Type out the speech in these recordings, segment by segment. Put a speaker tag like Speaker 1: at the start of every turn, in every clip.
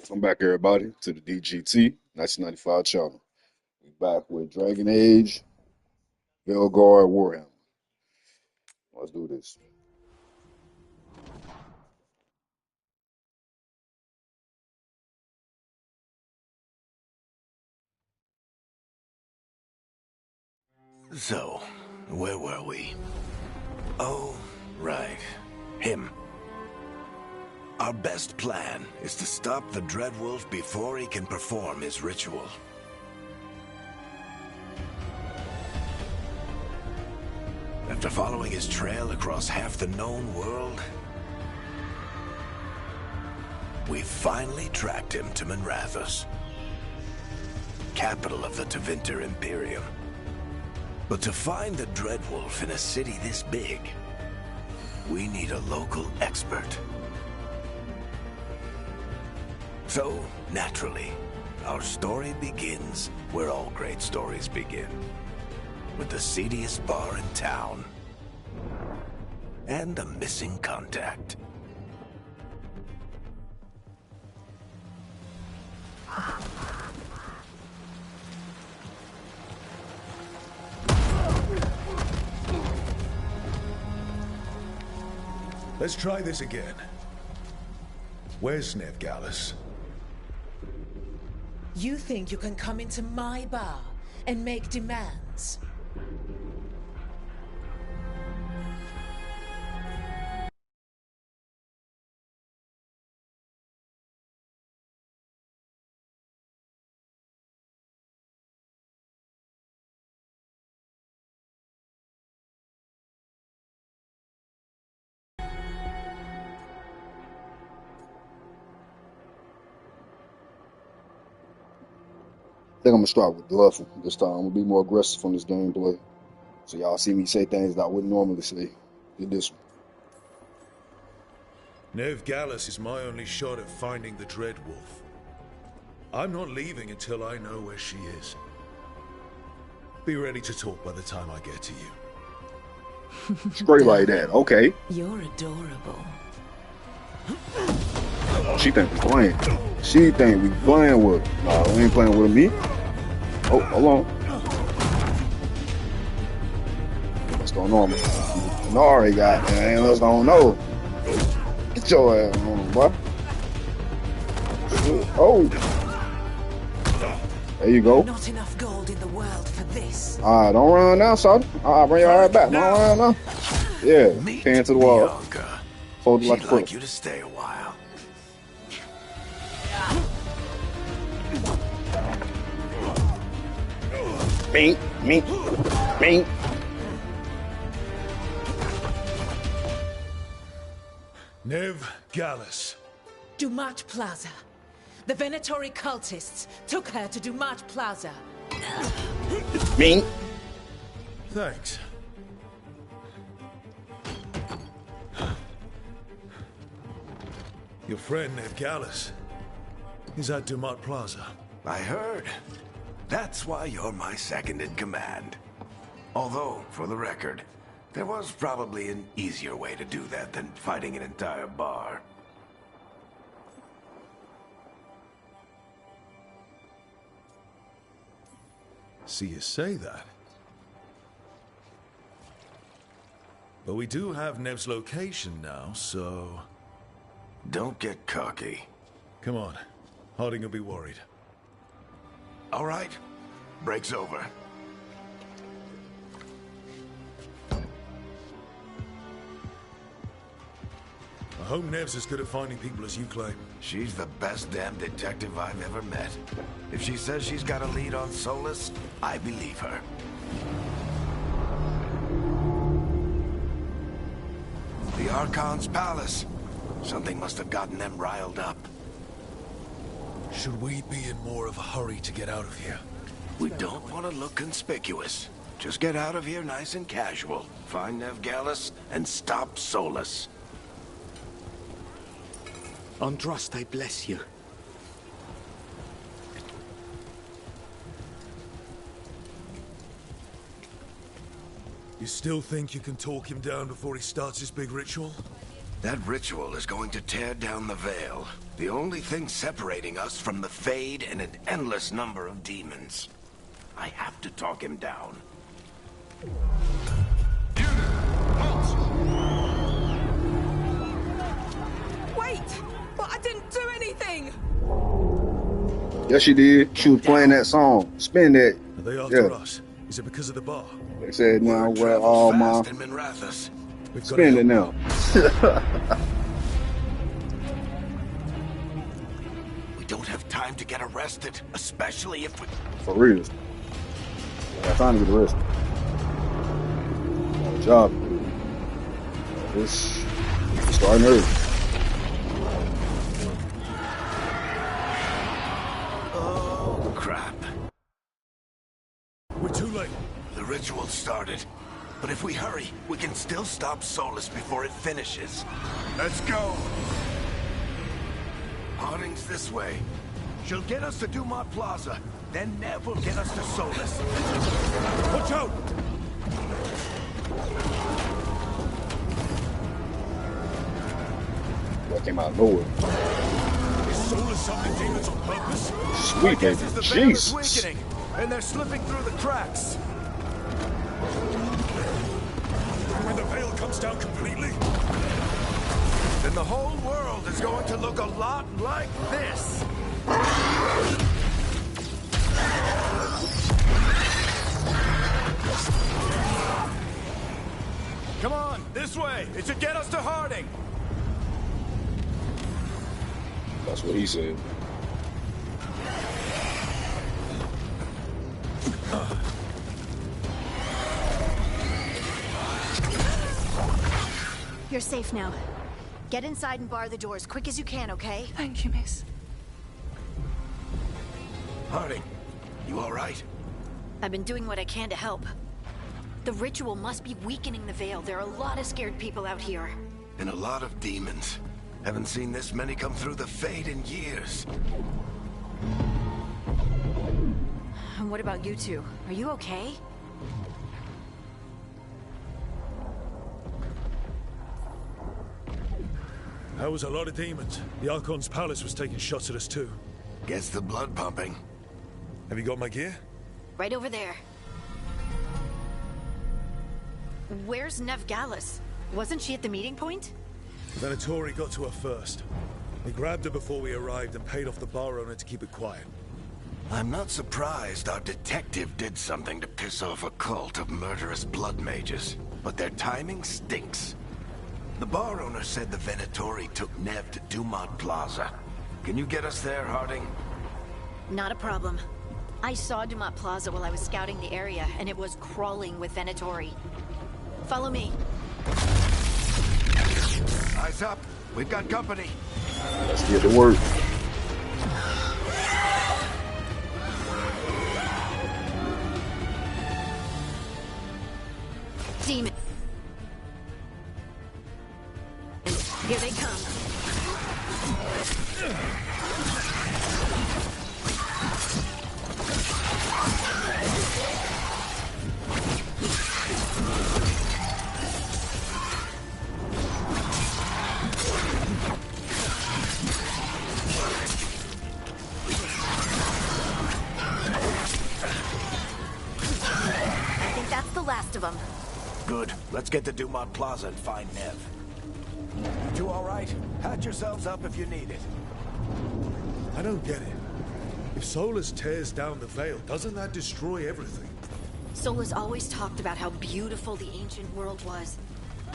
Speaker 1: Welcome back, everybody, to the DGT 1995 channel. We back with Dragon Age, Velgar, WarHammer. Let's do this.
Speaker 2: So, where were we? Oh, right. Him. Our best plan is to stop the Dreadwolf before he can perform his ritual. After following his trail across half the known world, we finally tracked him to Minrathous, capital of the Tevinter Imperium. But to find the Dreadwolf in a city this big, we need a local expert. So, naturally, our story begins where all great stories begin. With the seediest bar in town. And a missing contact.
Speaker 3: Let's try this again. Where's Nev Gallus?
Speaker 4: You think you can come into my bar and make demands?
Speaker 1: I think I'm gonna start with bluffing this time. I'm gonna be more aggressive on this gameplay. So y'all see me say things that I wouldn't normally say. Did this one.
Speaker 3: Nev Gallus is my only shot at finding the Dreadwolf. I'm not leaving until I know where she is. Be ready to talk by the time I get to you.
Speaker 1: Straight like that. Okay.
Speaker 4: You're adorable.
Speaker 1: She think we playing. She think we playing with her. No, we ain't playing with me. Oh, hold on. What's going on? Nari got man. Let's don't know. Get your ass on, boy. Oh. There you go.
Speaker 4: Not enough gold in the world for this.
Speaker 1: Alright, don't run now, son. Alright, bring your ass back. Don't run now. Yeah, pan to the wall. Fold it like a foot.
Speaker 2: She'd like you to stay a while.
Speaker 1: Mink, mink, mink.
Speaker 3: Nev Gallus.
Speaker 4: Dumat Plaza. The Venatori cultists took her to Dumat Plaza.
Speaker 1: Mink.
Speaker 3: Thanks. Your friend Nev Gallus is at Dumat Plaza.
Speaker 2: I heard. That's why you're my second in command. Although, for the record, there was probably an easier way to do that than fighting an entire bar.
Speaker 3: See you say that. But we do have Nev's location now, so...
Speaker 2: Don't get cocky.
Speaker 3: Come on. Harding will be worried.
Speaker 2: All right. Break's over.
Speaker 3: I hope Nev's as good at finding people as you claim.
Speaker 2: She's the best damn detective I've ever met. If she says she's got a lead on Solus, I believe her. The Archon's palace. Something must have gotten them riled up.
Speaker 3: Should we be in more of a hurry to get out of here?
Speaker 2: We don't want to look conspicuous. Just get out of here nice and casual. Find Nev Gallus and stop Solus.
Speaker 5: Androst, I bless you.
Speaker 3: You still think you can talk him down before he starts his big ritual?
Speaker 2: That ritual is going to tear down the veil. The only thing separating us from the Fade and an endless number of demons. I have to talk him down.
Speaker 4: Wait! But I didn't do anything!
Speaker 1: Yes, she did. She was playing that song. Spin that.
Speaker 3: Are they after us? Is it because of the bar?
Speaker 1: They said, now,
Speaker 2: Word
Speaker 1: where
Speaker 2: travels
Speaker 1: all my...
Speaker 2: fast in Minrathous.
Speaker 3: We've got to
Speaker 1: Spin it
Speaker 3: help.
Speaker 1: now.
Speaker 2: We don't have time to get arrested, especially if we...
Speaker 1: For real. I got time to get arrested. Got a job to do. It's starting early.
Speaker 2: Oh, crap.
Speaker 3: We're too late.
Speaker 2: The ritual started. But if we hurry, we can still stop Solus before it finishes. Let's go! Harding's this way. She'll get us to Dumont Plaza. Then Nev will get us to Solus.
Speaker 3: Watch out!
Speaker 1: That came out of nowhere.
Speaker 3: Is Solus summoning demons on purpose?
Speaker 1: Sweet, baby. Jesus.
Speaker 2: Weakening, and they're slipping through the cracks.
Speaker 3: When the veil comes down completely?
Speaker 2: Then the whole world is going to look a lot like this. Come on, this way. It should get us to Harding.
Speaker 1: That's what he said.
Speaker 6: You're safe now. Get inside and bar the doors quick as you can, okay?
Speaker 4: Thank you, miss.
Speaker 2: Harding, you all right?
Speaker 6: I've been doing what I can to help. The ritual must be weakening the veil. There are a lot of scared people out here.
Speaker 2: And a lot of demons. Haven't seen this many come through the Fade in years.
Speaker 6: And what about you two? Are you okay?
Speaker 3: That was a lot of demons. The Archon's palace was taking shots at us too.
Speaker 2: Gets the blood pumping.
Speaker 3: Have you got my gear?
Speaker 6: Right over there. Where's Nev Gallus? Wasn't she at the meeting point?
Speaker 3: Venatori got to her first. We grabbed her before we arrived and paid off the bar owner to keep it quiet.
Speaker 2: I'm not surprised our detective did something to piss off a cult of murderous blood mages. But their timing stinks. The bar owner said the Venatori took Nev to Dumont Plaza. Can you get us there, Harding?
Speaker 6: Not a problem. I saw Dumont Plaza while I was scouting the area, and it was crawling with Venatori. Follow me.
Speaker 2: Eyes up. We've got company.
Speaker 1: Let's get to work.
Speaker 6: Demon. Here they come. I think that's the last of them.
Speaker 2: Good. Let's get to Dumont Plaza and find Nev. You two all right? Patch yourselves up if you need it.
Speaker 3: I don't get it. If Solus tears down the veil, doesn't that destroy everything?
Speaker 6: Solus always talked about how beautiful the ancient world was.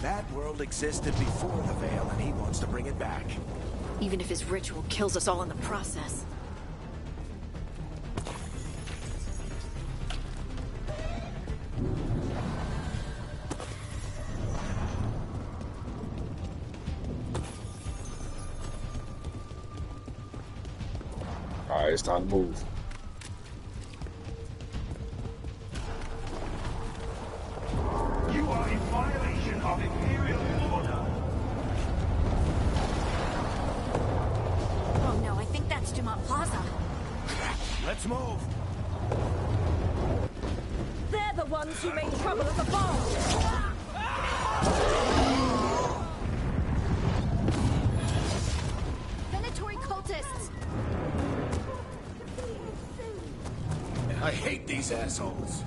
Speaker 2: That world existed before the veil, and he wants to bring it back.
Speaker 6: Even if his ritual kills us all in the process.
Speaker 1: All right, it's time to move.
Speaker 2: You are in violation of Imperial order.
Speaker 6: Oh no, I think that's Dumont Plaza.
Speaker 2: Let's move.
Speaker 4: They're the ones who made trouble at the bar!
Speaker 2: these assholes.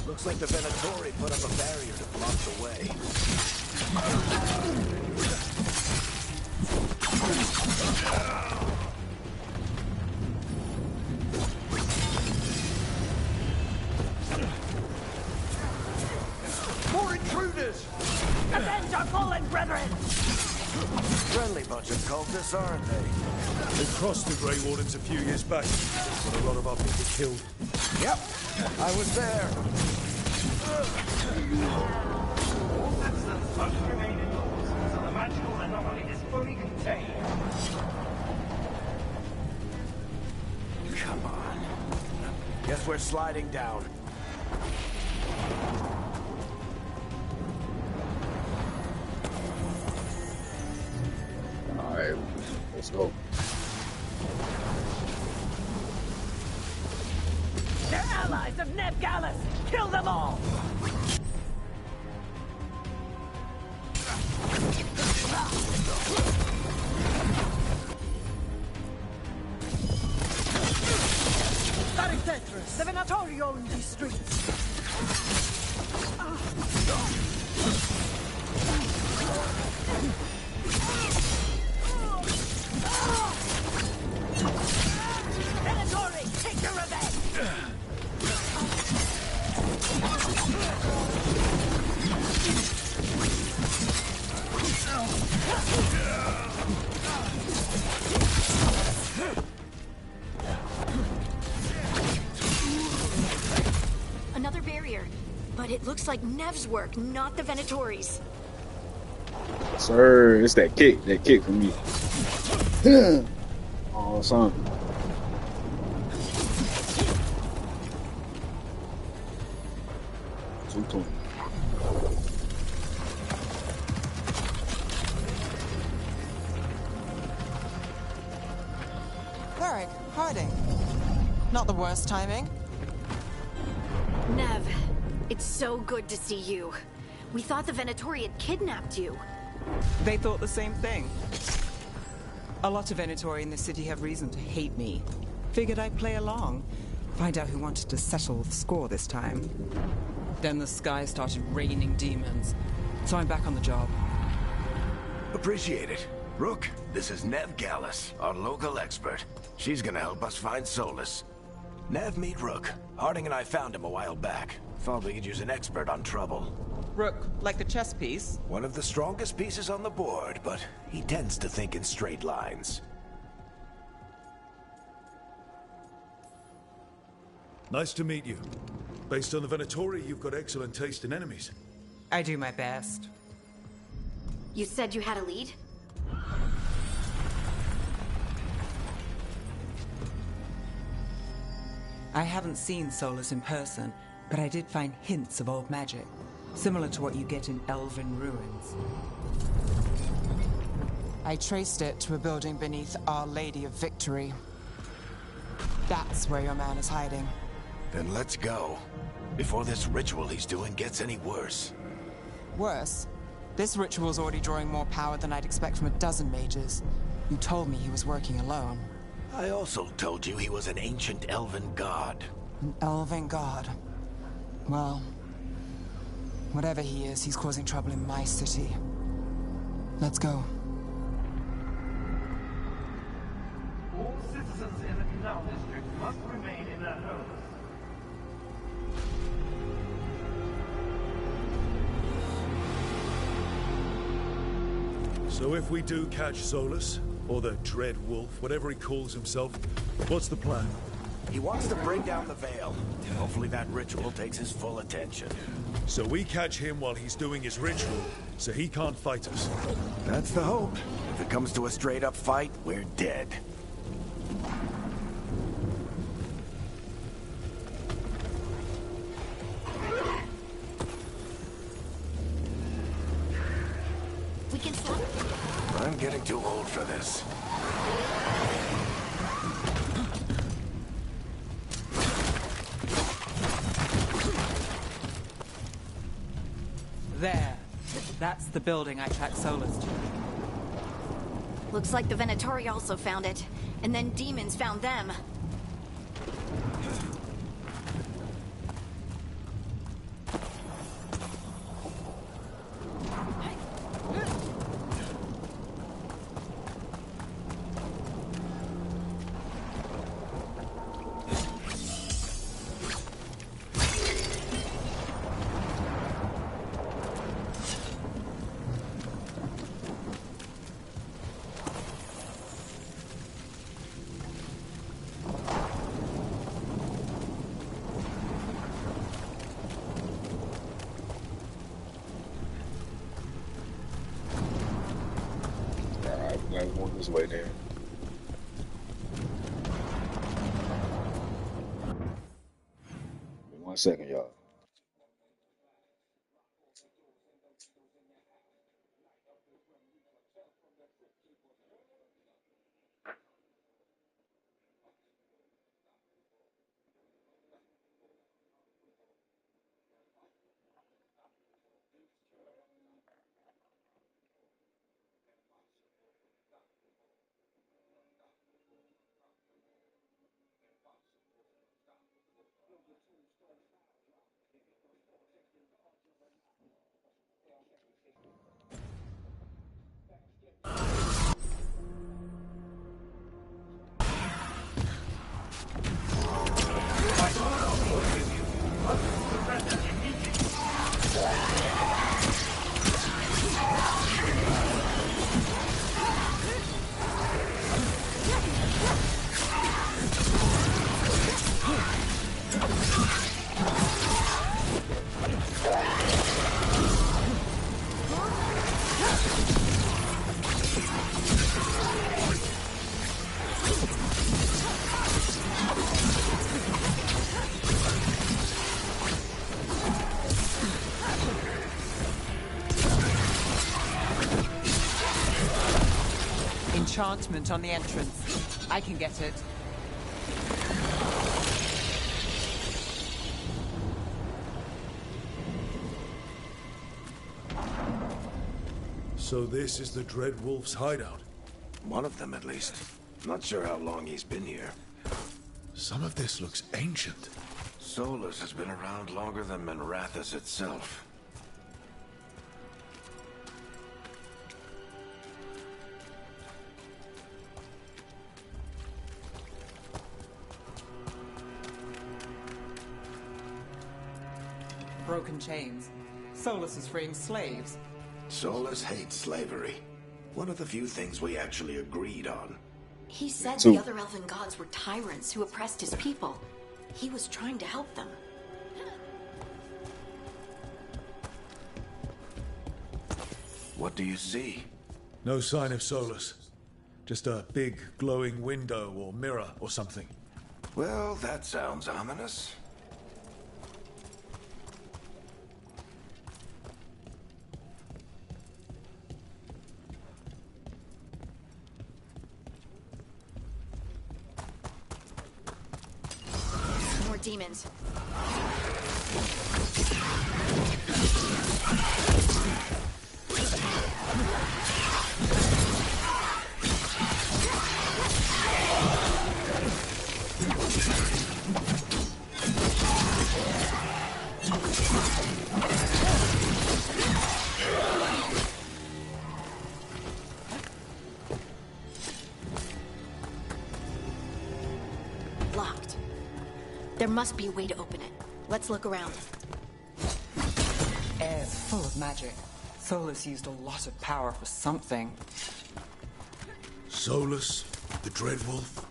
Speaker 2: Looks like the Venatori put up a barrier to block the way.
Speaker 7: More intruders!
Speaker 8: Avenge our fallen brethren!
Speaker 2: Friendly bunch of cultists, aren't they?
Speaker 3: They crossed the Grey Wardens a few years back, but a lot of our people killed.
Speaker 2: Yep, I was there.
Speaker 7: Citizens must remain indoors until the magical anomaly is fully contained.
Speaker 2: Come on. Guess we're sliding down.
Speaker 1: All right, let's go.
Speaker 8: They're allies of Neb Gallus! Kill them all! Tetris, the Venatori own these streets. Venatori, take your revenge!
Speaker 6: Another barrier. But it looks like Nev's work, not the Venatori's.
Speaker 1: Sir, it's that kick from me. Oh, son. Too clean.
Speaker 9: Varric, hiding. Not the worst timing.
Speaker 6: Nev, it's so good to see you. We thought the Venatori had kidnapped you.
Speaker 9: They thought the same thing. A lot of Venatori in the city have reason to hate me. Figured I'd play along. Find out who wanted to settle the score this time. Then the sky started raining demons. So I'm back on the job.
Speaker 2: Appreciate it. Rook, this is Nev Gallus, our local expert. She's gonna help us find Solus. Nev, meet Rook. Harding and I found him a while back. Thought we could use an expert on trouble.
Speaker 9: Rook, like the chess piece?
Speaker 2: One of the strongest pieces on the board, but he tends to think in straight lines.
Speaker 3: Nice to meet you. Based on the Venatori, you've got excellent taste in enemies.
Speaker 9: I do my best.
Speaker 6: You said you had a lead?
Speaker 9: I haven't seen Solus in person, but I did find hints of old magic, similar to what you get in elven ruins. I traced it to a building beneath Our Lady of Victory. That's where your man is hiding.
Speaker 2: Then let's go. Before this ritual he's doing gets any worse.
Speaker 9: Worse, this ritual's already drawing more power than I'd expect from a dozen mages. You told me he was working alone.
Speaker 2: I also told you he was an ancient elven god.
Speaker 9: An elven god. Well, whatever he is, he's causing trouble in my city. Let's go.
Speaker 7: All citizens in the Canal District must remain in their homes.
Speaker 3: So if we do catch Solus, or the Dread Wolf, whatever he calls himself, what's the plan?
Speaker 2: He wants to bring down the veil. Hopefully that ritual takes his full attention.
Speaker 3: So we catch him while he's doing his ritual, so he can't fight us.
Speaker 2: That's the hope. If it comes to a straight-up fight, we're dead.
Speaker 6: We can stop.
Speaker 2: I'm getting too old for this.
Speaker 9: There. That's the building I tracked Solus to.
Speaker 6: Looks like the Venatori also found it. And then demons found them.
Speaker 1: Alright, going this way then. Wait 1 second, y'all.
Speaker 9: Enchantment on the entrance. I can get it.
Speaker 3: So this is the Dread Wolf's hideout.
Speaker 2: One of them, at least. Not sure how long he's been here.
Speaker 3: Some of this looks ancient.
Speaker 2: Solus has been around longer than Manrathus itself.
Speaker 9: Broken chains. Solus is freeing slaves.
Speaker 2: Solus hates slavery. One of the few things we actually agreed on.
Speaker 6: He said
Speaker 1: So-
Speaker 6: the other elven gods were tyrants who oppressed his people. He was trying to help them.
Speaker 2: What do you see?
Speaker 3: No sign of Solus. Just a big glowing window or mirror or something.
Speaker 2: Well, that sounds ominous.
Speaker 6: More demons. Locked. There must be a way to open it. Let's look around.
Speaker 9: Air's full of magic. Solus used a lot of power for something.
Speaker 3: Solus, the Dread Wolf,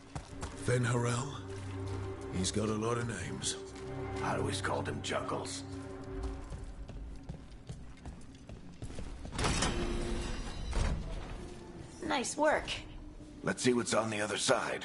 Speaker 3: Fenharel. He's got a lot of names.
Speaker 2: I always called him Juggles.
Speaker 6: Nice work.
Speaker 2: Let's see what's on the other side.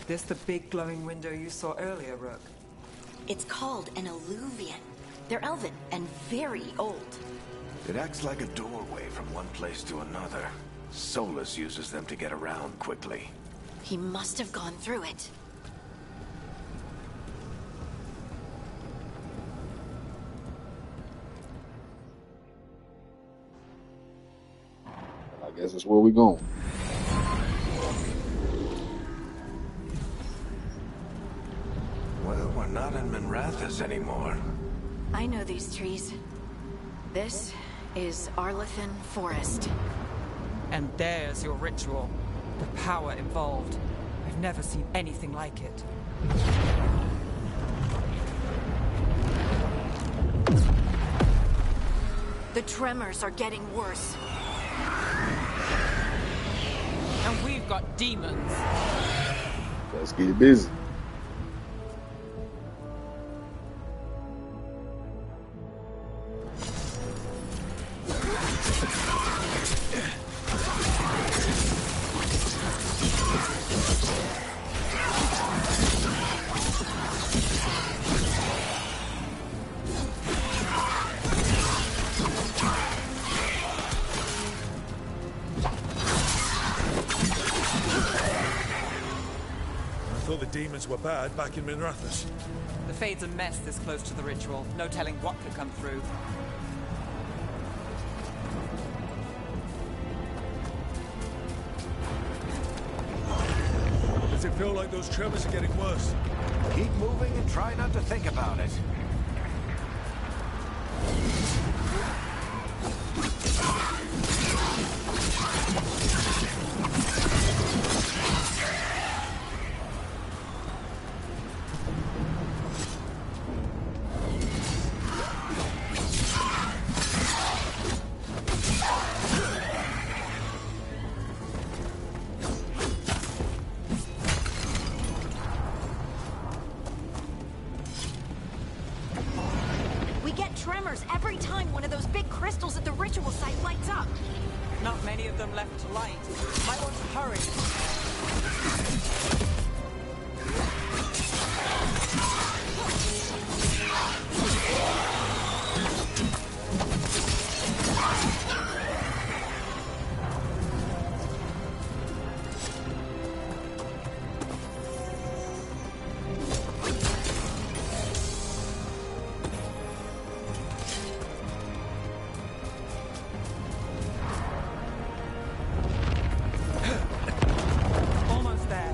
Speaker 9: This the big glowing window you saw earlier, Rook?
Speaker 6: It's called an alluvian. They're elven and very old.
Speaker 2: It acts like a doorway from one place to another. Solus uses them to get around quickly.
Speaker 6: He must have gone through it.
Speaker 1: I guess that's where we're going.
Speaker 2: Well, we're not in Minrathous anymore.
Speaker 6: I know these trees. This is Arlethan Forest.
Speaker 9: And there's your ritual. The power involved. I've never seen anything like it.
Speaker 6: The tremors are getting worse.
Speaker 9: And we've got demons.
Speaker 1: Let's get busy.
Speaker 3: I thought the demons were bad back in Minrathous.
Speaker 9: The Fade's a mess this close to the ritual. No telling what could come through.
Speaker 3: Does it feel like those tremors are getting worse?
Speaker 2: Keep moving and try not to think about it.
Speaker 6: We get tremors every time one of those big crystals at the ritual site lights up.
Speaker 9: Not many of them left to light. Might want to hurry. Almost there.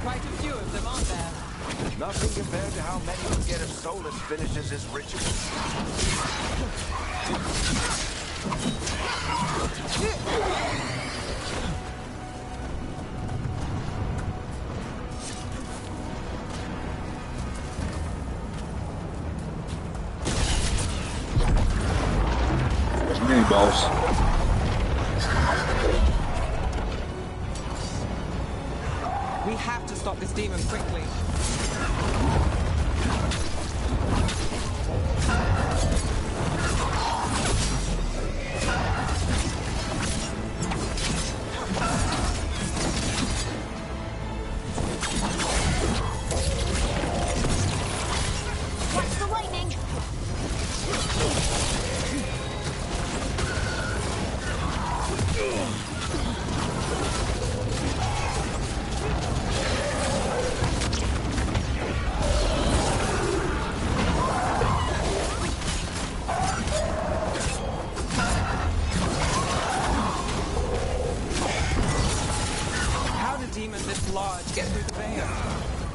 Speaker 9: Quite a few of them, aren't there?
Speaker 2: Nothing compared to how many we get if Solus finishes his ritual.
Speaker 1: That's me, boss.
Speaker 9: We have to stop this demon quickly.
Speaker 6: Watch the lightning!
Speaker 9: How do demons this large get through the veil?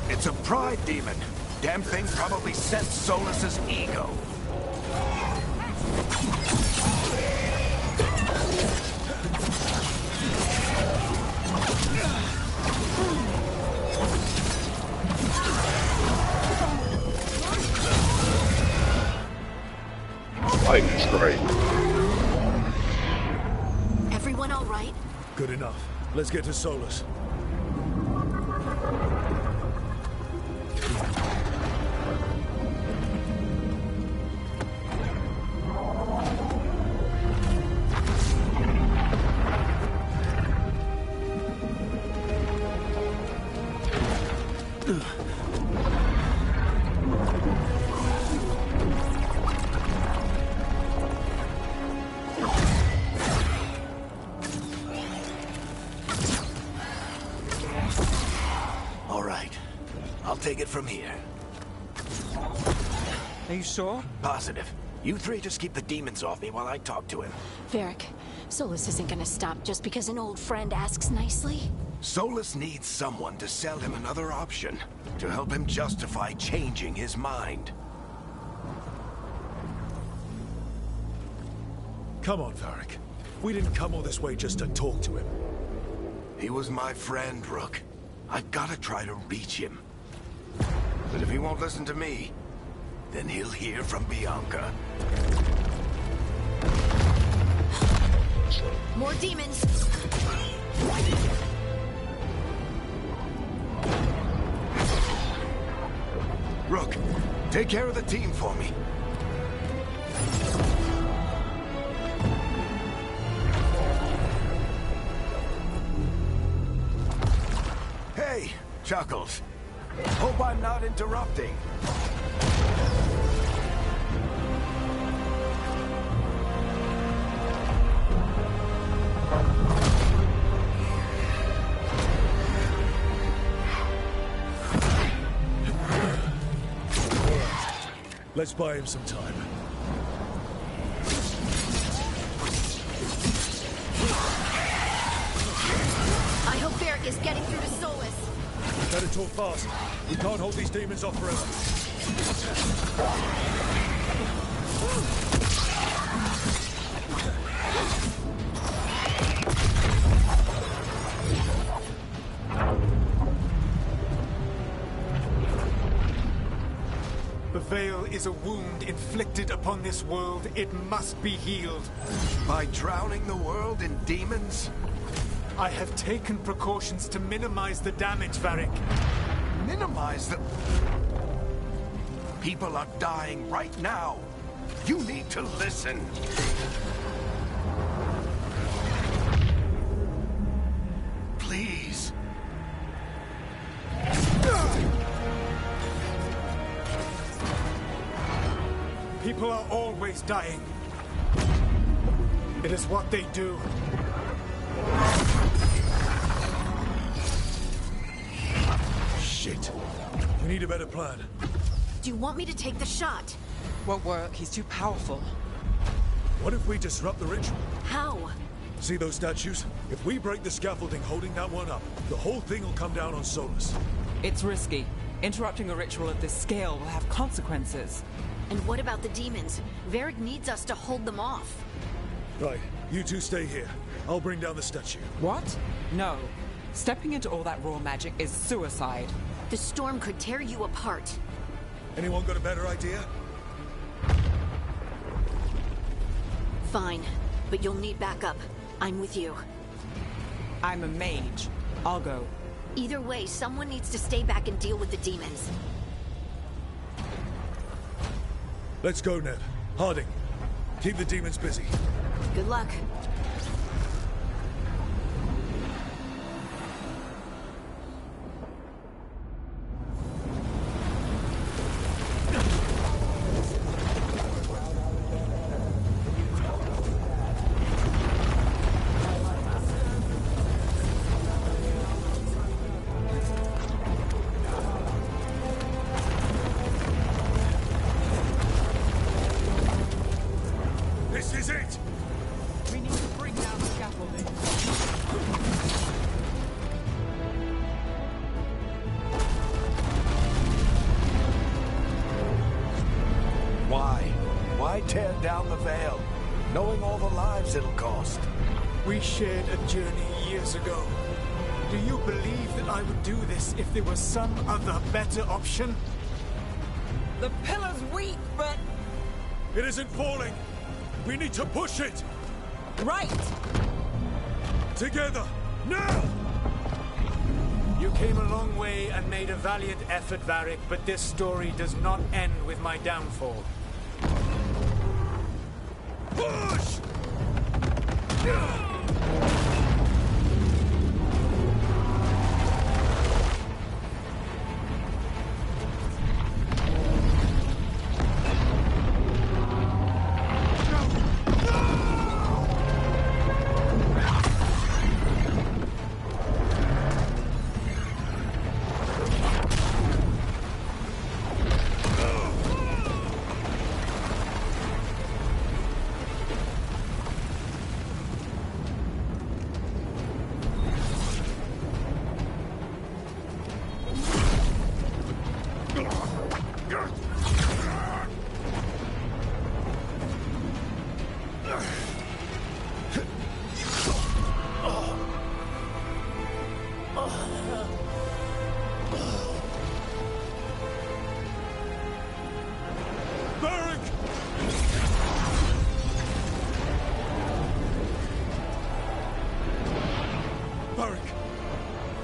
Speaker 2: It's a pride demon. Damn thing probably sensed Solus's ego.
Speaker 1: Lightning strike.
Speaker 6: Everyone all right?
Speaker 3: Good enough. Let's get to Solus.
Speaker 2: All right. I'll take it from here.
Speaker 9: Are you sure?
Speaker 2: Positive. You three just keep the demons off me while I talk to him.
Speaker 6: Varric, Solus isn't gonna stop just because an old friend asks nicely.
Speaker 2: Solus needs someone to sell him another option, to help him justify changing his mind.
Speaker 3: Come on, Varric. We didn't come all this way just to talk to him.
Speaker 2: He was my friend, Rook. I've gotta try to reach him. But if he won't listen to me, then he'll hear from Bianca.
Speaker 6: More demons!
Speaker 2: Rook, take care of the team for me. Hey, Chuckles. Hope I'm not interrupting.
Speaker 3: Let's buy him some time.
Speaker 6: I hope Varric is getting through to Solus.
Speaker 3: Better talk fast. We can't hold these demons off forever.
Speaker 5: The veil is a wound inflicted upon this world. It must be healed.
Speaker 2: By drowning the world in demons?
Speaker 5: I have taken precautions to minimize the damage, Varric.
Speaker 2: Minimize the... People are dying right now. You need to listen. Please.
Speaker 5: People are always dying. It is what they do.
Speaker 3: Shit. We need a better plan.
Speaker 6: Do you want me to take the shot?
Speaker 9: Won't work. He's too powerful.
Speaker 3: What if we disrupt the ritual?
Speaker 6: How?
Speaker 3: See those statues? If we break the scaffolding holding that one up, the whole thing will come down on Solus.
Speaker 9: It's risky. Interrupting a ritual of this scale will have consequences.
Speaker 6: And what about the demons? Varric needs us to hold them off.
Speaker 3: Right, you two stay here. I'll bring down the statue.
Speaker 9: What? No. Stepping into all that raw magic is suicide.
Speaker 6: The storm could tear you apart.
Speaker 3: Anyone got a better idea?
Speaker 6: Fine, but you'll need backup. I'm with you.
Speaker 9: I'm a mage. I'll go.
Speaker 6: Either way, someone needs to stay back and deal with the demons.
Speaker 3: Let's go, Neb. Harding, keep the demons busy.
Speaker 6: Good luck.
Speaker 3: This is it!
Speaker 9: We need to bring down the scaffolding.
Speaker 2: Why? Why tear down the veil? knowing all the lives it'll cost.
Speaker 5: We shared a journey years ago. Do you believe that I would do this if there was some other better option?
Speaker 8: The pillar's weak, but...
Speaker 3: It isn't falling. We need to push it.
Speaker 8: Right!
Speaker 3: Together, now!
Speaker 5: You came a long way and made a valiant effort, Varric, but this story does not end with my downfall.
Speaker 3: Push!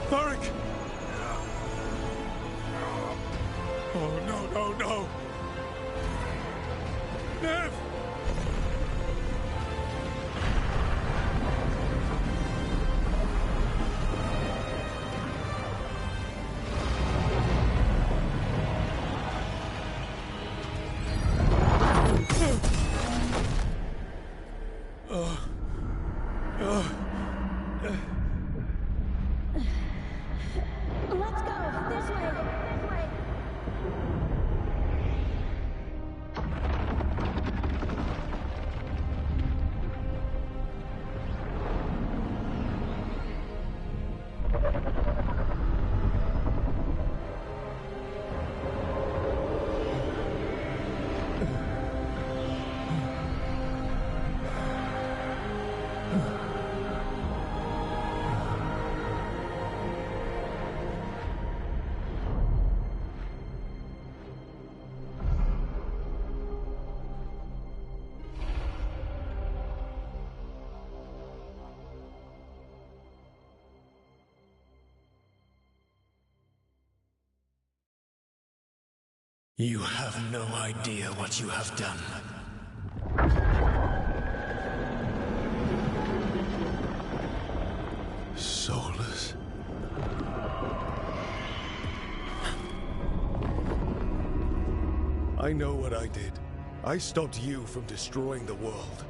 Speaker 3: Varric! Oh, no, no, no! Nev!
Speaker 6: Let's go! This way! This way!
Speaker 5: You have no idea what you have done.
Speaker 3: Soulless. I know what I did. I stopped you from destroying the world.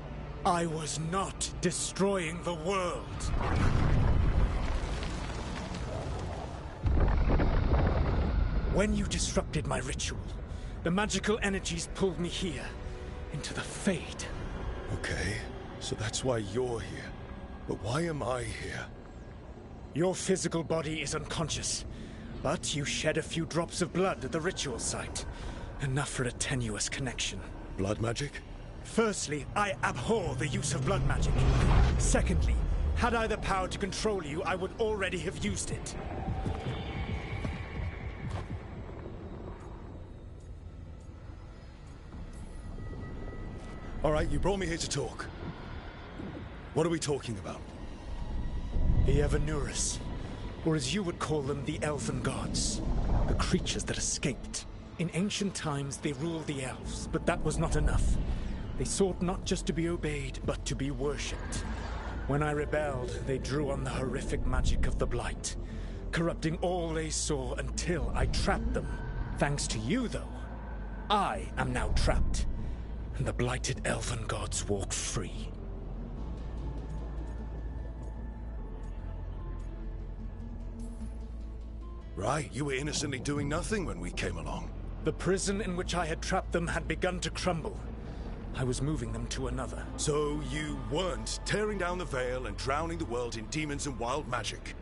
Speaker 5: I was not destroying the world. When you disrupted my ritual, the magical energies pulled me here, into the Fade.
Speaker 3: Okay, so that's why you're here. But why am I here?
Speaker 5: Your physical body is unconscious, but you shed a few drops of blood at the ritual site. Enough for a tenuous connection.
Speaker 3: Blood magic?
Speaker 5: Firstly, I abhor the use of blood magic. Secondly, had I the power to control you, I would already have used it.
Speaker 3: All right, you brought me here to talk. What are we talking about?
Speaker 5: The Evanurus, or as you would call them, the Elven Gods. The creatures that escaped. In ancient times, they ruled the elves, but that was not enough. They sought not just to be obeyed, but to be worshipped. When I rebelled, they drew on the horrific magic of the Blight, corrupting all they saw until I trapped them. Thanks to you, though, I am now trapped, and the blighted Elven Gods walk free.
Speaker 3: Right, you were innocently doing nothing when we came along.
Speaker 5: The prison in which I had trapped them had begun to crumble. I was moving them to another.
Speaker 3: So you weren't tearing down the veil and drowning the world in demons and wild magic?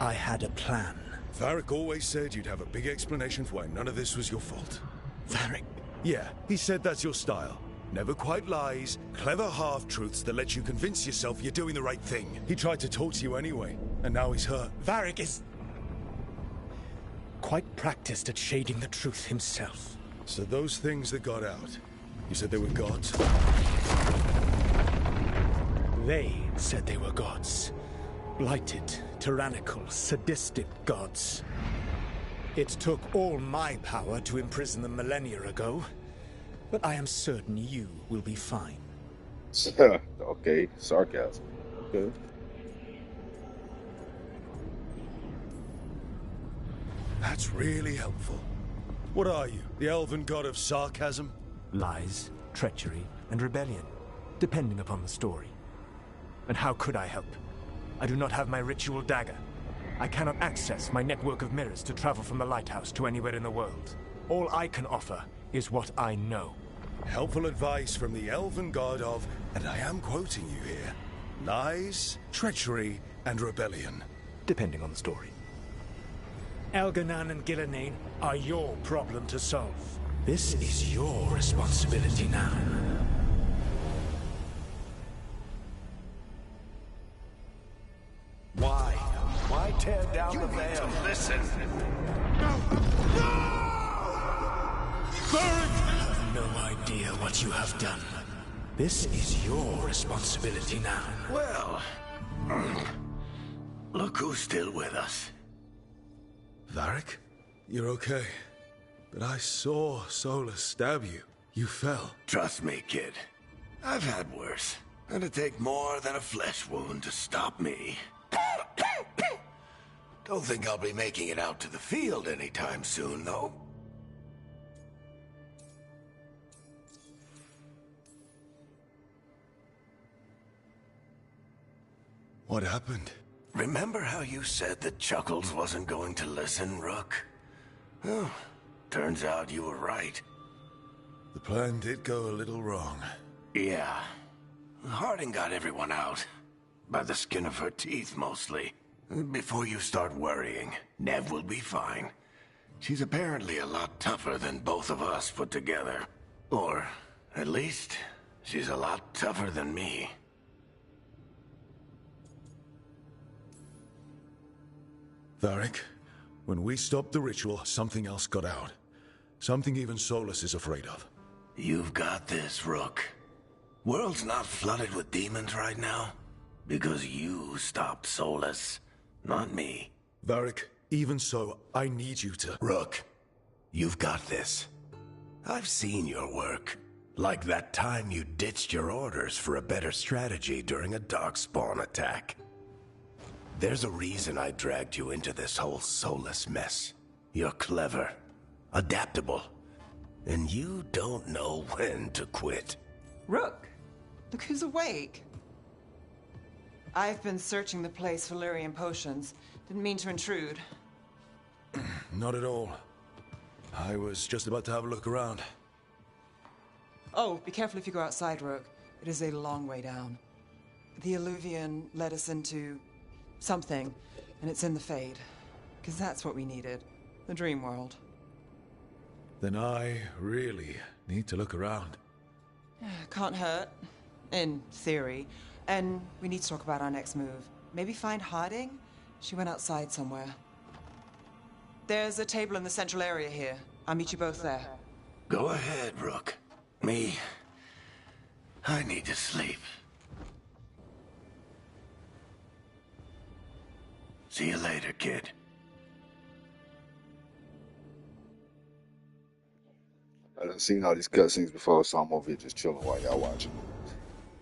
Speaker 5: I had a plan.
Speaker 3: Varric always said you'd have a big explanation for why none of this was your fault.
Speaker 5: Varric?
Speaker 3: Yeah, he said that's your style. Never quite lies, clever half-truths that let you convince yourself you're doing the right thing. He tried to talk to you anyway, and now he's hurt.
Speaker 5: Varric is quite practiced at shading the truth himself.
Speaker 3: So those things that got out, you said they were gods?
Speaker 5: They said they were gods. Blighted, tyrannical, sadistic gods. It took all my power to imprison them millennia ago, but I am certain you will be fine.
Speaker 1: Okay, sarcasm. Okay.
Speaker 3: That's really helpful. What are you, the elven god of sarcasm?
Speaker 10: Lies, treachery, and rebellion, depending upon the story. And how could I help? I do not have my ritual dagger. I cannot access my network of mirrors to travel from the lighthouse to anywhere in the world. All I can offer is what I know.
Speaker 3: Helpful advice from the elven god of, and I am quoting you here, lies, treachery, and rebellion.
Speaker 10: Depending on the story.
Speaker 5: Elganan and Gillenane are your problem to solve. This is your responsibility now.
Speaker 2: Why? Why tear down the veil? Listen.
Speaker 5: You have no idea what you have done. This is your responsibility now.
Speaker 2: Well, look who's still with us.
Speaker 3: Varric? You're okay. But I saw Solus stab you. You fell.
Speaker 2: Trust me, kid. I've had worse. It'd take more than a flesh wound to stop me. Don't think I'll be making it out to the field anytime soon, though.
Speaker 3: What happened?
Speaker 2: Remember how you said that Chuckles wasn't going to listen, Rook? Well, turns out you were right.
Speaker 3: The plan did go a little wrong.
Speaker 2: Yeah. Harding got everyone out. By the skin of her teeth, mostly. Before you start worrying, Nev will be fine. She's apparently a lot tougher than both of us put together. Or, at least, she's a lot tougher than me.
Speaker 3: Varric, when we stopped the ritual, something else got out. Something even Solus is afraid of.
Speaker 2: You've got this, Rook. World's not flooded with demons right now. Because you stopped Solus, not me.
Speaker 3: Varric, even so, I need you to...
Speaker 2: Rook, you've got this. I've seen your work. Like that time you ditched your orders for a better strategy during a darkspawn attack. There's a reason I dragged you into this whole Solus mess. You're clever, adaptable, and you don't know when to quit.
Speaker 9: Rook, look who's awake. I've been searching the place for Lyrian potions. Didn't mean to intrude.
Speaker 3: Not at all. I was just about to have a look around.
Speaker 9: Oh, be careful if you go outside, Rook. It is a long way down. The Illuvian led us into something, and it's in the Fade. Because that's what we needed. The dream world.
Speaker 3: Then I really need to look around.
Speaker 9: Can't hurt. In theory. And we need to talk about our next move. Maybe find Harding? She went outside somewhere. There's a table in the central area here. I'll meet you both there.
Speaker 2: Go ahead, Rook. I need to sleep. See you later, kid.
Speaker 1: I done seen all these cutscenes before, so I'm over here just chilling while y'all watching.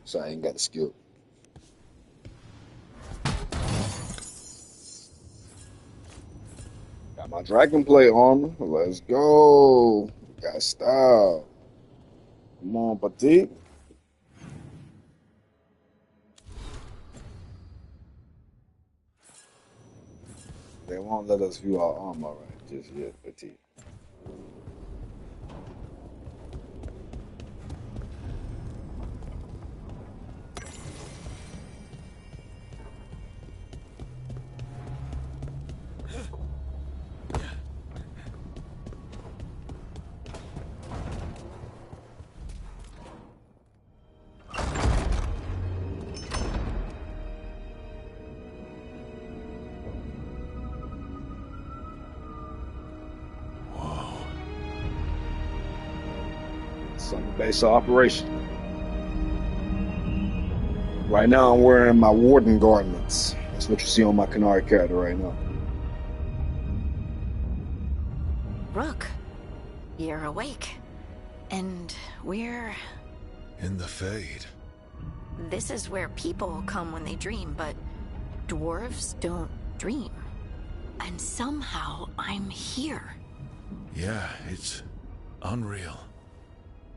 Speaker 1: So I ain't got to skip. Got my dragon plate armor. Let's go. Got style. Come on, Petit. They won't let us view our armor right just yet, Petit. It's on the base of operation. Right now, I'm wearing my warden garments. That's what you see on my Canary character right now.
Speaker 6: Rook, you're awake. And we're...
Speaker 3: In the Fade.
Speaker 6: This is where people come when they dream, but dwarves don't dream. And somehow I'm here.
Speaker 3: Yeah, it's unreal.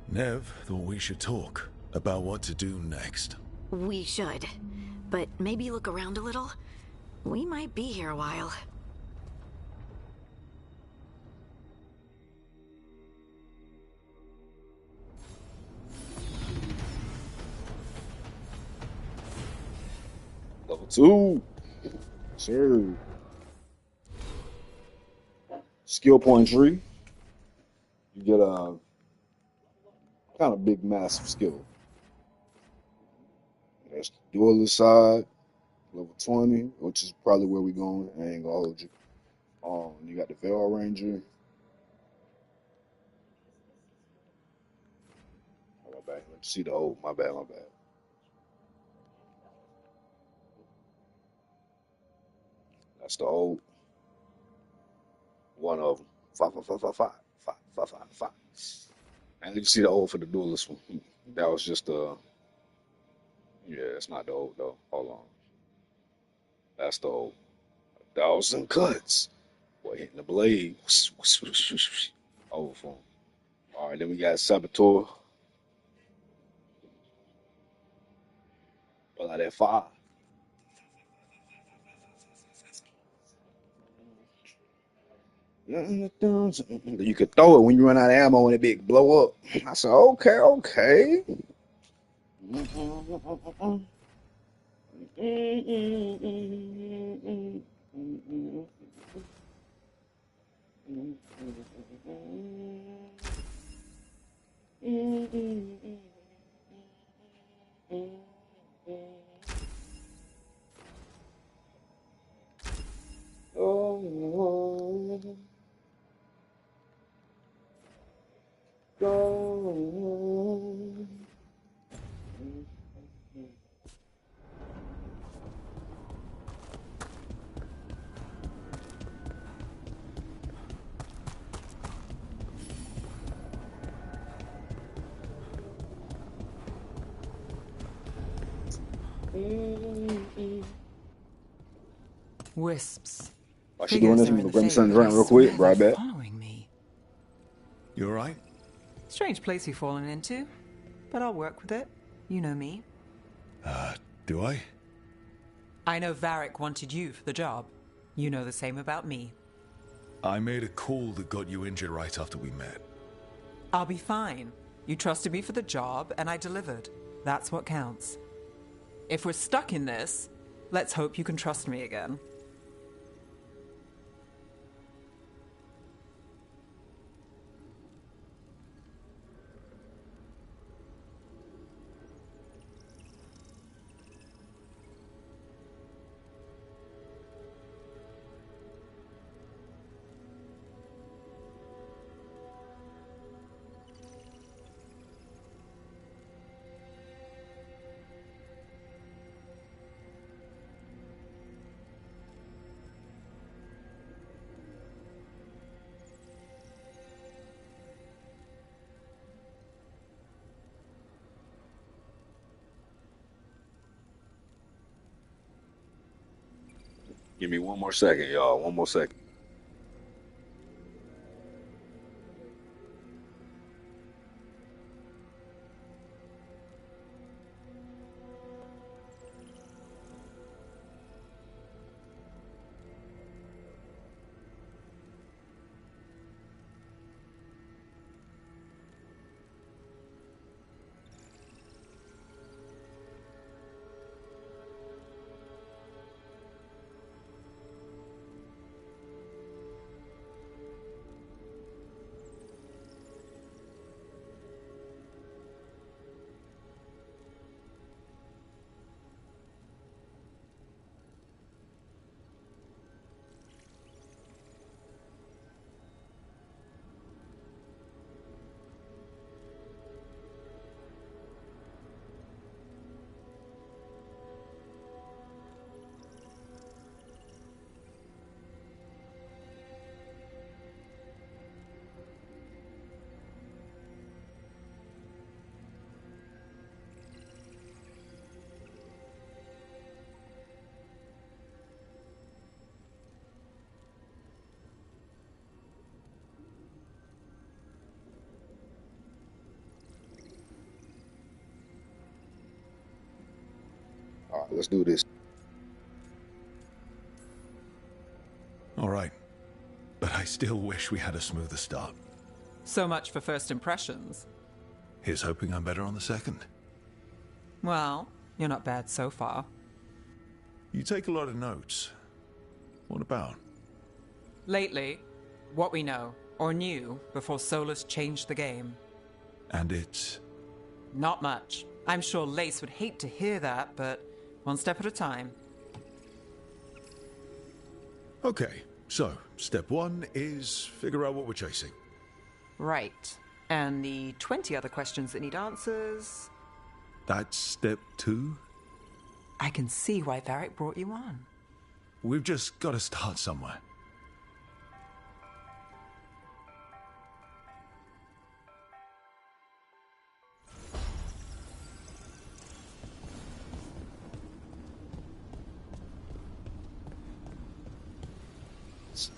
Speaker 3: Nev thought we should talk about what to do next.
Speaker 6: We should. But maybe look around a little. We might be here a while.
Speaker 1: Level 2. Sir. Skill point tree. You get a kind of big, massive skill. That's the duelist side, level 20, which is probably where we're going. I ain't gonna hold you. You got the Veil Ranger. Oh, my bad. Let's see the old. My bad. That's the old. One of them. Five. And you see the old for the duelist one. That was just yeah, it's not the old though. Hold on. That's the old. 1,000 cuts. Boy, hitting the blade. Over for him. All right, then we got Saboteur. Pull out that 5. You could throw it when you run out of ammo and it big blow up. I said, okay.
Speaker 9: Wisps.
Speaker 1: While she doing
Speaker 9: Figures
Speaker 1: this,
Speaker 9: are
Speaker 1: I'm
Speaker 9: in
Speaker 1: gonna
Speaker 9: the
Speaker 1: grab me
Speaker 9: Fade,
Speaker 1: something to
Speaker 9: but I
Speaker 1: drink real quick.
Speaker 9: swear they're
Speaker 1: Right back.
Speaker 9: following me.
Speaker 3: You alright?
Speaker 9: Strange place you've fallen into, but I'll work with it. You know me.
Speaker 3: Do I?
Speaker 9: I know Varric wanted you for the job. You know the same about me.
Speaker 3: I made a call that got you injured right after we met.
Speaker 9: I'll be fine. You trusted me for the job, and I delivered. That's what counts. If we're stuck in this, let's hope you can trust me again.
Speaker 1: Give me one more second, y'all. One more second. Alright, let's do this.
Speaker 3: All right. But I still wish we had a smoother start.
Speaker 9: So much for first impressions.
Speaker 3: Here's hoping I'm better on the second.
Speaker 9: Well, you're not bad so far.
Speaker 3: You take a lot of notes. What about?
Speaker 9: Lately, what we know, or knew, before Solus changed the game.
Speaker 3: And it's...
Speaker 9: Not much. I'm sure Lace would hate to hear that, but one step at a time.
Speaker 3: Okay, so step one is figure out what we're chasing.
Speaker 9: Right. And the 20 other questions that need answers...
Speaker 3: That's step two?
Speaker 9: I can see why Varric brought you on.
Speaker 3: We've just got to start somewhere.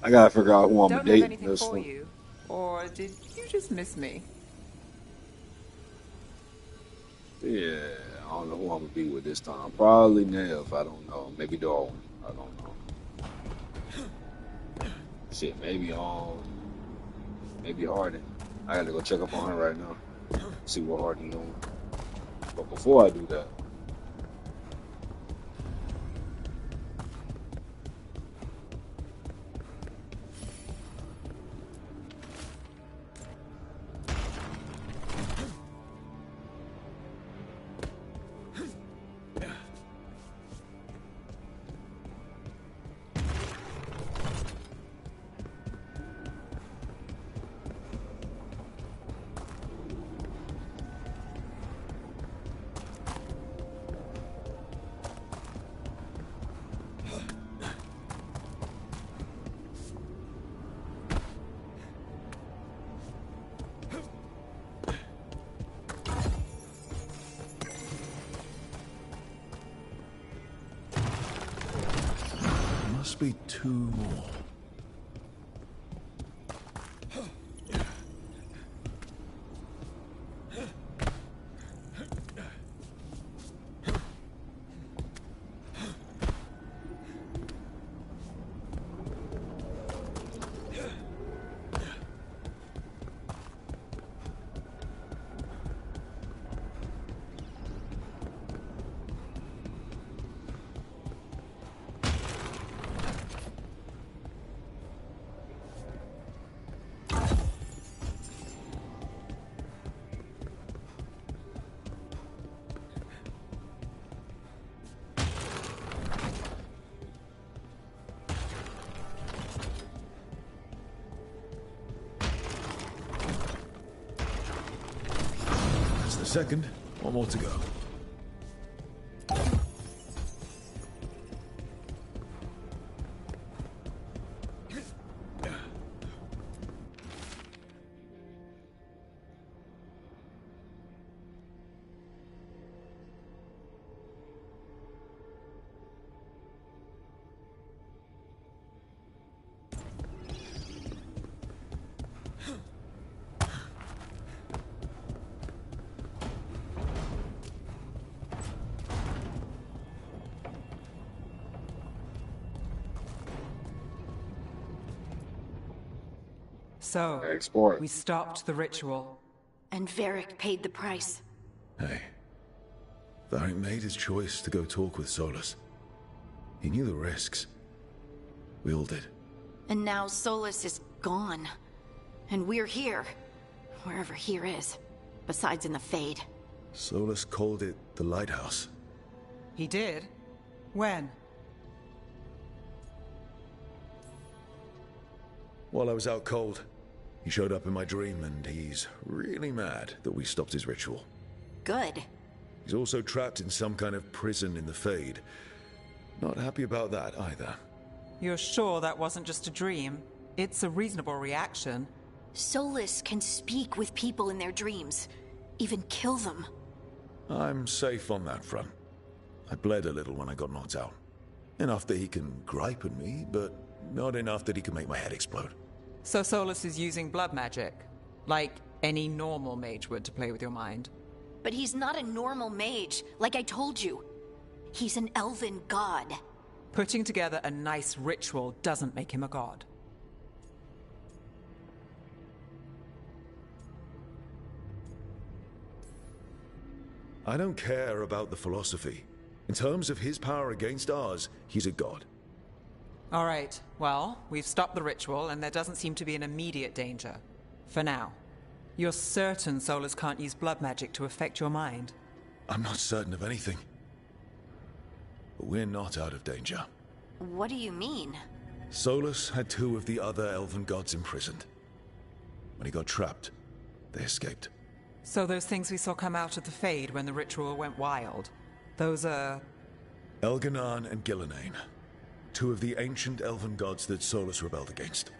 Speaker 1: I gotta figure out who I'm
Speaker 9: Don't have
Speaker 1: dating
Speaker 9: anything
Speaker 1: this
Speaker 9: for
Speaker 1: one.
Speaker 9: you. Or did you just miss me?
Speaker 1: Yeah, I don't know who I'm gonna be with this time. Probably Nev. I don't know. Maybe Darwin. I don't know. Shit, maybe Harden. I gotta go check up on her right now. See what Harden doing. But before I do that,
Speaker 3: Must be two more. That's the second. One more to go.
Speaker 9: So,
Speaker 1: export.
Speaker 9: we stopped the ritual.
Speaker 6: And Varric paid the price.
Speaker 3: Hey. Varric made his choice to go talk with Solus. He knew the risks. We all did.
Speaker 6: And now Solus is gone. And we're here. Wherever here is. Besides in the Fade.
Speaker 3: Solus called it the Lighthouse.
Speaker 9: He did? When?
Speaker 3: While I was out cold, he showed up in my dream, and he's really mad that we stopped his ritual.
Speaker 6: Good.
Speaker 3: He's also trapped in some kind of prison in the Fade. Not happy about that either.
Speaker 9: You're sure that wasn't just a dream? It's a reasonable reaction.
Speaker 6: Solus can speak with people in their dreams. Even kill them.
Speaker 3: I'm safe on that front. I bled a little when I got knocked out. Enough that he can gripe at me, but not enough that he can make my head explode.
Speaker 9: So Solus is using blood magic? Like any normal mage would to play with your mind?
Speaker 6: But he's not a normal mage, like I told you. He's an elven god.
Speaker 9: Putting together a nice ritual doesn't make him a god.
Speaker 3: I don't care about the philosophy. In terms of his power against ours, he's a god.
Speaker 9: All right, well, we've stopped the ritual, and there doesn't seem to be an immediate danger. For now. You're certain Solus can't use blood magic to affect your mind?
Speaker 3: I'm not certain of anything. But we're not out of danger.
Speaker 6: What do you mean?
Speaker 3: Solus had 2 of the other elven gods imprisoned. When he got trapped, they escaped.
Speaker 9: So those things we saw come out of the Fade when the ritual went wild, those are...
Speaker 3: Elganan and Gillenane. 2 of the ancient elven gods that Solus rebelled against.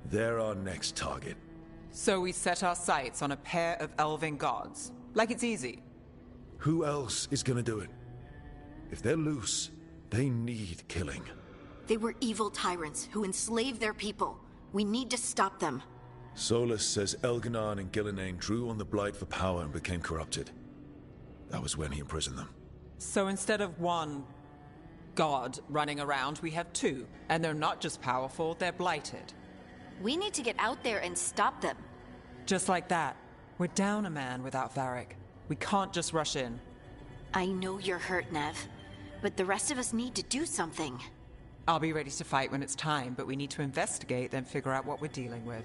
Speaker 3: They're our next target.
Speaker 9: So we set our sights on a pair of elven gods. Like it's easy.
Speaker 3: Who else is gonna do it? If they're loose, they need killing.
Speaker 6: They were evil tyrants who enslaved their people. We need to stop them.
Speaker 3: Solus says Elganan and Gillenane drew on the Blight for power and became corrupted. That was when he imprisoned them.
Speaker 9: So instead of 1 god running around, we have 2. And they're not just powerful, they're blighted.
Speaker 6: We need to get out there and stop them.
Speaker 9: Just like that. We're down a man without Varric. We can't just rush in.
Speaker 6: I know you're hurt, Nev, but the rest of us need to do something.
Speaker 9: I'll be ready to fight when it's time, but we need to investigate, then figure out what we're dealing with.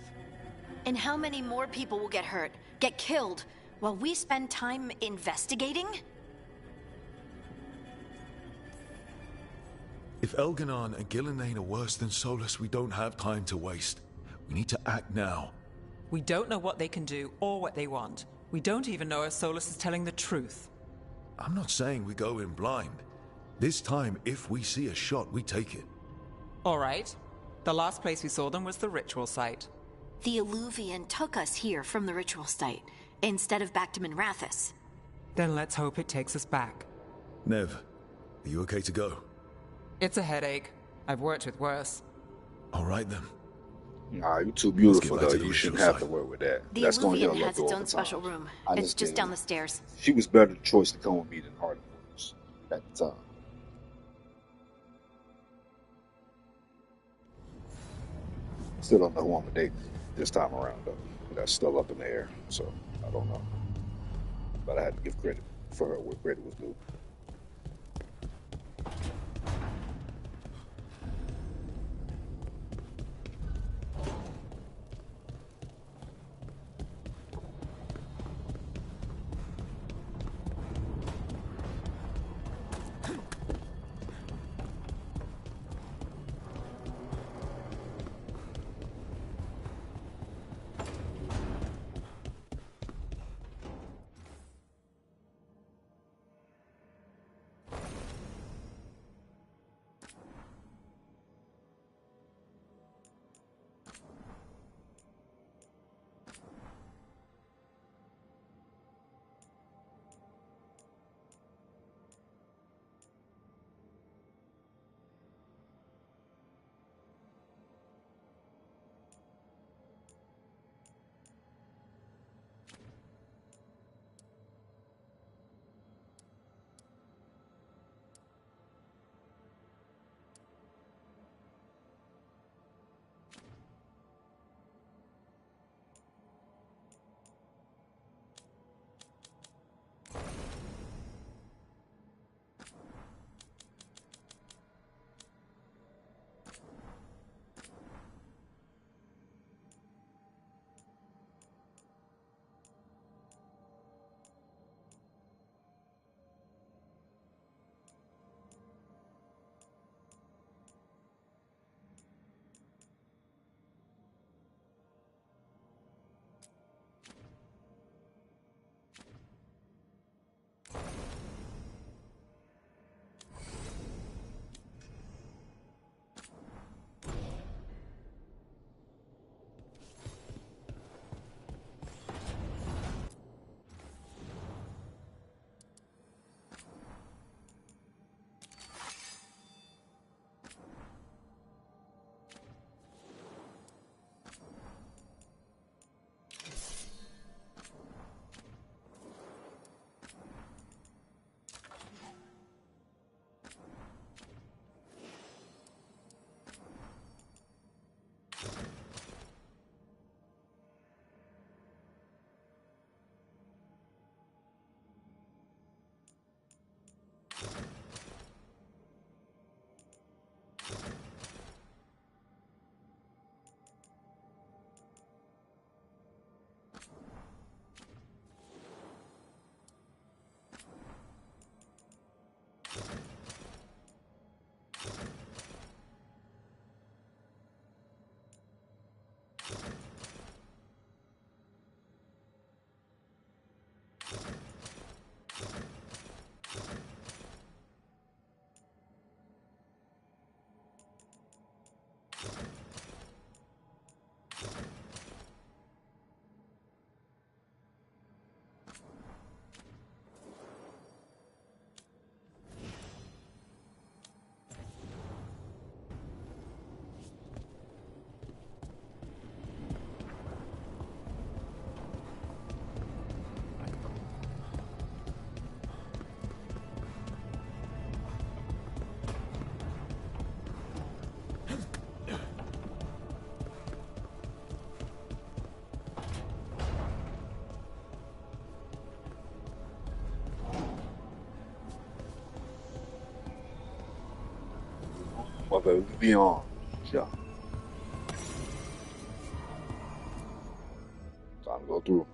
Speaker 6: And how many more people will get hurt, get killed, while we spend time investigating?
Speaker 3: If Elganan and Gillenane are worse than Solus, we don't have time to waste. We need to act now.
Speaker 9: We don't know what they can do or what they want. We don't even know if Solus is telling the truth.
Speaker 3: I'm not saying we go in blind. This time, if we see a shot, we take it.
Speaker 9: All right. The last place we saw them was the ritual site.
Speaker 6: The Illuvian took us here from the ritual site, instead of back to Minrathous.
Speaker 9: Then let's hope it takes us back.
Speaker 3: Nev, are you okay to go?
Speaker 9: It's a headache. I've worked with worse.
Speaker 3: All right then.
Speaker 1: Nah, you're too beautiful
Speaker 3: Let's get back
Speaker 1: though.
Speaker 3: to the
Speaker 1: You shouldn't
Speaker 3: ritual
Speaker 1: have to
Speaker 3: site.
Speaker 1: worry with that.
Speaker 6: The
Speaker 1: That's gonna get a
Speaker 6: Illuvian
Speaker 1: little
Speaker 6: has its own
Speaker 1: over
Speaker 6: special
Speaker 1: time.
Speaker 6: room.
Speaker 1: I
Speaker 6: It's just
Speaker 1: get
Speaker 6: down
Speaker 1: it.
Speaker 6: the stairs.
Speaker 1: She was better choice to come with me than Harden was at the time. Still don't know who I'm gonna date this time around though. That's still up in the air, so I don't know. But I had to give credit for her where credit was due. of Evian. Yeah. Time to go through.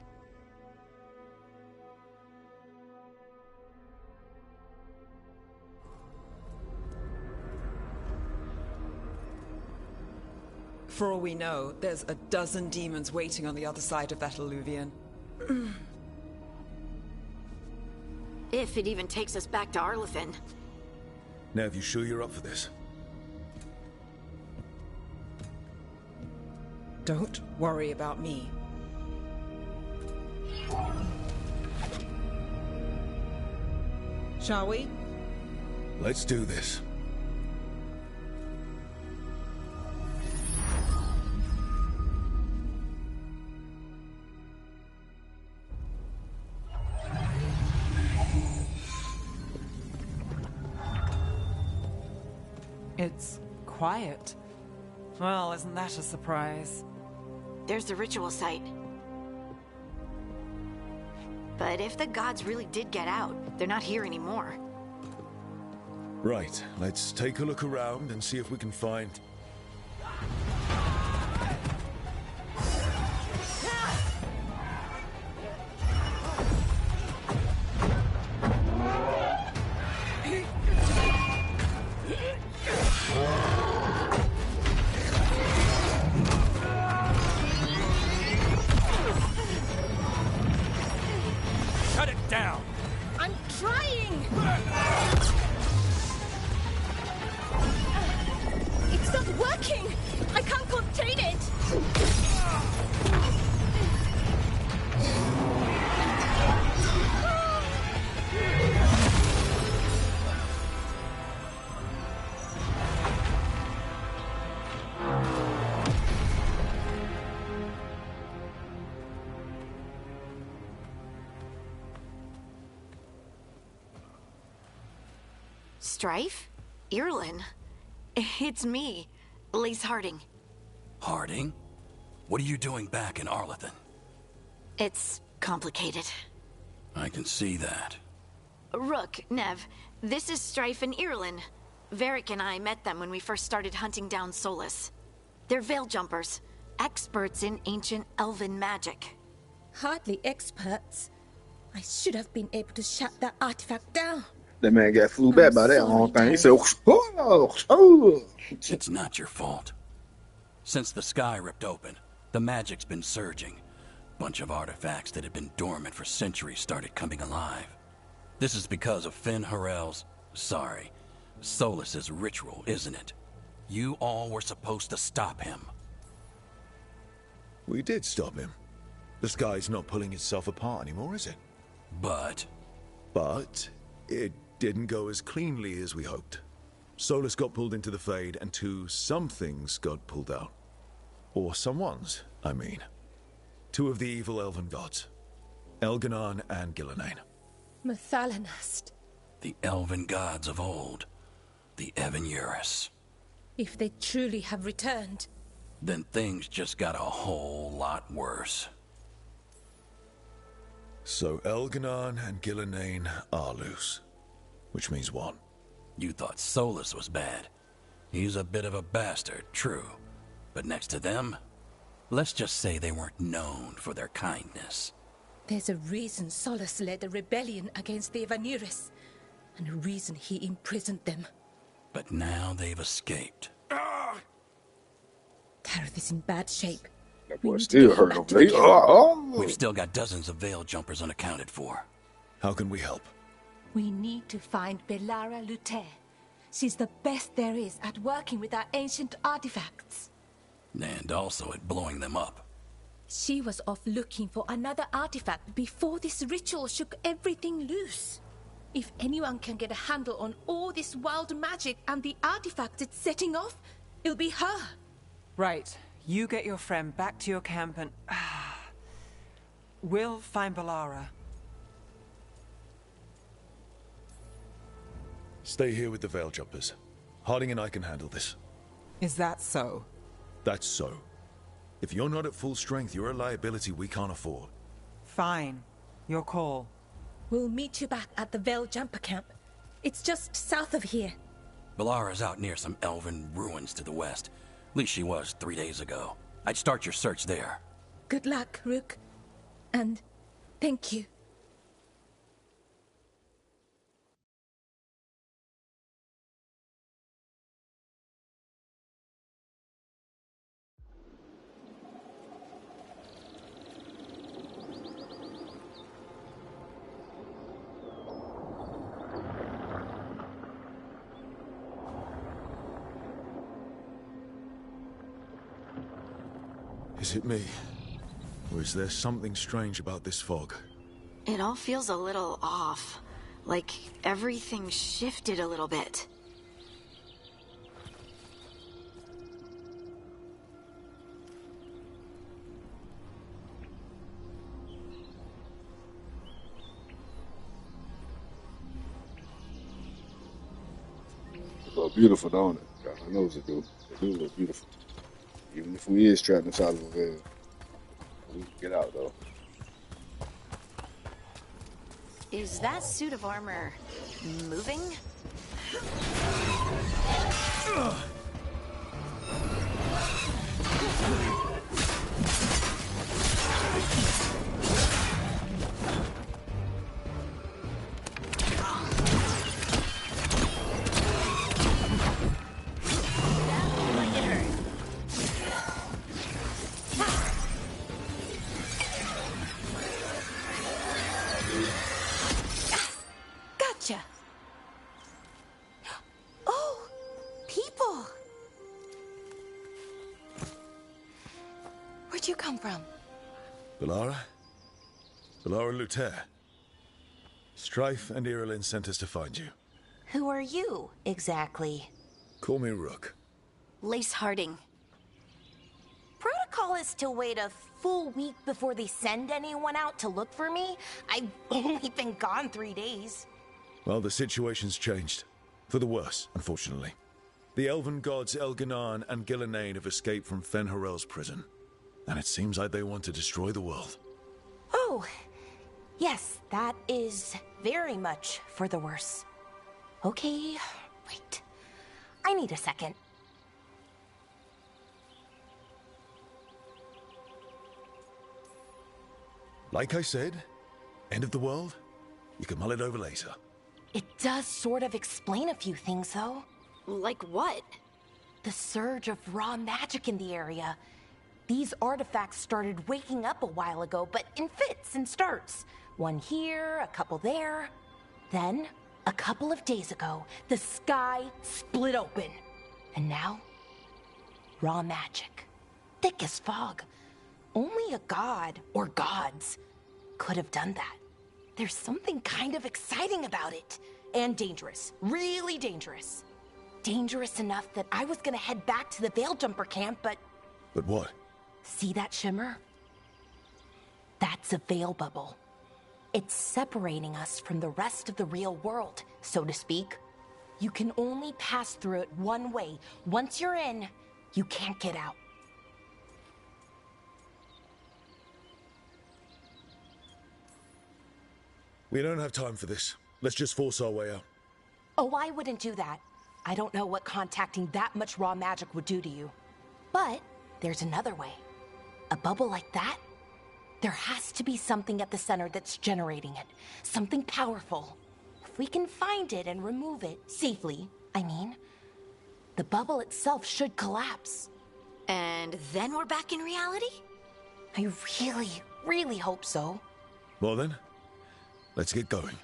Speaker 9: For all we know, there's a dozen demons waiting on the other side of that alluvion.
Speaker 6: If it even takes us back to Arlethan.
Speaker 3: Nev, you sure you're up for this?
Speaker 9: Don't worry about me. Shall we?
Speaker 3: Let's do this.
Speaker 9: It's quiet. Well, isn't that a surprise?
Speaker 6: There's the ritual site. But if the gods really did get out, they're not here anymore.
Speaker 3: Right, let's take a look around and see if we can find...
Speaker 10: Shut it down!
Speaker 4: I'm trying! It's not working! I can't contain it!
Speaker 6: Strife? Irlin? It's me, Lace Harding.
Speaker 11: Harding? What are you doing back in Arlethan?
Speaker 6: It's complicated.
Speaker 11: I can see that.
Speaker 6: Rook, Nev, this is Strife and Irlin. Varric and I met them when we first started hunting down Solus. They're veil jumpers, experts in ancient elven magic.
Speaker 4: Hardly experts. I should have been able to shut that artifact down.
Speaker 1: That man got flew back by that whole thing. He said,
Speaker 11: It's not your fault. Since the sky ripped open, the magic's been surging. Bunch of artifacts that had been dormant for centuries started coming alive. This is because of Finn Harel's... Solus's ritual, isn't it? You all were supposed to stop him.
Speaker 3: We did stop him. The sky's not pulling itself apart anymore, is it?
Speaker 11: But
Speaker 3: it didn't go as cleanly as we hoped. Solus got pulled into the Fade, and some things got pulled out. Or someone's, I mean. Two of the evil elven gods. Elganon and Gillenane.
Speaker 4: Mathalanast.
Speaker 11: the elven gods of old, the Evan-Urus.
Speaker 4: If they truly have returned,
Speaker 11: Then things just got a whole lot worse.
Speaker 3: So Elganon and Gillenane are loose. Which means what?
Speaker 11: You thought Solus was bad. He's a bit of a bastard, true. But next to them, let's just say they weren't known for their kindness.
Speaker 4: there's a reason Solus led a rebellion against the Evan-Urus, and a reason he imprisoned them.
Speaker 11: But now they've escaped.
Speaker 4: Tareth is in bad shape.
Speaker 1: That boy still hurt over there.
Speaker 11: We've still got dozens of veil jumpers unaccounted for.
Speaker 3: How can we help?
Speaker 4: We need to find Belara Luther. She's the best there is at working with our ancient artifacts.
Speaker 11: And also at blowing them up.
Speaker 4: She was off looking for another artifact before this ritual shook everything loose. If anyone can get a handle on all this wild magic and the artifacts it's setting off, it'll be her.
Speaker 9: Right. You get your friend back to your camp and... we'll find Belara.
Speaker 3: Stay here with the Veil Jumpers. Harding and I can handle this.
Speaker 9: Is that so?
Speaker 3: That's so. If you're not at full strength, you're a liability we can't afford.
Speaker 9: Fine. Your call.
Speaker 4: We'll meet you back at the Veil Jumper camp. It's just south of here.
Speaker 11: Balara's out near some elven ruins to the west. At least she was 3 days ago. I'd start your search there.
Speaker 4: Good luck, Rook. And thank you.
Speaker 3: Is it me? Or is there something strange about this fog?
Speaker 6: It all feels a little off. Like everything shifted a little bit.
Speaker 1: It look beautiful, don't it? God, I know it do. It do look beautiful. Even if we is trapped inside of a veil, we can get out though.
Speaker 6: Is that suit of armor moving?
Speaker 4: Gotcha. Oh, people. Where'd you come from?
Speaker 3: Balara? Balara Luther. Strife and Irulan sent us to find you.
Speaker 12: Who are you, exactly?
Speaker 3: Call me Rook.
Speaker 6: Lace Harding.
Speaker 12: Protocol is to wait a full week before they send anyone out to look for me. I've only been gone 3 days.
Speaker 3: Well, the situation's changed. For the worse, unfortunately. The elven gods Elganan and Gillenane have escaped from Fen'Harel's prison. And it seems like they want to destroy the world.
Speaker 12: Oh, yes, that is very much for the worse. Okay, wait. I need a second.
Speaker 3: Like I said, end of the world? You can mull it over later.
Speaker 12: It does sort of explain a few things, though.
Speaker 6: Like what?
Speaker 12: The surge of raw magic in the area. These artifacts started waking up a while ago, but in fits and starts. One here, a couple there. Then, a couple of days ago, the sky split open. And now, raw magic. Thick as fog. Only a god, or gods, could have done that. There's something kind of exciting about it. And dangerous. Really dangerous. Dangerous enough that I was gonna head back to the Veil Jumper camp, but...
Speaker 3: But what?
Speaker 12: See that shimmer? That's a veil bubble. It's separating us from the rest of the real world, so to speak. You can only pass through it one way. Once you're in, you can't get out.
Speaker 3: We don't have time for this. Let's just force our way out.
Speaker 12: Oh, I wouldn't do that. I don't know what contacting that much raw magic would do to you. But there's another way. A bubble like that? There has to be something at the center that's generating it. Something powerful. If we can find it and remove it, safely, I mean, the bubble itself should collapse.
Speaker 6: And then we're back in reality?
Speaker 12: I really, really hope so.
Speaker 3: Well then, let's get going.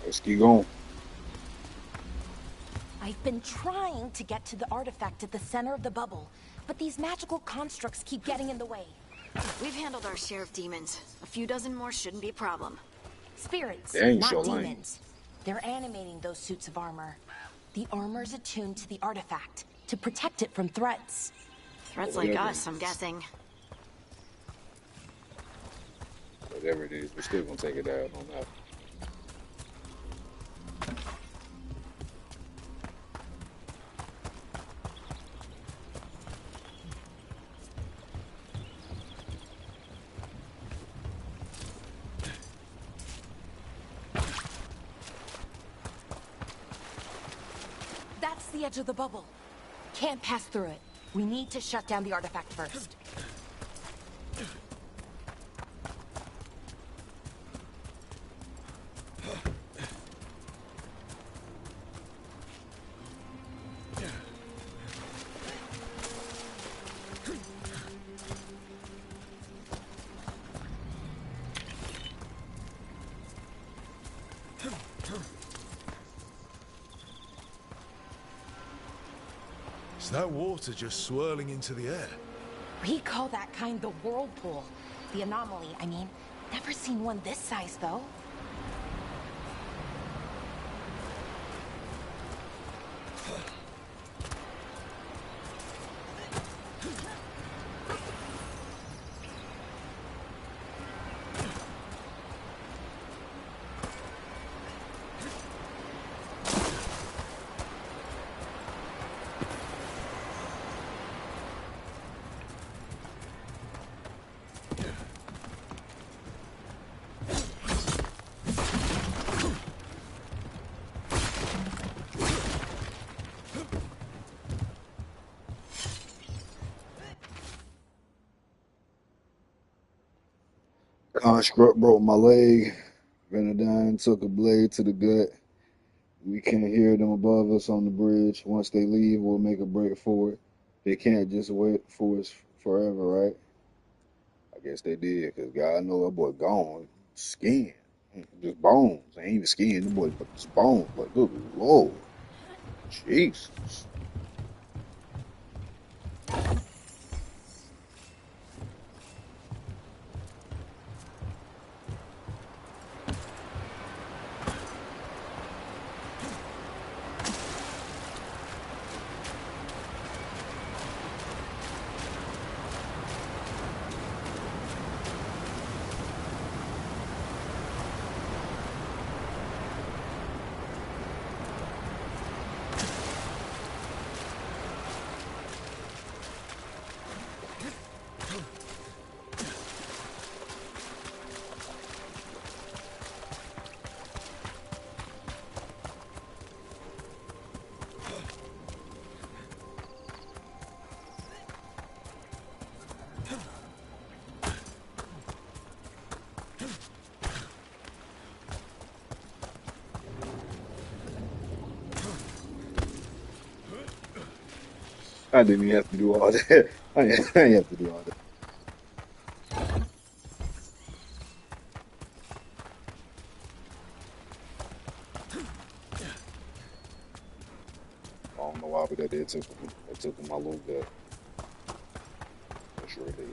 Speaker 1: Let's keep going.
Speaker 12: I've been trying to get to the artifact at the center of the bubble, but these magical constructs keep getting in the way.
Speaker 6: We've handled our share of demons. A few dozen more shouldn't be a problem.
Speaker 12: Spirits,
Speaker 1: They ain't
Speaker 12: not
Speaker 1: so lame.
Speaker 12: demons. They're animating those suits of armor. The armor's attuned to the artifact to protect it from threats.
Speaker 6: Threats like us, I'm guessing.
Speaker 1: Whatever it is, we're still gonna take it down on that.
Speaker 12: the edge of the bubble. Can't pass through it. We need to shut down the artifact first.
Speaker 3: Is that water just swirling into the air?
Speaker 12: We call that kind the whirlpool. The anomaly, I mean. Never seen one this size, though.
Speaker 1: Construct broke my leg. Venadine took a blade to the gut. We can't hear them above us on the bridge. Once they leave, we'll make a break for it. They can't just wait for us forever, right? I guess they did, because God know that boy gone. Skin. Just bones. Ain't even skin. The boy just bones. Like, good Lord. Jesus. I didn't even have to do all that. I didn't have to do all that. I don't know why, but that did took him. That took him my little bit. For sure it did.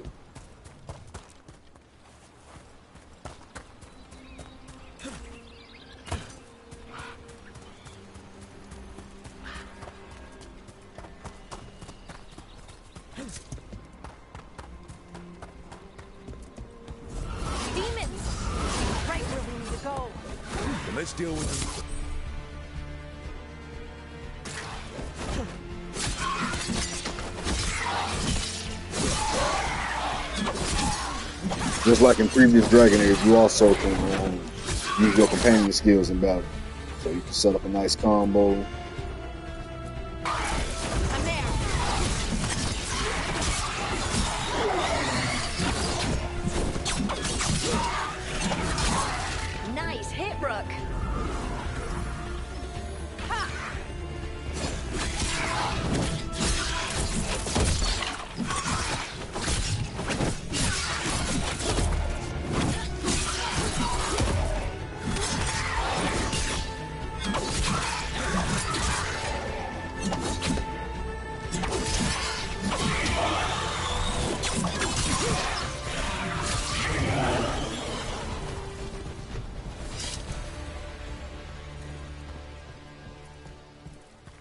Speaker 12: Demons! Right where we need to go.
Speaker 3: Then let's deal with them.
Speaker 1: Just like in previous Dragon Age, you also can use your companion skills in battle. So you can set up a nice combo.
Speaker 12: I'm there. Nice hit, Rook.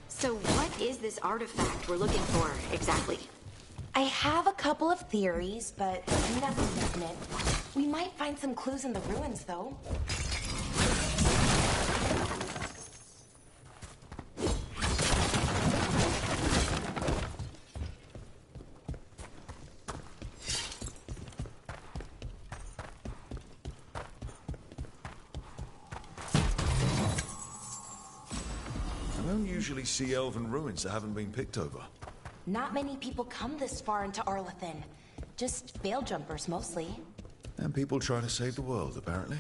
Speaker 6: So what is this artifact we're looking for, exactly?
Speaker 12: I have a couple of theories, but nothing definite. We might find some clues in the ruins, though.
Speaker 3: I don't usually see elven ruins that haven't been picked over.
Speaker 12: Not many people come this far into Arlathan. Just veil jumpers, mostly.
Speaker 3: And people trying to save the world, apparently.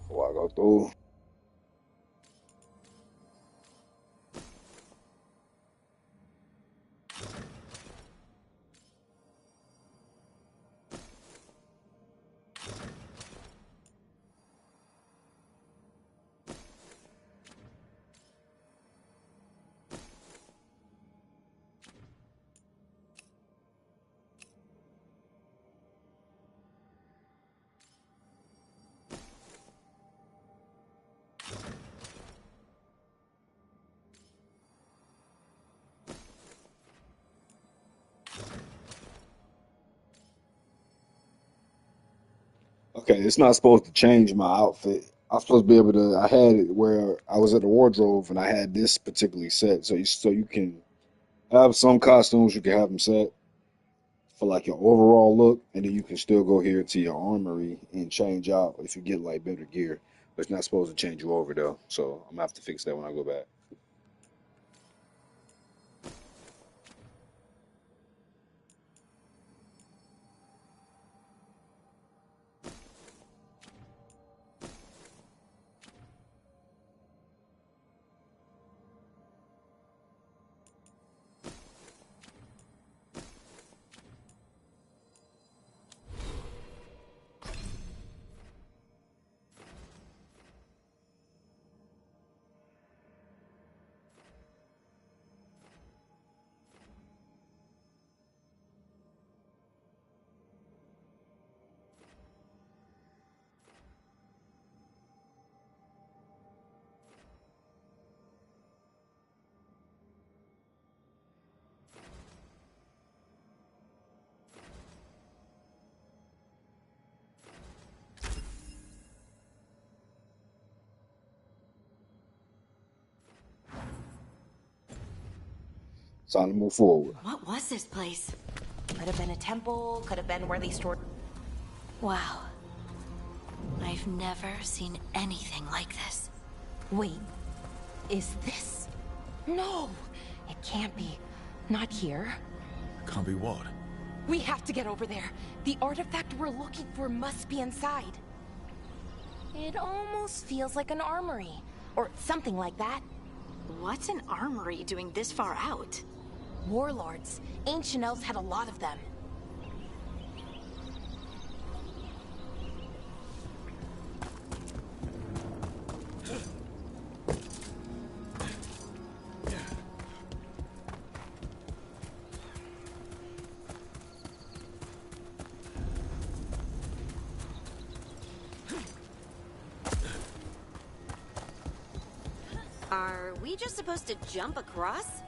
Speaker 1: Before I go through. Okay, it's not supposed to change my outfit. I'm supposed to be able to. I had it where I was at the wardrobe and I had this particularly set, so you can have some costumes. You can have them set for like your overall look, and then you can still go here to your armory and change out if you get like better gear. But it's not supposed to change you over though, so I'm gonna have to fix that when I go back. It's time to move forward.
Speaker 6: What was this place?
Speaker 12: Could have been a temple, could have been where they stored...
Speaker 6: Wow. I've never seen anything like this.
Speaker 12: Wait, is this... No, it can't be. Not here.
Speaker 3: Can't be what?
Speaker 12: We have to get over there. The artifact we're looking for must be inside. It almost feels like an armory, or something like that.
Speaker 6: What's an armory doing this far out?
Speaker 12: Warlords. Ancient elves had a lot of them.
Speaker 6: Are we just supposed to jump across?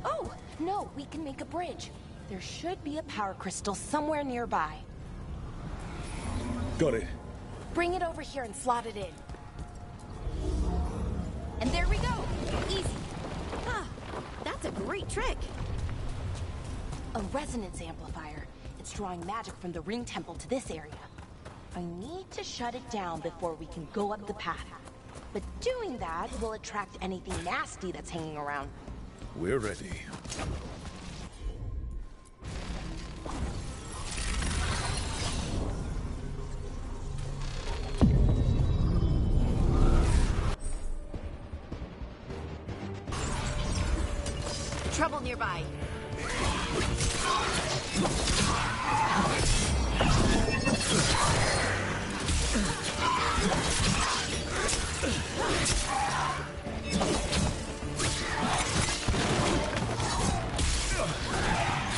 Speaker 12: Oh, no, we can make a bridge. There should be a power crystal somewhere nearby.
Speaker 3: Got it.
Speaker 12: Bring it over here and slot it in. And there we go. Easy.
Speaker 6: Ah, that's a great trick.
Speaker 12: A resonance amplifier. It's drawing magic from the ring temple to this area. I need to shut it down before we can go up the path. But doing that will attract anything nasty that's hanging around.
Speaker 3: We're ready.
Speaker 6: Trouble nearby.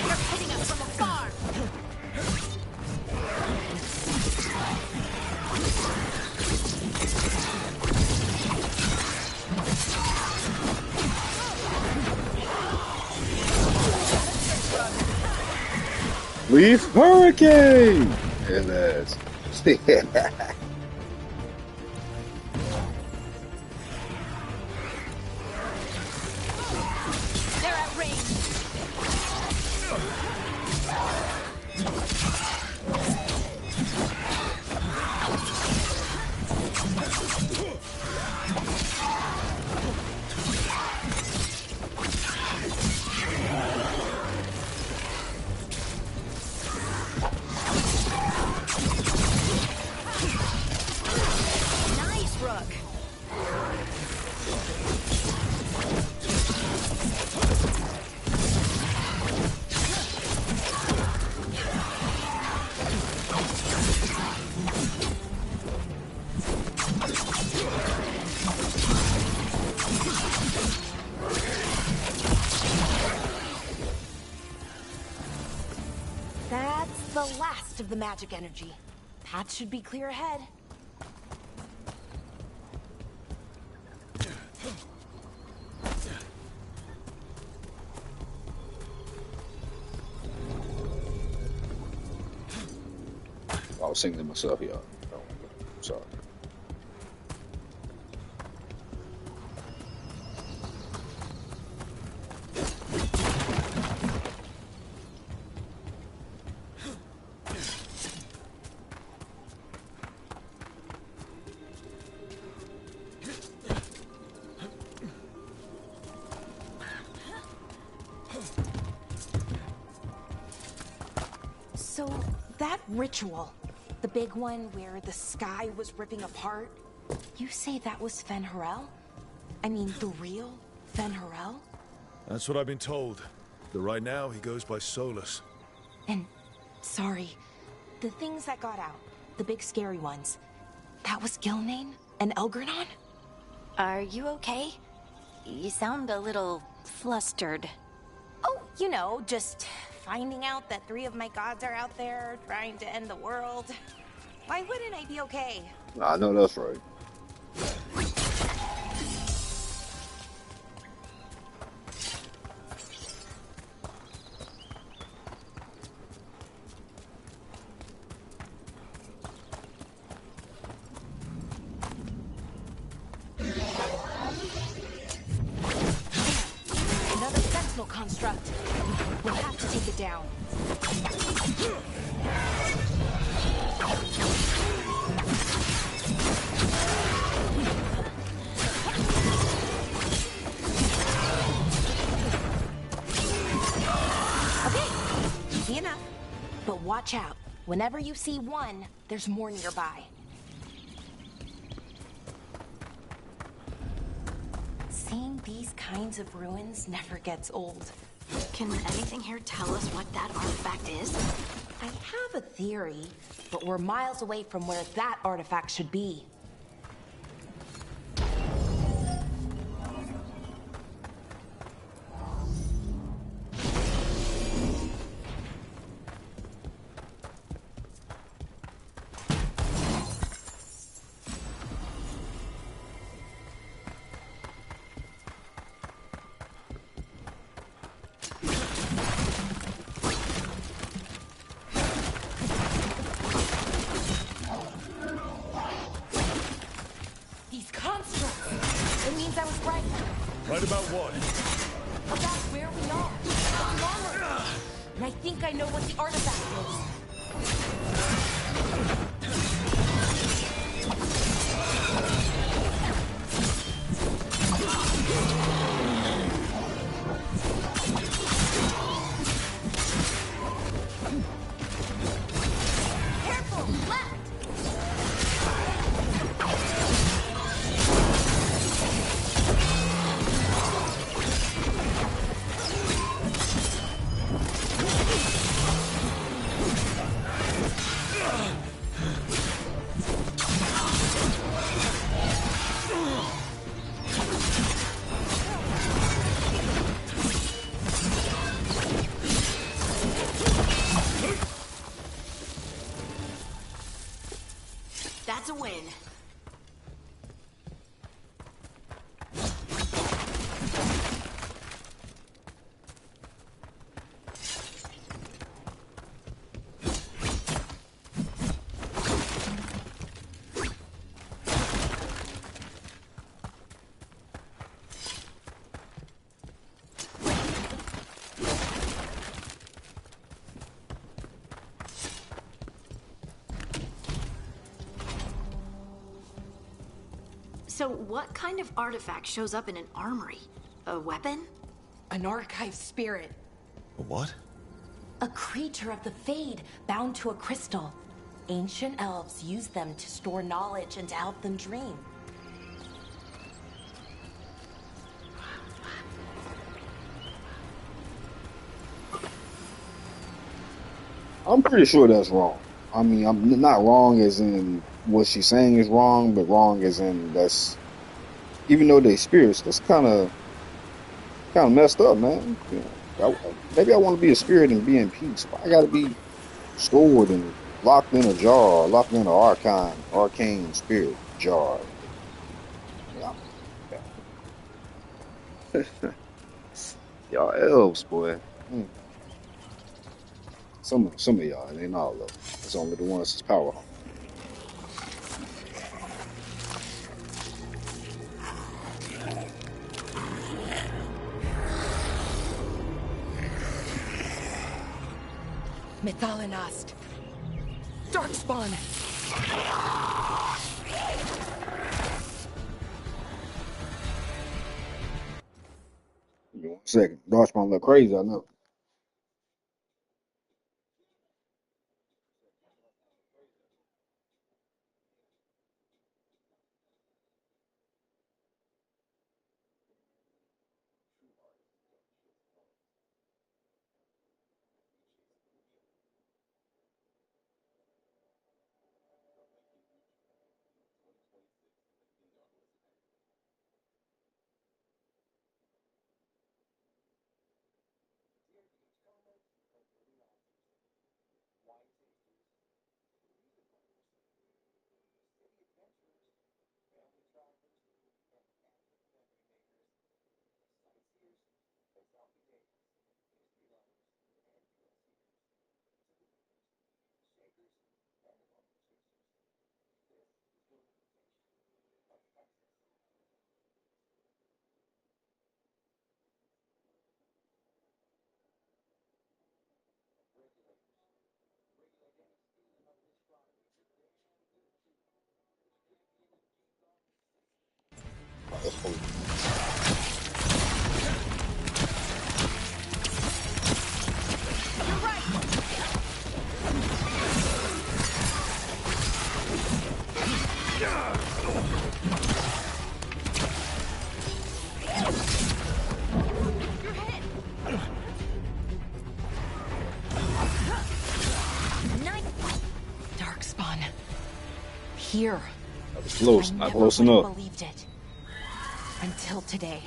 Speaker 6: They're hitting us from afar.
Speaker 1: Leaf hurricane. And that's
Speaker 6: They're at range.
Speaker 12: That's the last of the magic energy. Path should be clear ahead.
Speaker 1: I was singing to myself, y'all. Oh, sorry.
Speaker 12: So, that ritual, the big one where the sky was ripping apart, you say that was Fen'Harel? I mean, the real Fen'Harel?
Speaker 3: That's what I've been told. But right now, he goes by Solus.
Speaker 12: And, sorry, the things that got out, the big scary ones, that was Gilnane and Elgranon?
Speaker 6: Are you okay? You sound a little flustered.
Speaker 12: Oh, you know, just finding out that 3 of my gods are out there trying to end the world. Why wouldn't I be okay?
Speaker 1: I know that's right.
Speaker 12: Another sentinel construct. We'll have to take it down. Okay, easy enough. But watch out. Whenever you see one, there's more nearby. Seeing these kinds of ruins never gets old.
Speaker 6: Can anything here tell us what that artifact is?
Speaker 12: I have a theory, but we're miles away from where that artifact should be.
Speaker 3: Right about what?
Speaker 12: About where we are. It's longer. And I think I know what the artifact
Speaker 6: That's a win. So what kind of artifact shows up in an armory? A weapon?
Speaker 12: An archive spirit.
Speaker 3: A what?
Speaker 12: A creature of the Fade, bound to a crystal. Ancient elves use them to store knowledge and to help them dream.
Speaker 1: I'm pretty sure that's wrong. I mean, I'm not wrong as in what she's saying is wrong, but wrong as in that's even though they spirits, that's kind of messed up, man. You know, maybe I want to be a spirit and be in peace. Why I got to be stored and locked in a jar, locked in an arcane spirit jar? Yeah, y'all elves, boy. Mm. Some of y'all, it ain't all of them. It's only the ones that's power hungry.
Speaker 12: Methalinast. Darkspawn.
Speaker 1: Give me 1 second. Darkspawn look crazy, I know. Oh, that's cool.
Speaker 12: Darkspawn. Here.
Speaker 1: That was close,
Speaker 12: I
Speaker 1: not
Speaker 12: never
Speaker 1: close
Speaker 12: would have
Speaker 1: enough.
Speaker 12: believed it. Until today.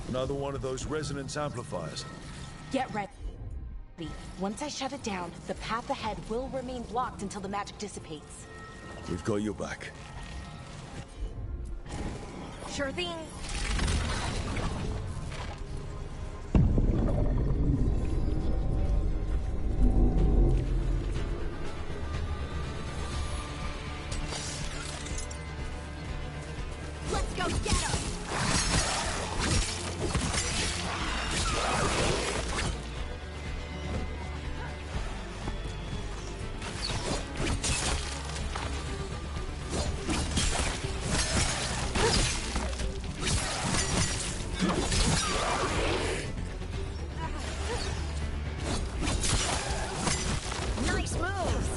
Speaker 3: Another one of those resonance amplifiers.
Speaker 12: Get ready. Once I shut it down, the path ahead will remain blocked until the magic dissipates.
Speaker 3: We've got your back.
Speaker 12: Sure thing.
Speaker 6: Let's go get him! Nice moves!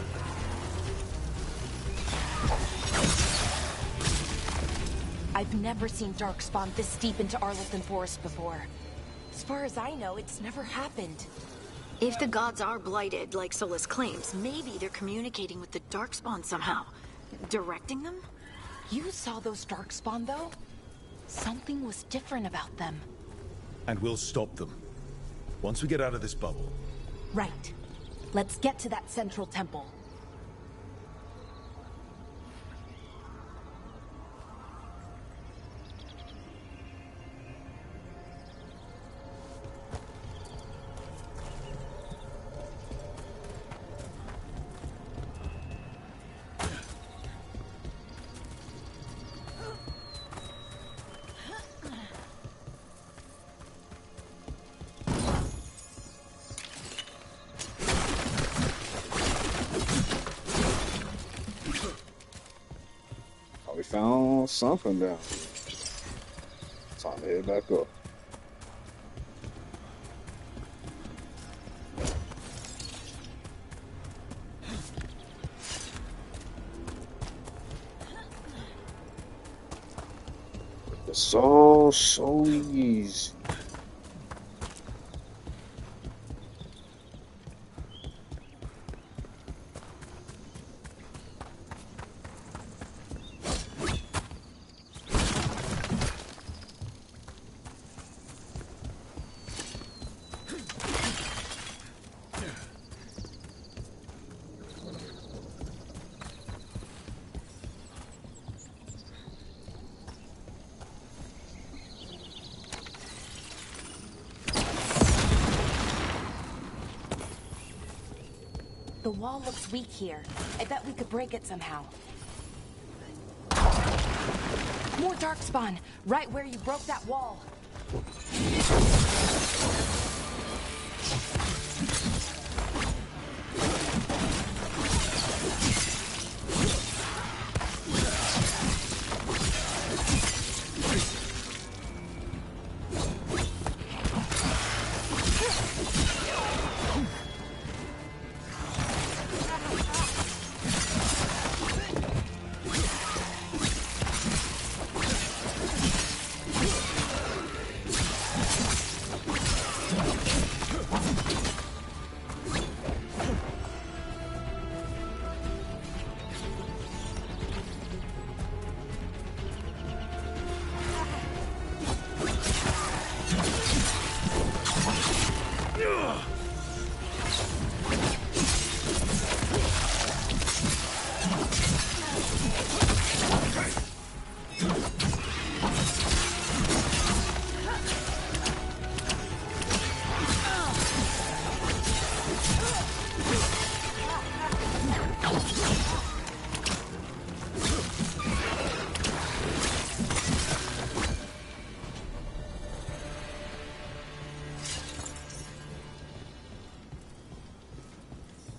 Speaker 12: I've never seen Darkspawn this deep into Arlington Forest before. As far as I know, it's never happened.
Speaker 6: If the gods are blighted, like Solus claims, maybe they're communicating with the Darkspawn somehow. Directing them?
Speaker 12: You saw those Darkspawn, though? Something was different about them.
Speaker 3: And we'll stop them. Once we get out of this bubble.
Speaker 12: Right. Let's get to that central temple.
Speaker 1: Oh, we found something down here. Time to head back up. It's all so easy.
Speaker 12: The wall looks weak here. I bet we could break it somehow. More darkspawn, right where you broke that wall.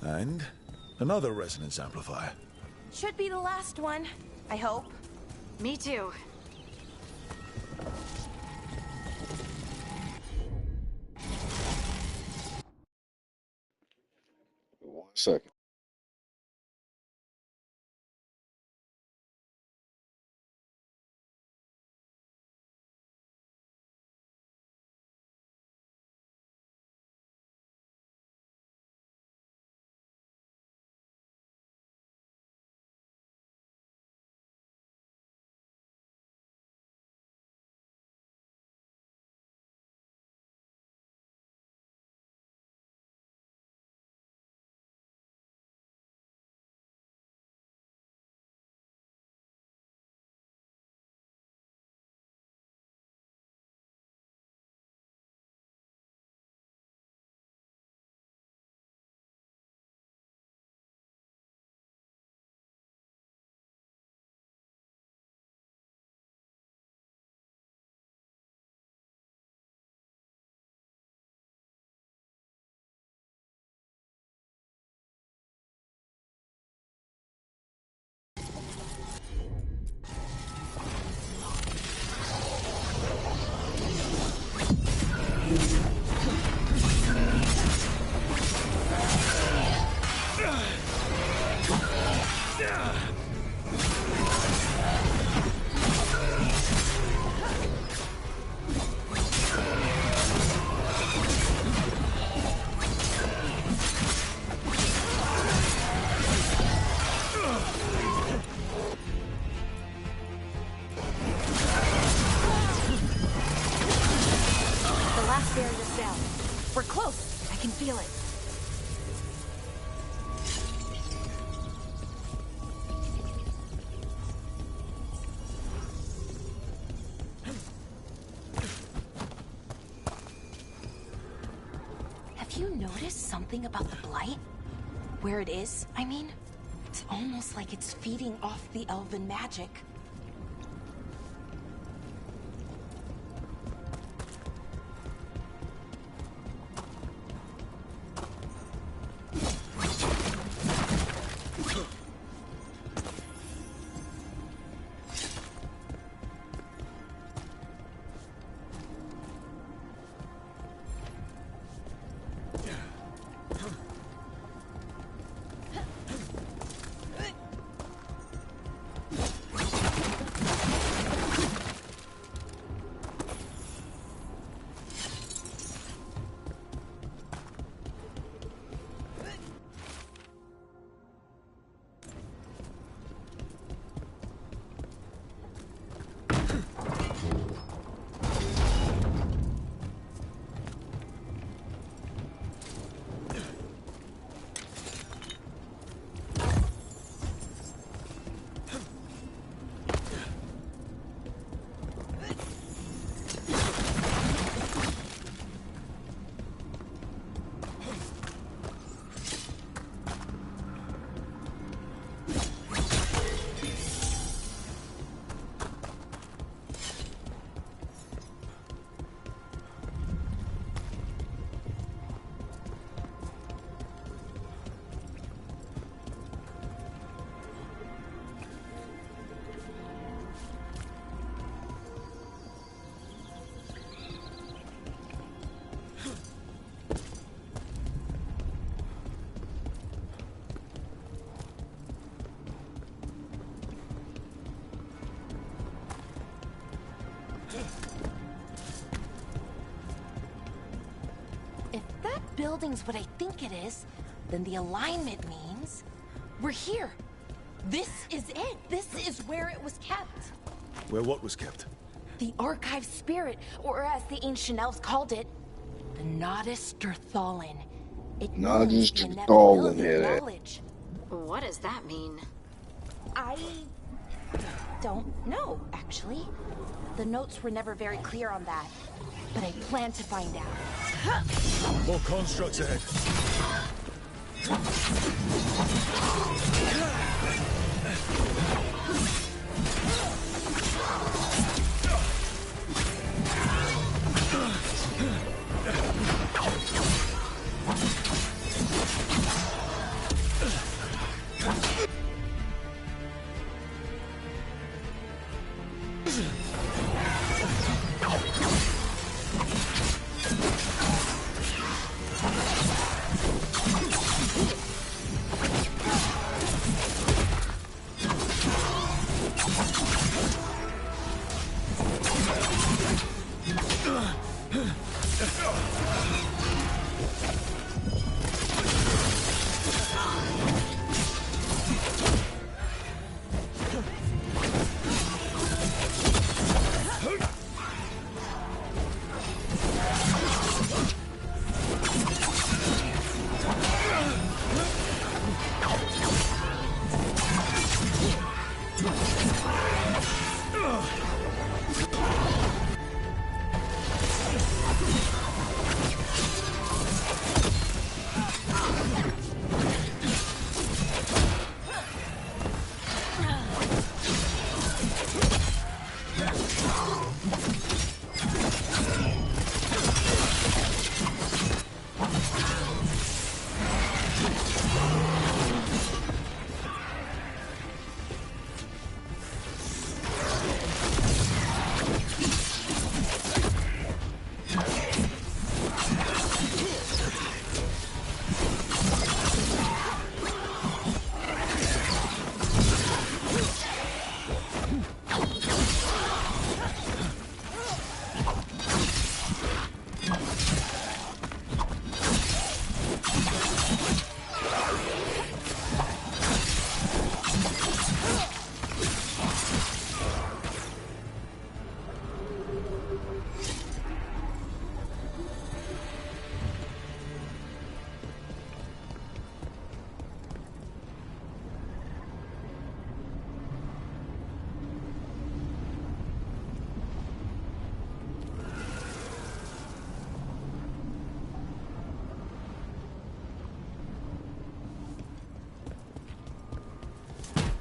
Speaker 3: And another resonance amplifier.
Speaker 12: Should be the last one, I hope.
Speaker 6: Me too.
Speaker 1: 1 second.
Speaker 12: barrier's down. We're close. I can feel it. Have you noticed something about the blight? Where it is, I mean? It's almost like it's feeding off the elven magic. building's what I think it is, then the alignment means we're here. This is it. This is where it was kept.
Speaker 3: Where what was kept?
Speaker 12: The archive spirit, or as the ancient elves called it, the Nodus Derthalin. It
Speaker 1: Nodus
Speaker 12: means the
Speaker 1: Derthalin,
Speaker 12: inevitability
Speaker 1: hear
Speaker 12: of
Speaker 1: that?
Speaker 12: knowledge.
Speaker 6: What does that mean?
Speaker 12: I don't know, actually. The notes were never very clear on that, but I plan to find out.
Speaker 3: More constructs ahead.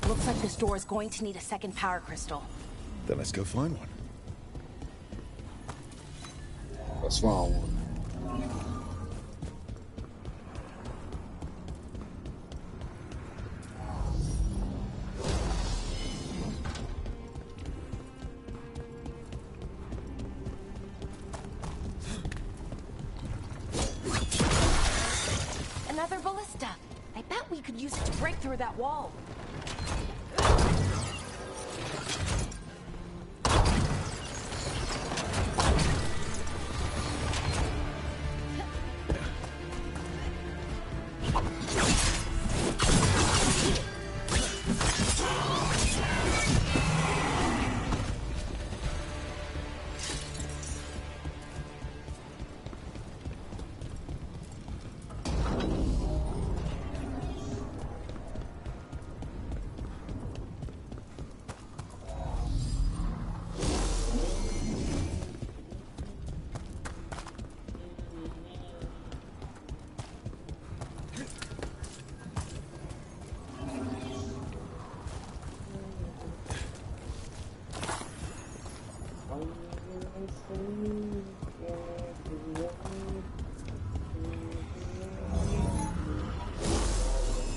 Speaker 12: Looks like this door is going to need a second power crystal.
Speaker 3: Then let's go find one.
Speaker 1: Let's find one.
Speaker 12: Another ballista. I bet we could use it to break through that wall.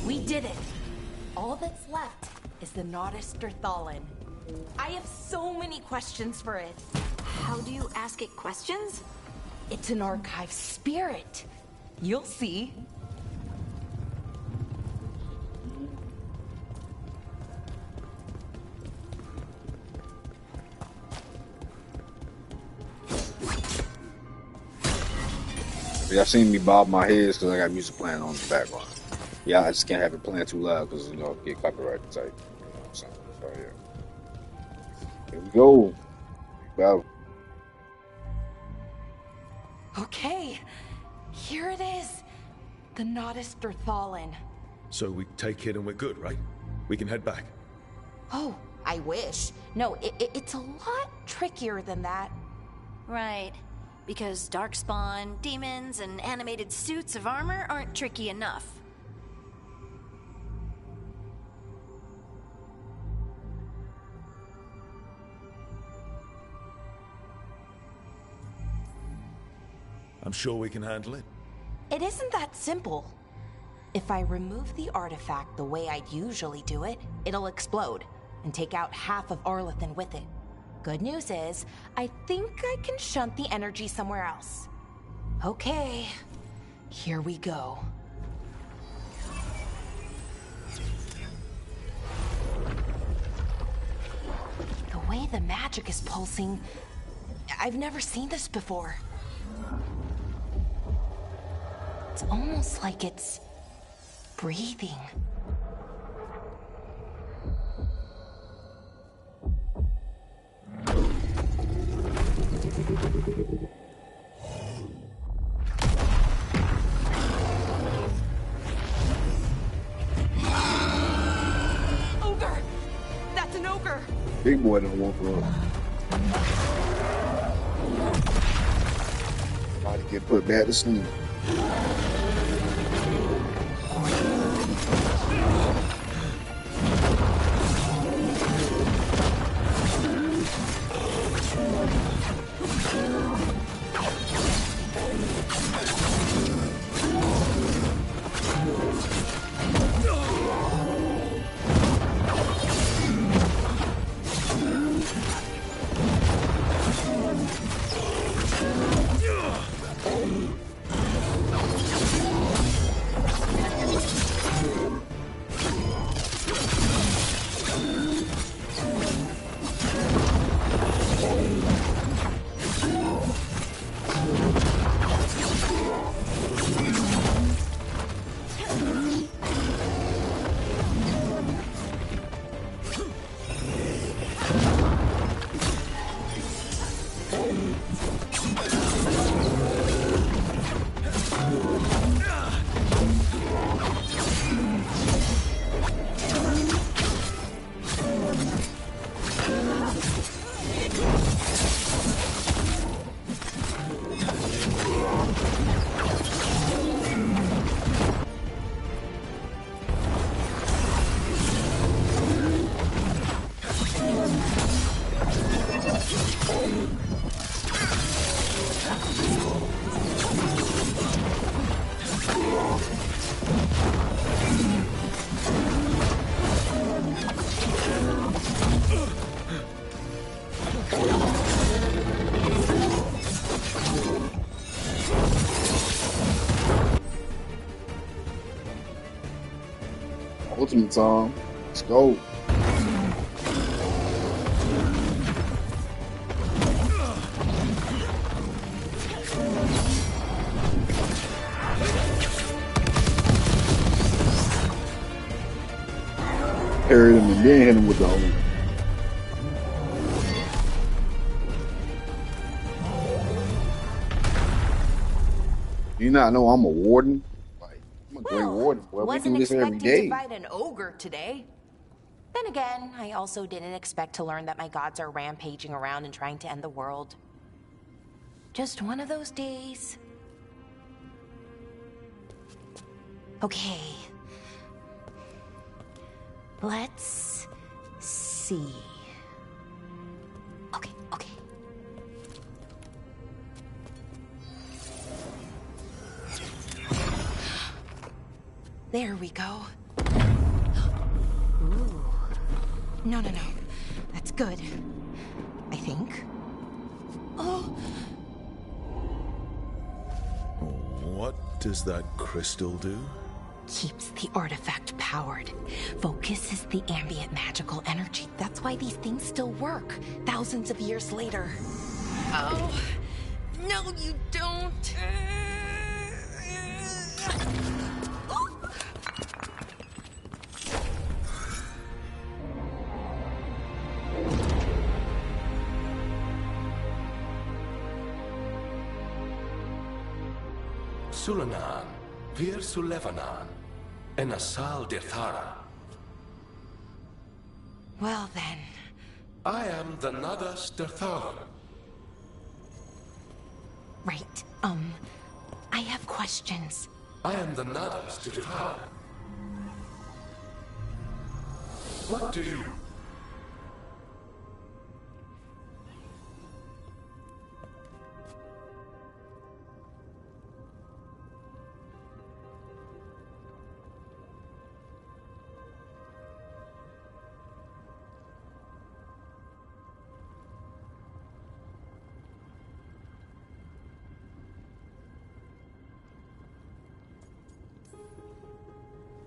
Speaker 12: We did it. All that's left is the Nodus Derthalin. I have so many questions for it.
Speaker 6: How do you ask it questions?
Speaker 12: It's an archive spirit. You'll see.
Speaker 1: Y'all seen me bob my head because I got music playing on the background. Yeah, I just can't have it playing too loud because get copyright type. You know what I'm saying? So yeah. Here we go. Battle.
Speaker 12: Okay, here it is. The Nodus Derthalin.
Speaker 3: So we take it and we're good, right? We can head back.
Speaker 12: Oh, I wish. No, it's a lot trickier than that.
Speaker 6: Right. Because darkspawn, demons, and animated suits of armor aren't tricky enough.
Speaker 3: I'm sure we can handle it.
Speaker 12: It isn't that simple. If I remove the artifact the way I'd usually do it, it'll explode and take out half of Arlethan with it. Good news is, I think I can shunt the energy somewhere else. Okay, here we go. The way the magic is pulsing, I've never seen this before. It's almost like it's breathing.
Speaker 8: Ogre! That's an ogre!
Speaker 1: Big boy done woke up. About to get put back to sleep. Ultimate time. Let's go. Parried him and then hit him with the old. You not know I'm a warden? Like, I'm a great warden, boy. We do this every day.
Speaker 12: To fight an ogre today. Then again, I also didn't expect to learn that my gods are rampaging around and trying to end the world. Just one of those days. Okay. Let's see. Okay. There we go. Ooh. No. That's good. I think. Oh.
Speaker 3: What does that crystal do?
Speaker 12: Keeps the artifact powered. Focuses the ambient magical energy. That's why these things still work, thousands of years later. Oh. No, you don't.
Speaker 13: Sulanan, Vir Sulevanan, and Asal Dirthara.
Speaker 12: Well then.
Speaker 13: I am the Nadas Dirthara.
Speaker 12: Right. I have questions.
Speaker 13: I am the Nadas Dirthara. What do you...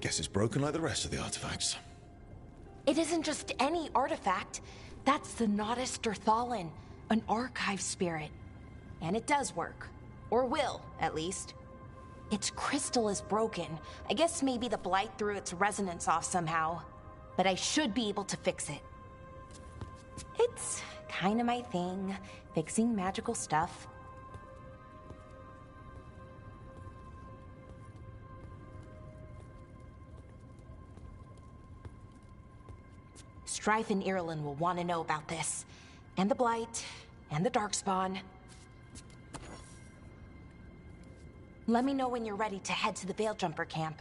Speaker 3: Guess it's broken like the rest of the artifacts.
Speaker 12: It isn't just any artifact. That's the Nodus Dirthalin, an archive spirit. And it does work. Or will, at least. Its crystal is broken. I guess maybe the blight threw its resonance off somehow. But I should be able to fix it. It's kind of my thing, fixing magical stuff. Strife and Irulan will want to know about this. And the Blight, and the Darkspawn. Let me know when you're ready to head to the Veil Jumper camp.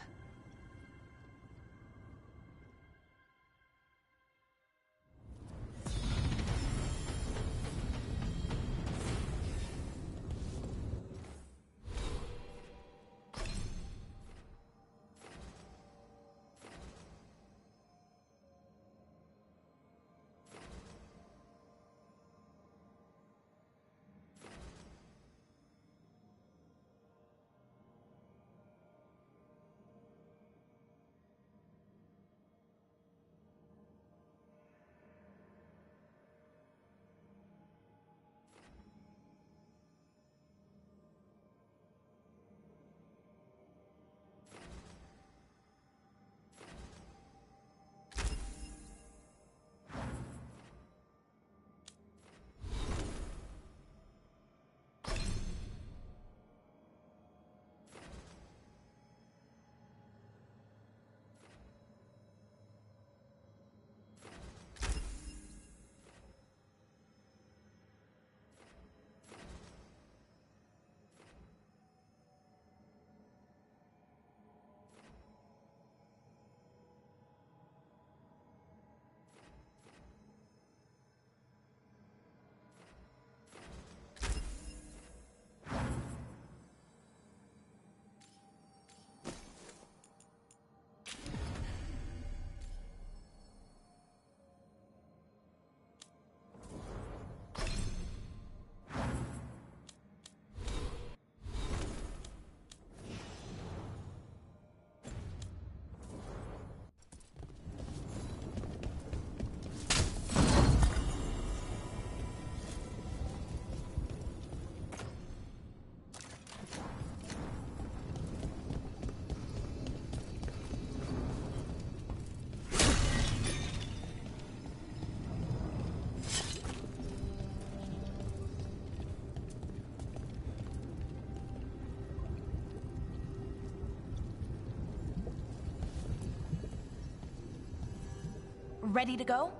Speaker 12: Ready to go?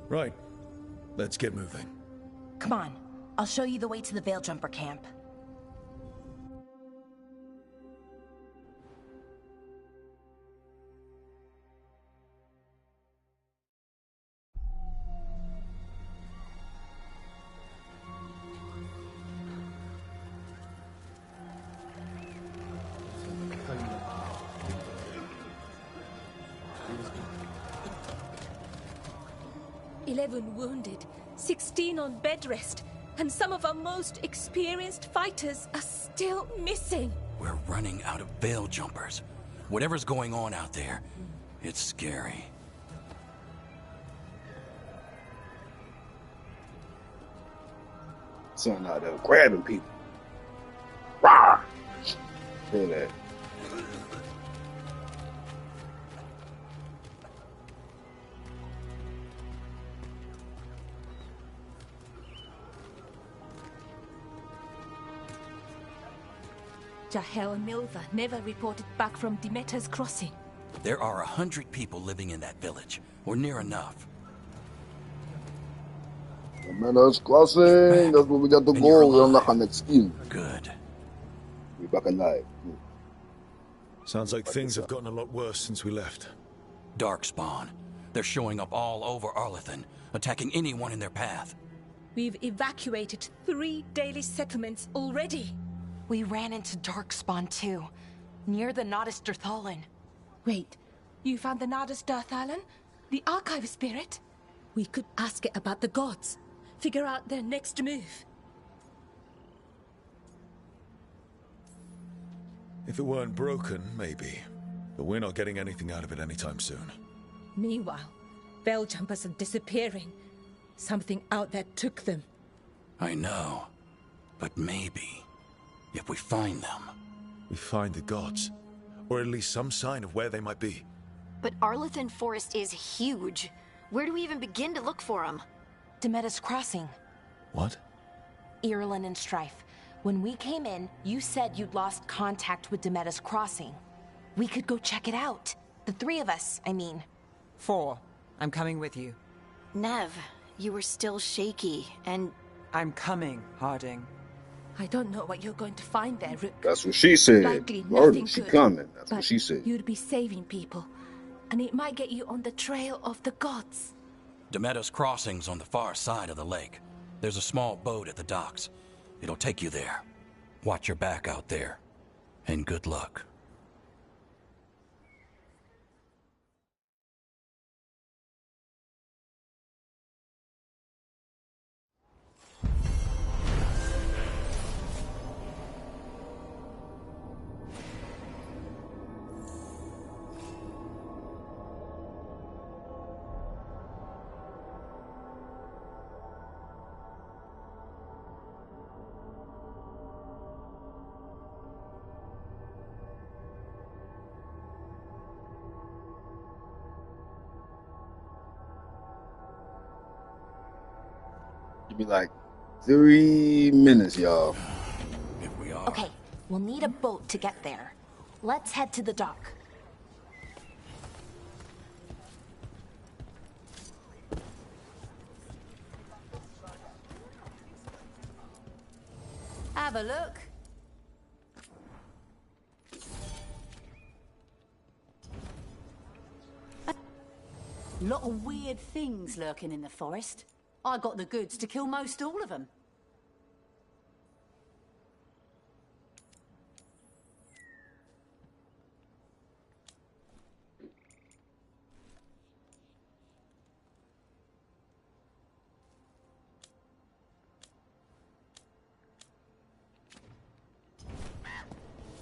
Speaker 3: Right. Let's get moving.
Speaker 12: Come on. I'll show you the way to the Veil Jumper camp.
Speaker 4: "11 wounded, 16 on bed rest, and some of our most experienced fighters are still missing."
Speaker 11: We're running out of Veil Jumpers. Whatever's going on out there, it's scary.
Speaker 1: Son out there grabbing people. Rah! Hear that?
Speaker 4: Jahel and Milva never reported back from Demeter's crossing.
Speaker 11: There are 100 people living in that village, or near enough.
Speaker 1: Meadows Crossing, that's where we got to go. We're on the next skill.
Speaker 11: Good.
Speaker 1: We're back alive. Good.
Speaker 3: Sounds like things have gotten a lot worse since we left.
Speaker 11: Darkspawn. They're showing up all over Arlethan, attacking anyone in their path.
Speaker 4: We've evacuated 3 daily settlements already.
Speaker 12: We ran into Darkspawn too, near the Nodus Dirthalin.
Speaker 4: Wait, you found the Nodus Dirthalin? The archive spirit? We could ask it about the gods. Figure out their next move.
Speaker 3: If it weren't broken, maybe. But we're not getting anything out of it anytime soon.
Speaker 4: Meanwhile, Veil Jumpers are disappearing. Something out there took them.
Speaker 11: I know. But maybe, if we find them...
Speaker 3: We find the gods. Or at least some sign of where they might be.
Speaker 6: But Arlethan Forest is huge. Where do we even begin to look for them?
Speaker 12: Demeter's Crossing.
Speaker 3: What?
Speaker 12: Irulan and Strife. When we came in, you said you'd lost contact with Demeter's Crossing. We could go check it out. The 3 of us, I mean.
Speaker 9: 4. I'm coming with you.
Speaker 6: Nev, you were still shaky, and...
Speaker 9: I'm coming, Harding.
Speaker 4: I don't know what you're going to find there, Rook.
Speaker 1: That's what she said.
Speaker 4: Likely
Speaker 1: Word,
Speaker 4: nothing
Speaker 1: she
Speaker 4: good.
Speaker 1: coming. That's
Speaker 4: But
Speaker 1: what she said.
Speaker 4: You'd be saving people. And it might get you on the trail of the gods.
Speaker 11: Demeter's Crossing's on the far side of the lake. There's a small boat at the docks. It'll take you there. Watch your back out there. And good luck.
Speaker 1: Give me like 3 minutes, y'all.
Speaker 11: If we are.
Speaker 12: Okay, we'll need a boat to get there. Let's head to the dock.
Speaker 8: Have a look. Lot of weird things lurking in the forest. I got the goods to kill most all of them.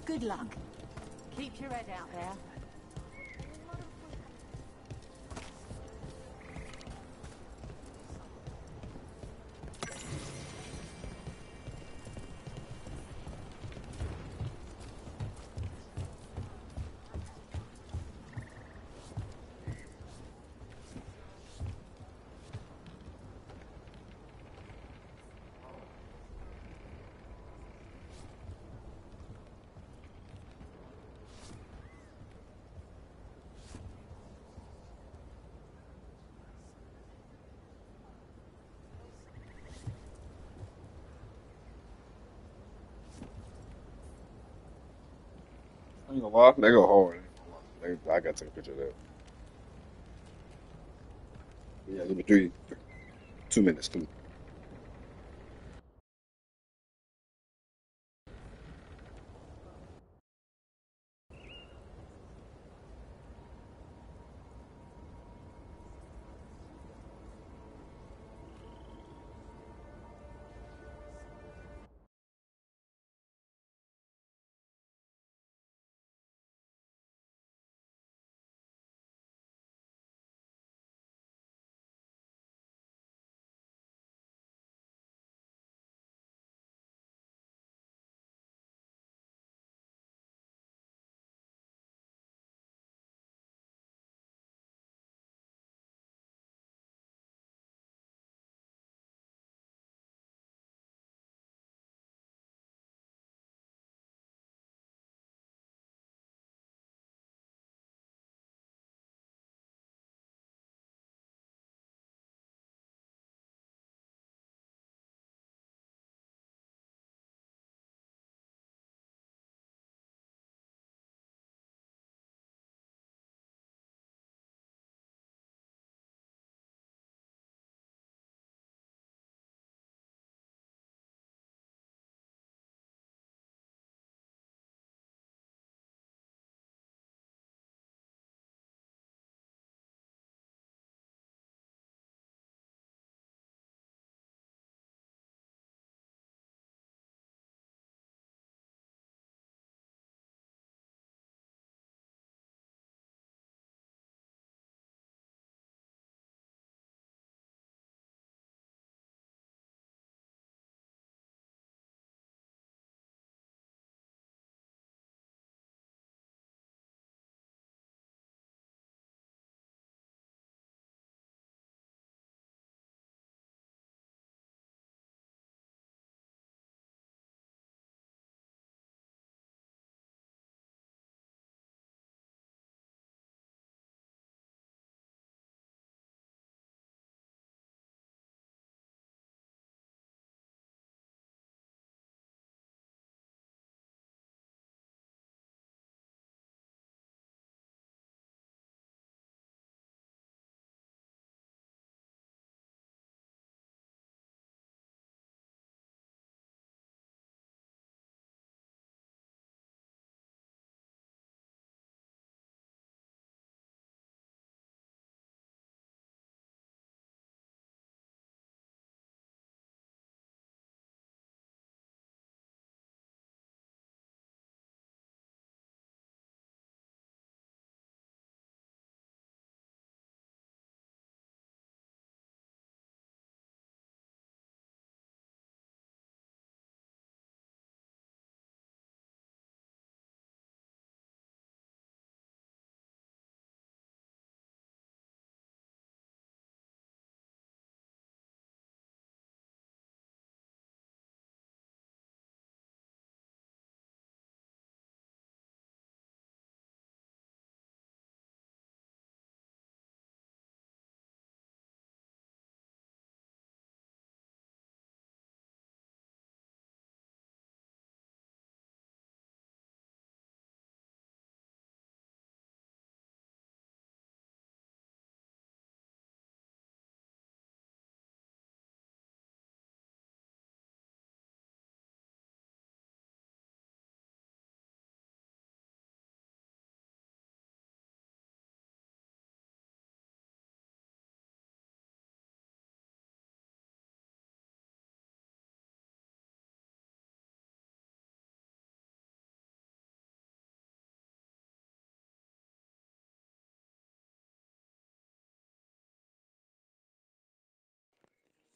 Speaker 8: Good luck. Keep your head out there.
Speaker 1: I ain't gonna lie, they go hard. I gotta take a picture of that. Yeah, give me 2 minutes too.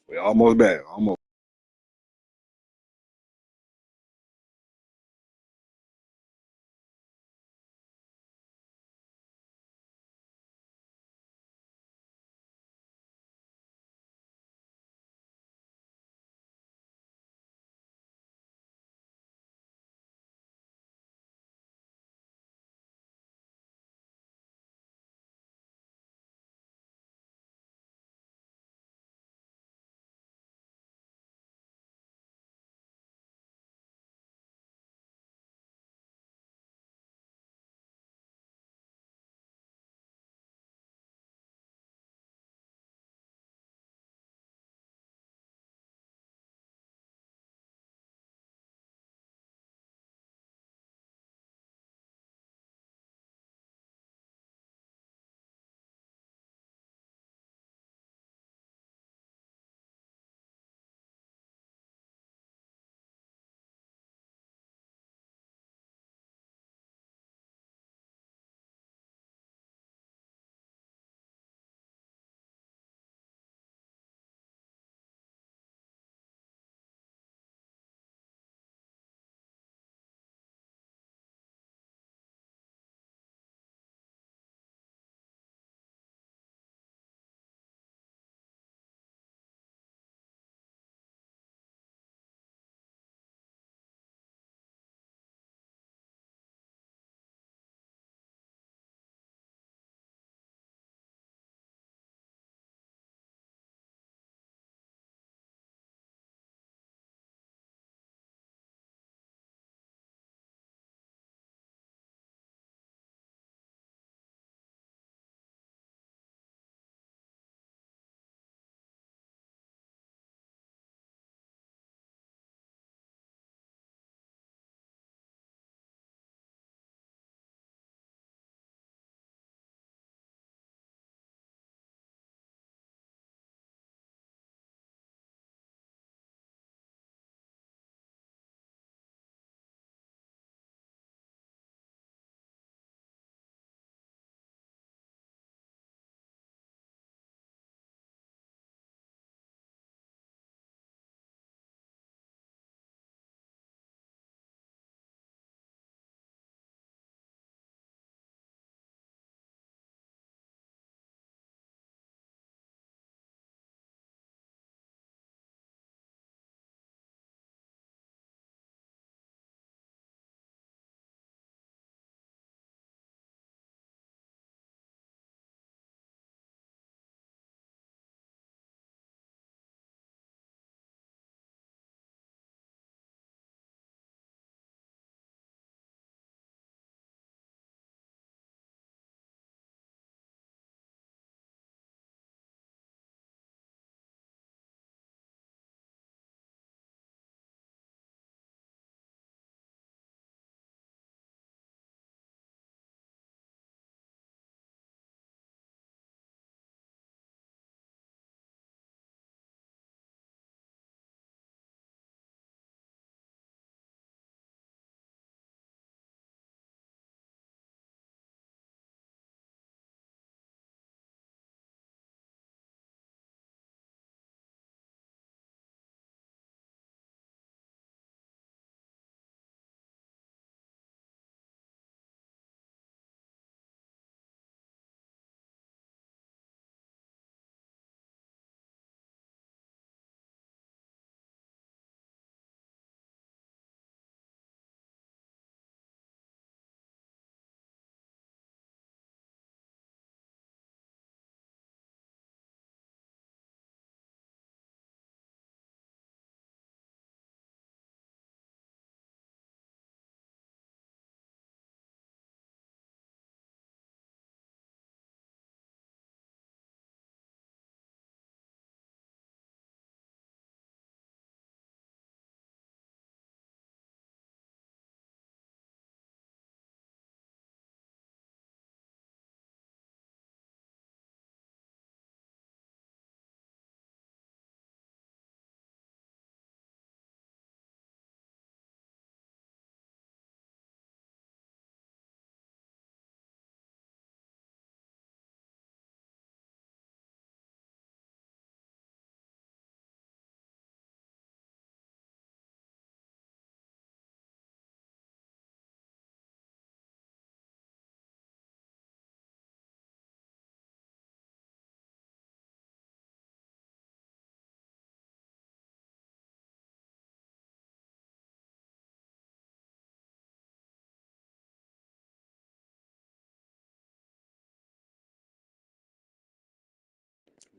Speaker 1: We almost back. Almost.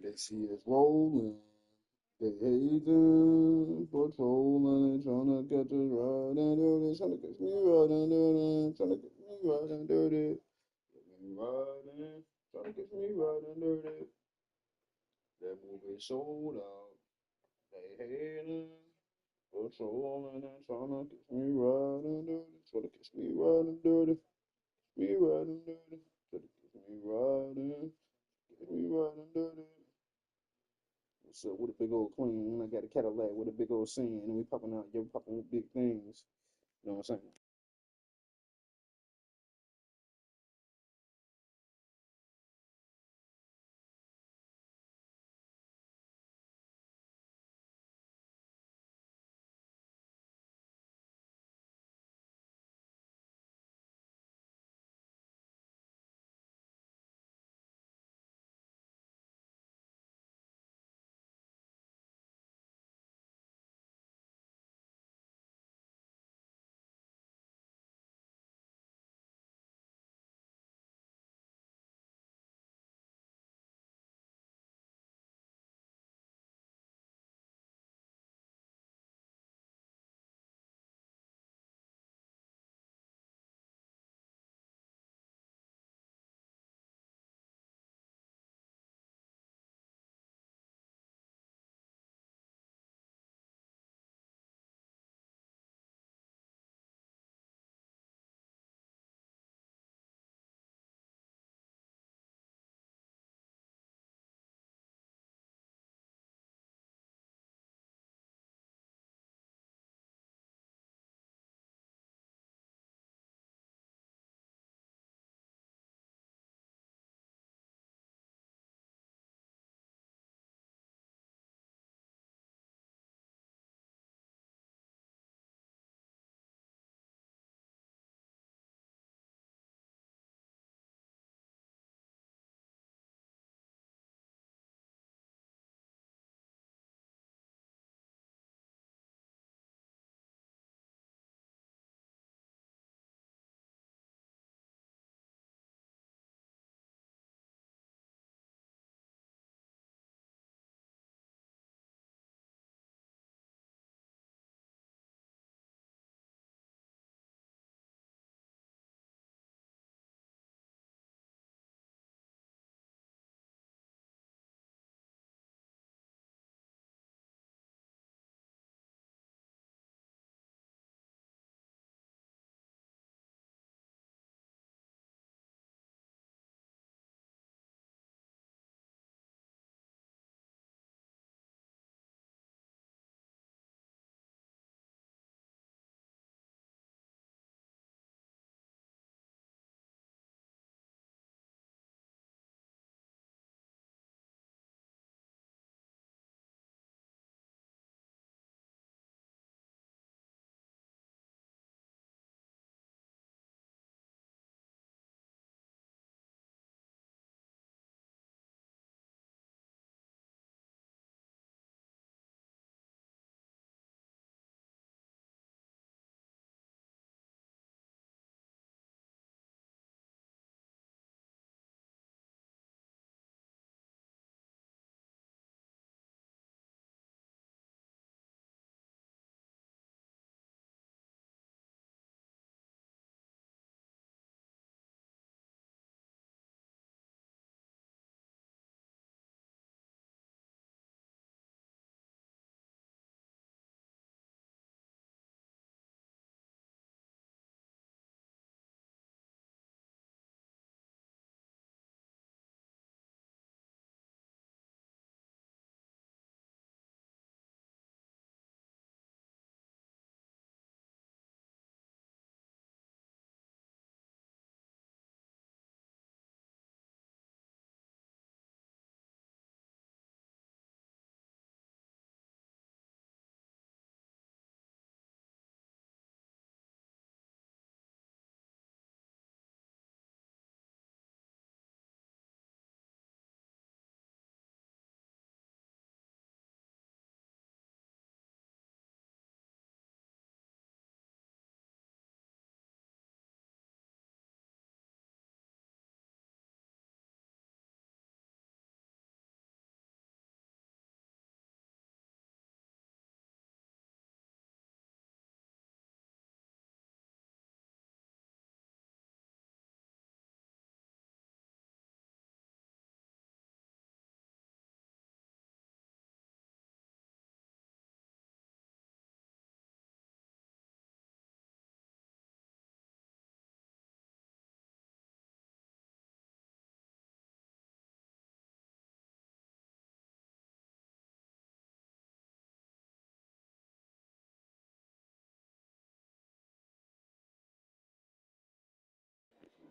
Speaker 1: They see us rolling. They hating, patrolling, trying to catch us riding dirty, trying to catch me riding dirty, trying to catch me riding dirty. Get me riding, trying to catch me riding dirty. That movie sold out. They hating, patrolling, trying to catch me riding dirty, trying to catch me riding dirty, me riding dirty, trying to catch me riding, catch me riding dirty. So with a big old queen, and I got a Cadillac with a big old scene, and we popping out, you're popping big things. You know what I'm saying?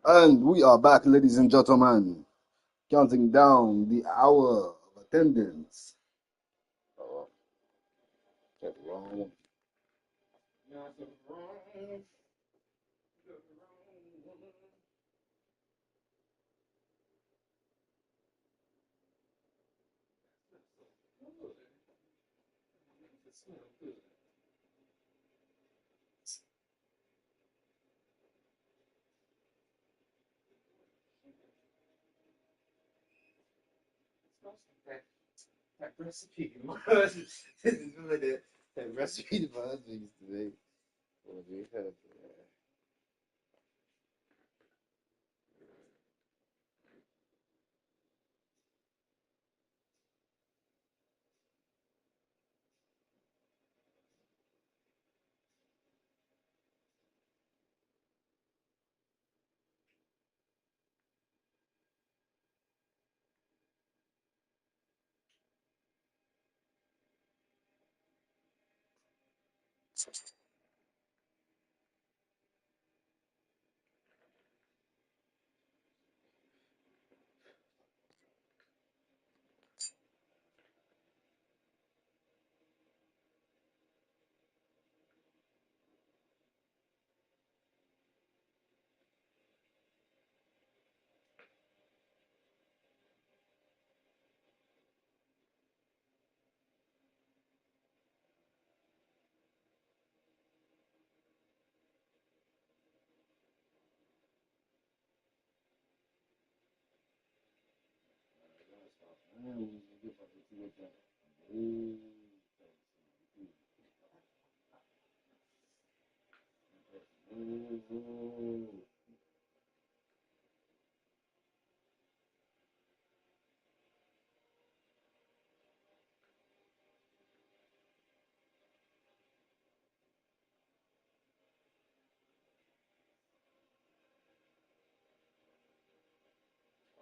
Speaker 1: And we are back, ladies and gentlemen, counting down the hour of attendance. Oh, that's the wrong one. That's the wrong one.
Speaker 14: That recipe was that recipe my husband used to make. When we had,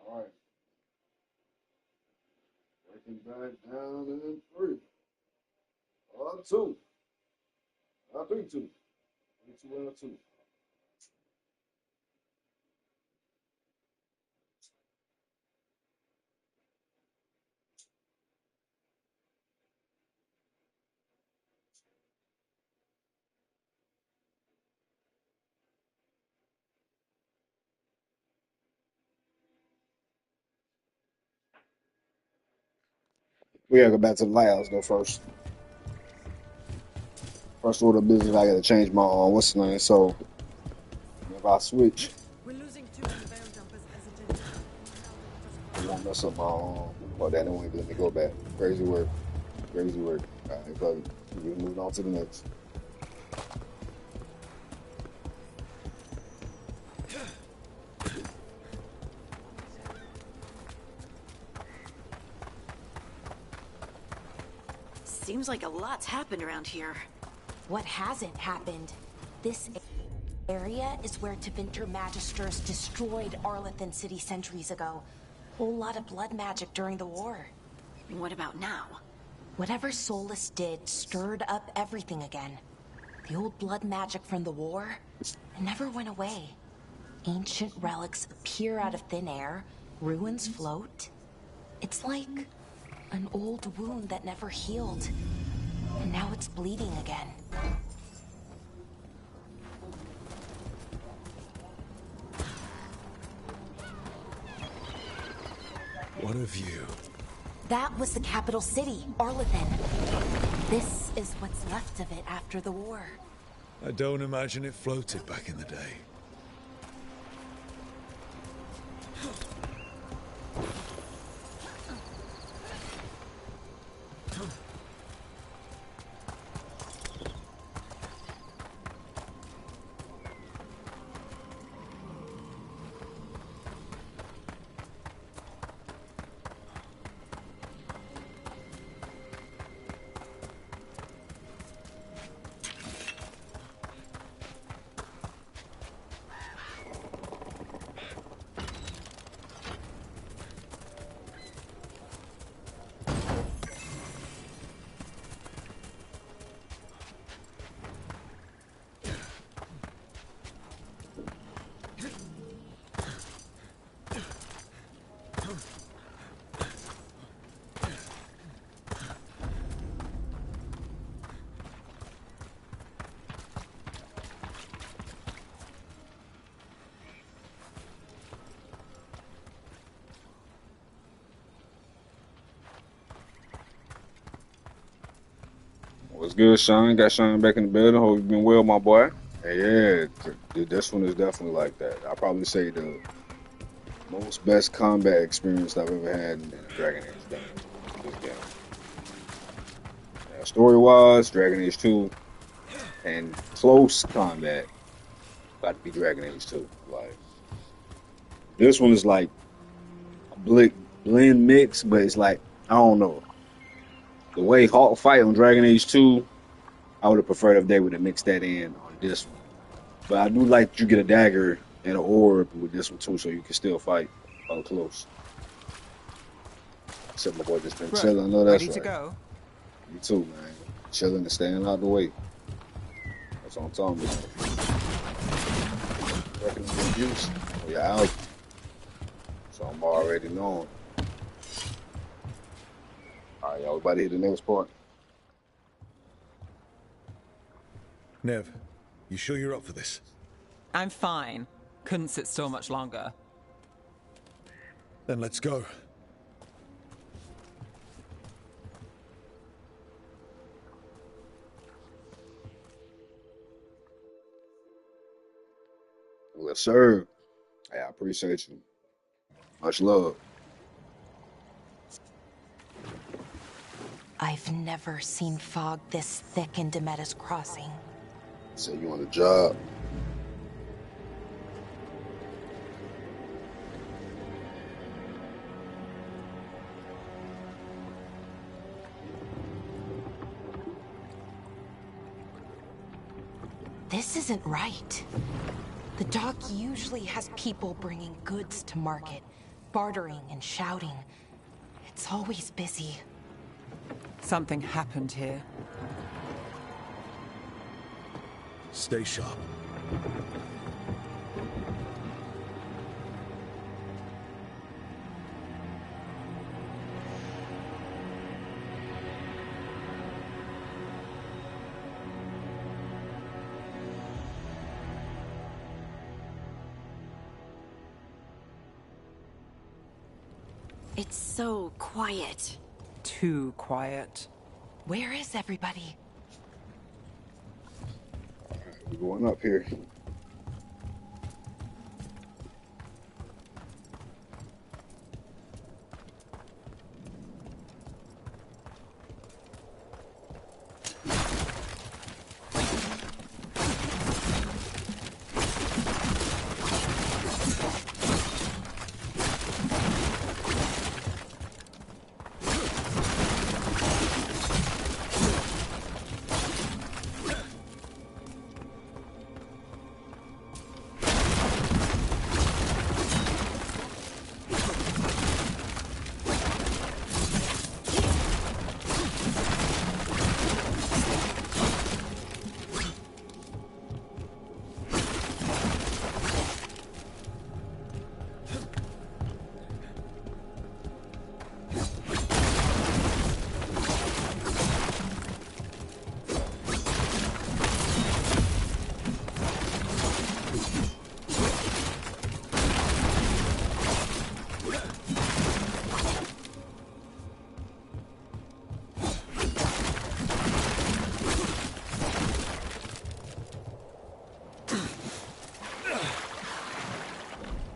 Speaker 1: All right, breaking back down in three. Two. 3-2. 3-2 and a 2. We gotta go back to the lighthouse though first. First order of business, I gotta change my what's the name? So if I switch,
Speaker 15: We're losing 2 of the veil jumpers as
Speaker 1: it won't mess up my well that won't even let me go back. Crazy work. Crazy work. Alright, fuck it. We're moving on to the next.
Speaker 6: Seems like a lot's happened around here.
Speaker 12: What hasn't happened? This area is where Tevinter Magisters destroyed Arlethan City centuries ago. Whole lot of blood magic during the war.
Speaker 6: What about now?
Speaker 12: Whatever Solus did stirred up everything again. The old blood magic from the war, it never went away. Ancient relics appear out of thin air, ruins float. It's like an old wound that never healed, and now it's bleeding again.
Speaker 3: What a view.
Speaker 12: That was the capital city, Arlethan. This is what's left of it after the war.
Speaker 3: I don't imagine it floated back in the day.
Speaker 1: What's good, Sean? Got Sean back in the building. Hope you been well, my boy. Hey, yeah, this one is definitely like that. I'll probably say the most best combat experience I've ever had in a Dragon Age game. This game. Now, story-wise, Dragon Age 2, and close combat, got to be Dragon Age 2. Like, this one is like a blend mix, but it's like, I don't know. The way Hawk fight on Dragon Age 2, I would have preferred if they would have mixed that in on this one. But I do like you get a dagger and an orb with this one too, so you can still fight up close. Except my boy just been chilling. I know that's
Speaker 9: ready to
Speaker 1: right.
Speaker 9: go?
Speaker 1: You too, man. Chilling and staying out the way. That's what I'm talking about. Working the abuse. Oh, you're out. So I'm already knowing. All right, y'all. About to hit the next part.
Speaker 3: Nev, you sure you're up for this?
Speaker 9: I'm fine. Couldn't sit still much longer.
Speaker 3: Then let's go.
Speaker 1: Yes, sir. Hey, I appreciate you. Much love.
Speaker 12: I've never seen fog this thick in Demetta's Crossing.
Speaker 1: Say you on the job.
Speaker 12: This isn't right. The dock usually has people bringing goods to market, bartering and shouting. It's always busy.
Speaker 9: Something happened here.
Speaker 3: Stay sharp.
Speaker 6: It's so quiet.
Speaker 9: Too quiet.
Speaker 12: Where is everybody?
Speaker 1: We're going up here.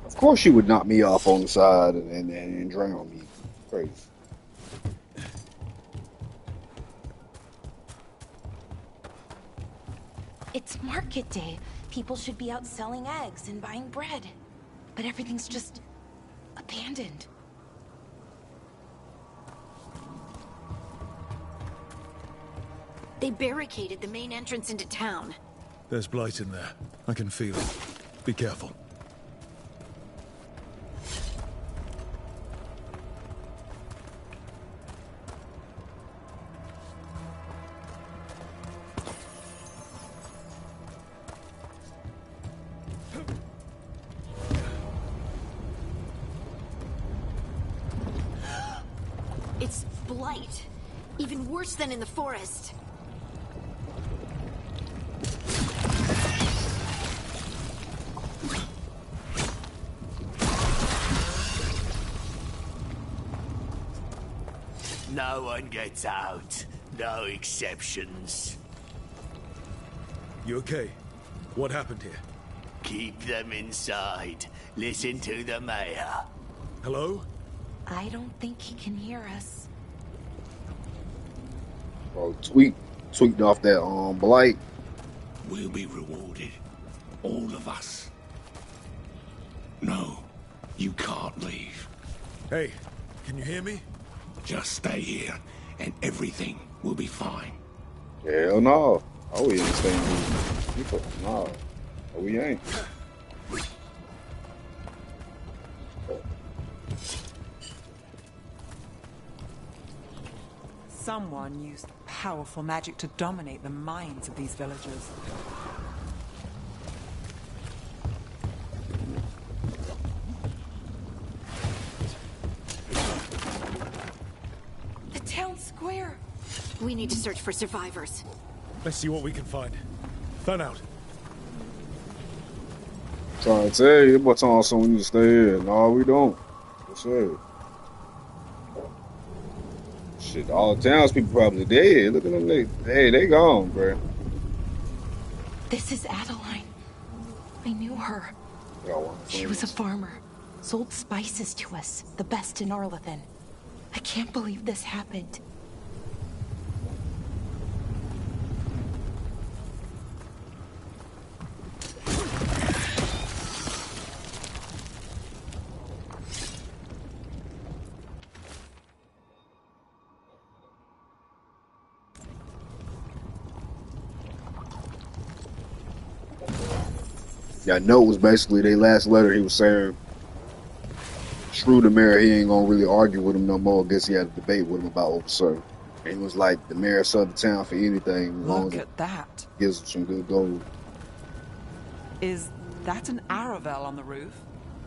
Speaker 1: Of course she would knock me off on the side and drown me. Crazy.
Speaker 12: It's market day. People should be out selling eggs and buying bread. But everything's just abandoned.
Speaker 6: They barricaded the main entrance into town.
Speaker 3: There's blight in there. I can feel it. Be careful.
Speaker 6: It's blight. Even worse than in the forest.
Speaker 2: No one gets out.
Speaker 16: No exceptions.
Speaker 3: You okay? What happened here?
Speaker 16: Keep them inside. Listen to the mayor.
Speaker 3: Hello?
Speaker 12: I don't think he can hear us.
Speaker 1: Bro, tweaked off that blight.
Speaker 16: We'll be rewarded. All of us. No, you can't leave.
Speaker 3: Hey, can you hear me?
Speaker 16: Just stay here, and everything will be fine.
Speaker 1: Hell no. Oh, we ain't staying here. No, we ain't.
Speaker 9: Someone used powerful magic to dominate the minds of these villagers.
Speaker 12: The town square.
Speaker 6: We need to search for survivors.
Speaker 3: Let's see what we can find. Fan out.
Speaker 1: Trying to tell you, but on so we need to stay here. No, we don't. That's it. Shit, all the townspeople probably dead. Look at them. They gone, bro.
Speaker 12: This is Adeline. I knew her. She was a farmer. Sold spices to us, the best in Arlathan. I can't believe this happened.
Speaker 1: That note was basically their last letter. He was saying, Shrew the mayor, he ain't gonna really argue with him no more. I guess he had a debate with him about Overserve. And he was like, the mayor served the town for anything. As long
Speaker 9: Look
Speaker 1: as
Speaker 9: at that.
Speaker 1: gives him some good gold.
Speaker 9: Is that an Aravel on the roof?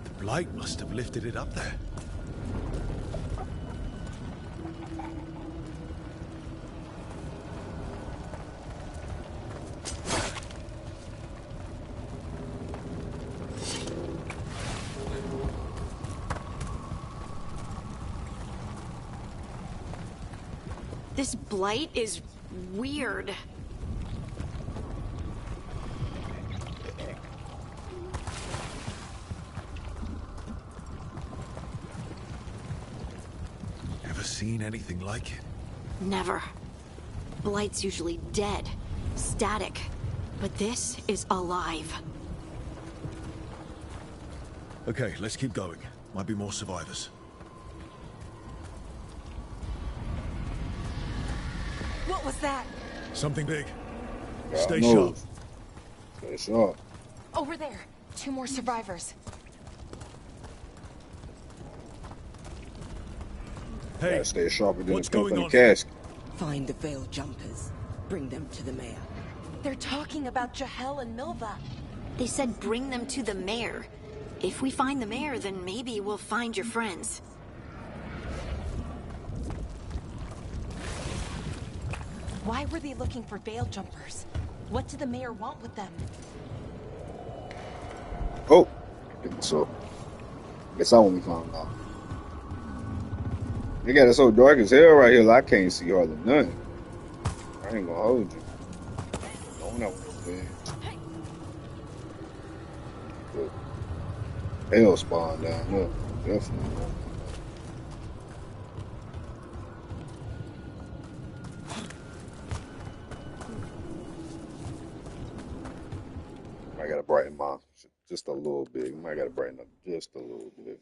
Speaker 3: The blight must have lifted it up there.
Speaker 6: This blight is weird.
Speaker 3: Ever seen anything like it?
Speaker 6: Never. Blight's usually dead, static, but this is alive.
Speaker 3: Okay, let's keep going. Might be more survivors.
Speaker 12: What was that?
Speaker 3: Something big.
Speaker 1: God
Speaker 3: Stay
Speaker 1: knows.
Speaker 3: sharp.
Speaker 1: Stay sharp.
Speaker 12: Over there. 2 more survivors.
Speaker 3: Hey,
Speaker 1: Gotta stay sharper than
Speaker 3: what's
Speaker 1: the
Speaker 3: going
Speaker 1: company
Speaker 3: on?
Speaker 1: casket.
Speaker 15: Find the veil jumpers. Bring them to the mayor.
Speaker 12: They're talking about Jahel and Milva.
Speaker 6: They said bring them to the mayor. If we find the mayor, then maybe we'll find your friends.
Speaker 12: Why were they looking for veil jumpers? What did the mayor want with them?
Speaker 1: Oh, so guess I won't be found out. They got it so dark as hell right here, like I can't see hardly nothing. I ain't gonna hold you. No one else was there. Hell spawn down here, definitely. I gotta brighten my just a little bit. I gotta brighten up just a little bit.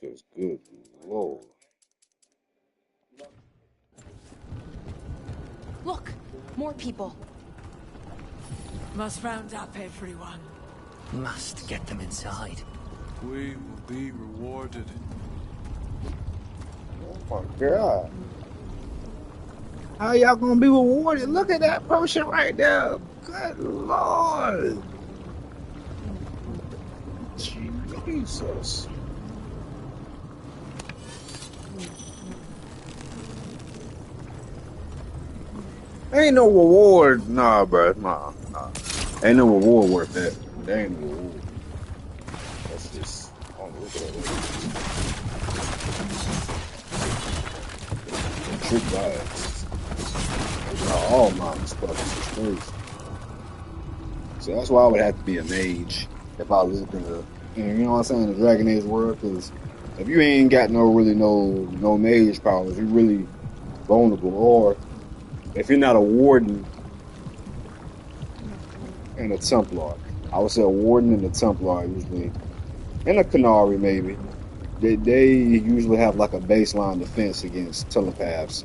Speaker 1: Cause good lord.
Speaker 12: Look, more people.
Speaker 15: Must round up everyone.
Speaker 16: Must get them inside.
Speaker 13: We will be rewarded.
Speaker 1: Oh my god. How y'all gonna be rewarded? Look at that potion right there. Good lord. Jesus. Ain't no reward. Nah, bro. Nah. Ain't no reward worth that. There ain't no reward. That's just. I don't know, look at that. Trick vibes. All mine struggles is crazy. So that's why I would have to be a mage if I lived in the, you know what I'm saying, the Dragon Age world. Because if you ain't got no mage powers, you're really vulnerable. Or if you're not a warden and a Templar, I would say a warden and a Templar usually, and a Canary maybe. They usually have like a baseline defense against telepaths.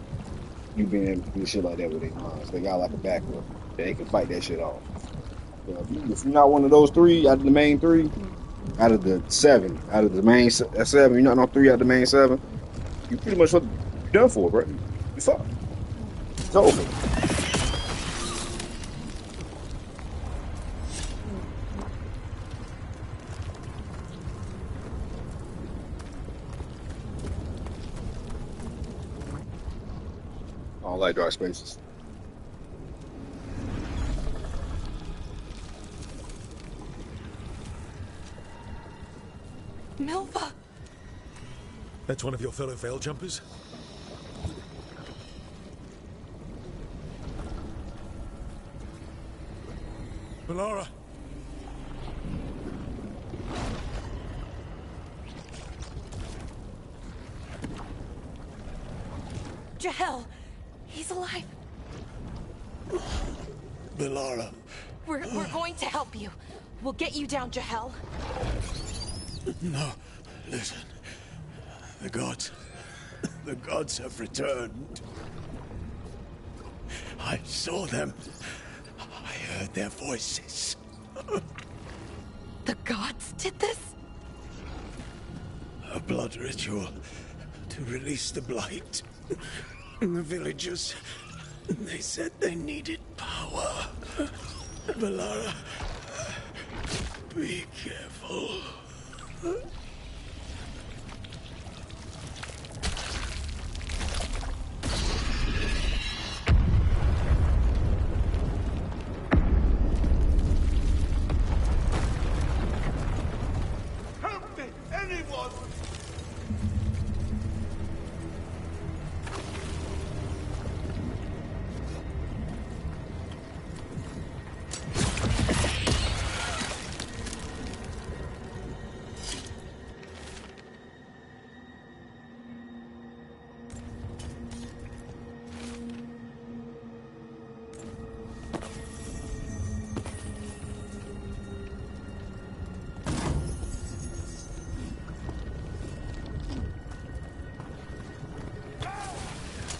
Speaker 1: You being able to do shit like that with their minds. They got like a backup. They can fight that shit off. So if you're not one of those three out of the main three, out of the seven, out of the main seven, you're not on three out of the main seven, you pretty much done for, bro. You fucked. It's over. I don't like dark spaces.
Speaker 12: Milva!
Speaker 3: That's one of your fellow veil jumpers? Melara!
Speaker 12: Jahel! He's alive!
Speaker 3: Melara!
Speaker 12: We're going to help you. We'll get you down, Jahel.
Speaker 3: No, listen. The gods have returned. I saw them. I heard their voices.
Speaker 12: The gods did this?
Speaker 3: A blood ritual to release the blight. The villagers, they said they needed power. Melara, be careful.
Speaker 7: Help me! Anyone!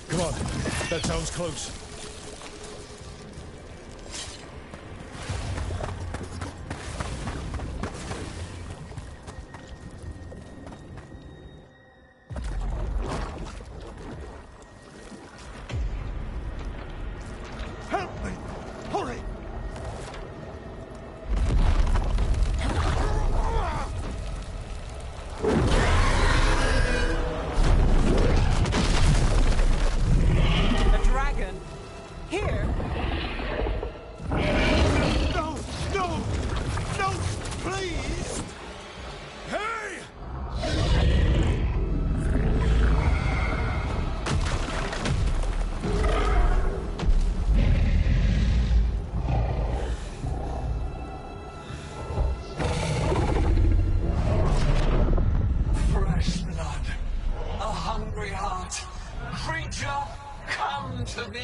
Speaker 3: Come on, that sounds close.
Speaker 7: Help me! Hurry!
Speaker 9: A dragon? Here?
Speaker 7: No! No! No! Please!
Speaker 3: Hey!
Speaker 17: Fresh blood, a hungry heart. Creature, come to me.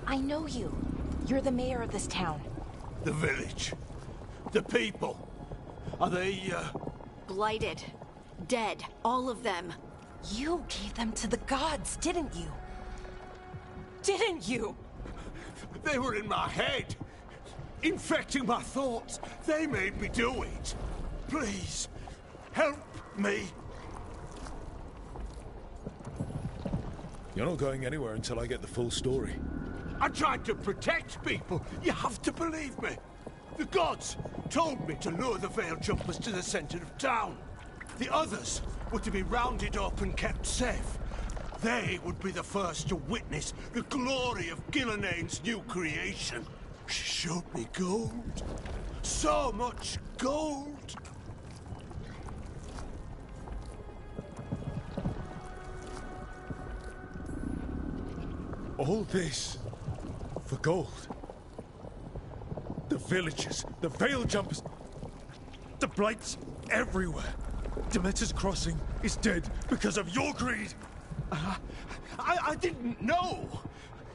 Speaker 12: I know you. You're the mayor of this town.
Speaker 3: The village. The people. Are they,
Speaker 6: Blighted. Dead. All of them.
Speaker 12: You gave them to the gods, didn't you? Didn't you?
Speaker 3: They were in my head. Infecting my thoughts. They made me do it. Please, help me. You're not going anywhere until I get the full story. I tried to protect people. You have to believe me.
Speaker 18: The gods told me to lure the Veil Jumpers to the center of town. The others were to be rounded up and kept safe. They would be the first to witness the glory of Gillenane's new creation. She showed me gold. So much gold.
Speaker 3: All this for gold. The villagers, the Veil Jumpers, the Blights everywhere. Demeter's Crossing is dead because of your greed.
Speaker 18: I didn't know.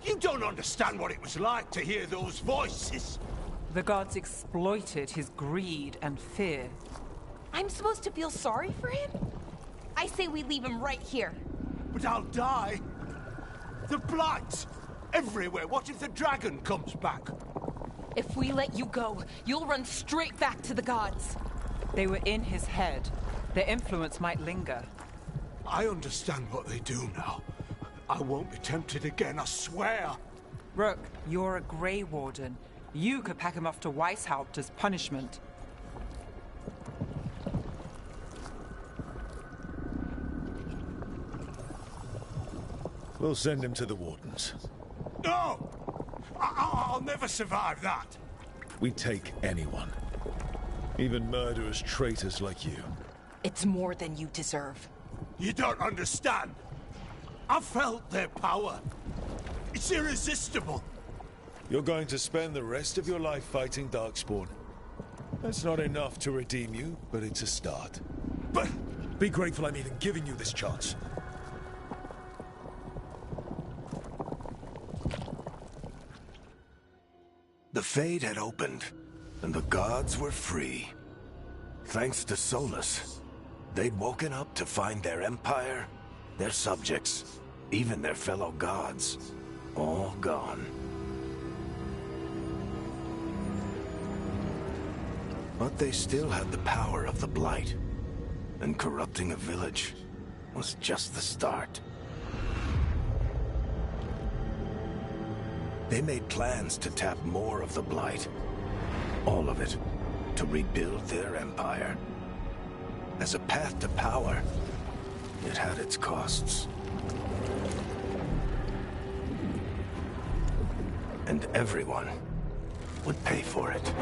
Speaker 18: You don't understand what it was like to hear those voices.
Speaker 9: The gods exploited his greed and fear.
Speaker 12: I'm supposed to feel sorry for him? I say we leave him right here.
Speaker 18: But I'll die. The Blights everywhere. What if the dragon comes back?
Speaker 12: If we let you go, you'll run straight back to the gods.
Speaker 9: They were in his head. Their influence might linger.
Speaker 18: I understand what they do now. I won't be tempted again, I swear.
Speaker 9: Rook, you're a Grey Warden. You could pack him off to Weishaupt as punishment.
Speaker 3: We'll send him to the Wardens.
Speaker 18: No! I'll never survive that.
Speaker 3: We take anyone. Even murderous traitors like you.
Speaker 12: It's more than you deserve.
Speaker 18: You don't understand. I've felt their power. It's irresistible.
Speaker 3: You're going to spend the rest of your life fighting Darkspawn. That's not enough to redeem you, but it's a start.
Speaker 18: But...
Speaker 3: Be grateful I'm even giving you this chance.
Speaker 2: The Fade had opened, and the gods were free. Thanks to Solus, they'd woken up to find their empire, their subjects, even their fellow gods, all gone. But they still had the power of the Blight, and corrupting a village was just the start. They made plans to tap more of the Blight. All of it, to rebuild their empire. As a path to power, it had its costs. And everyone would pay for it.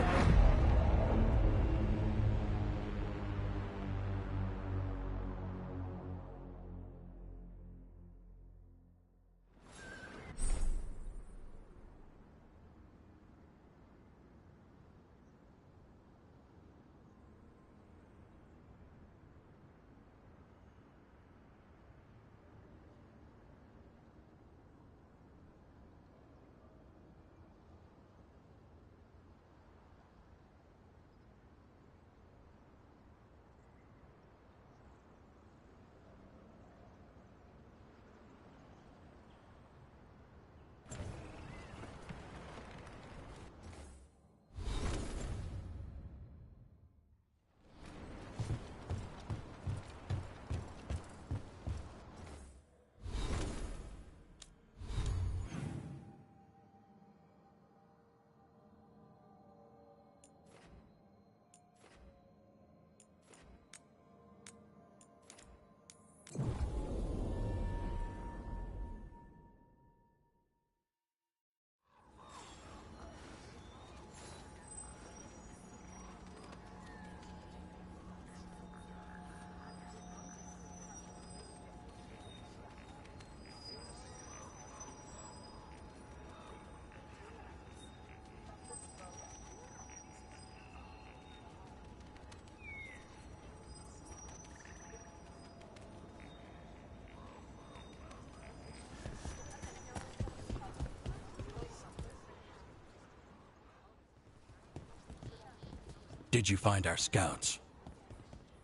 Speaker 11: Did you find our scouts?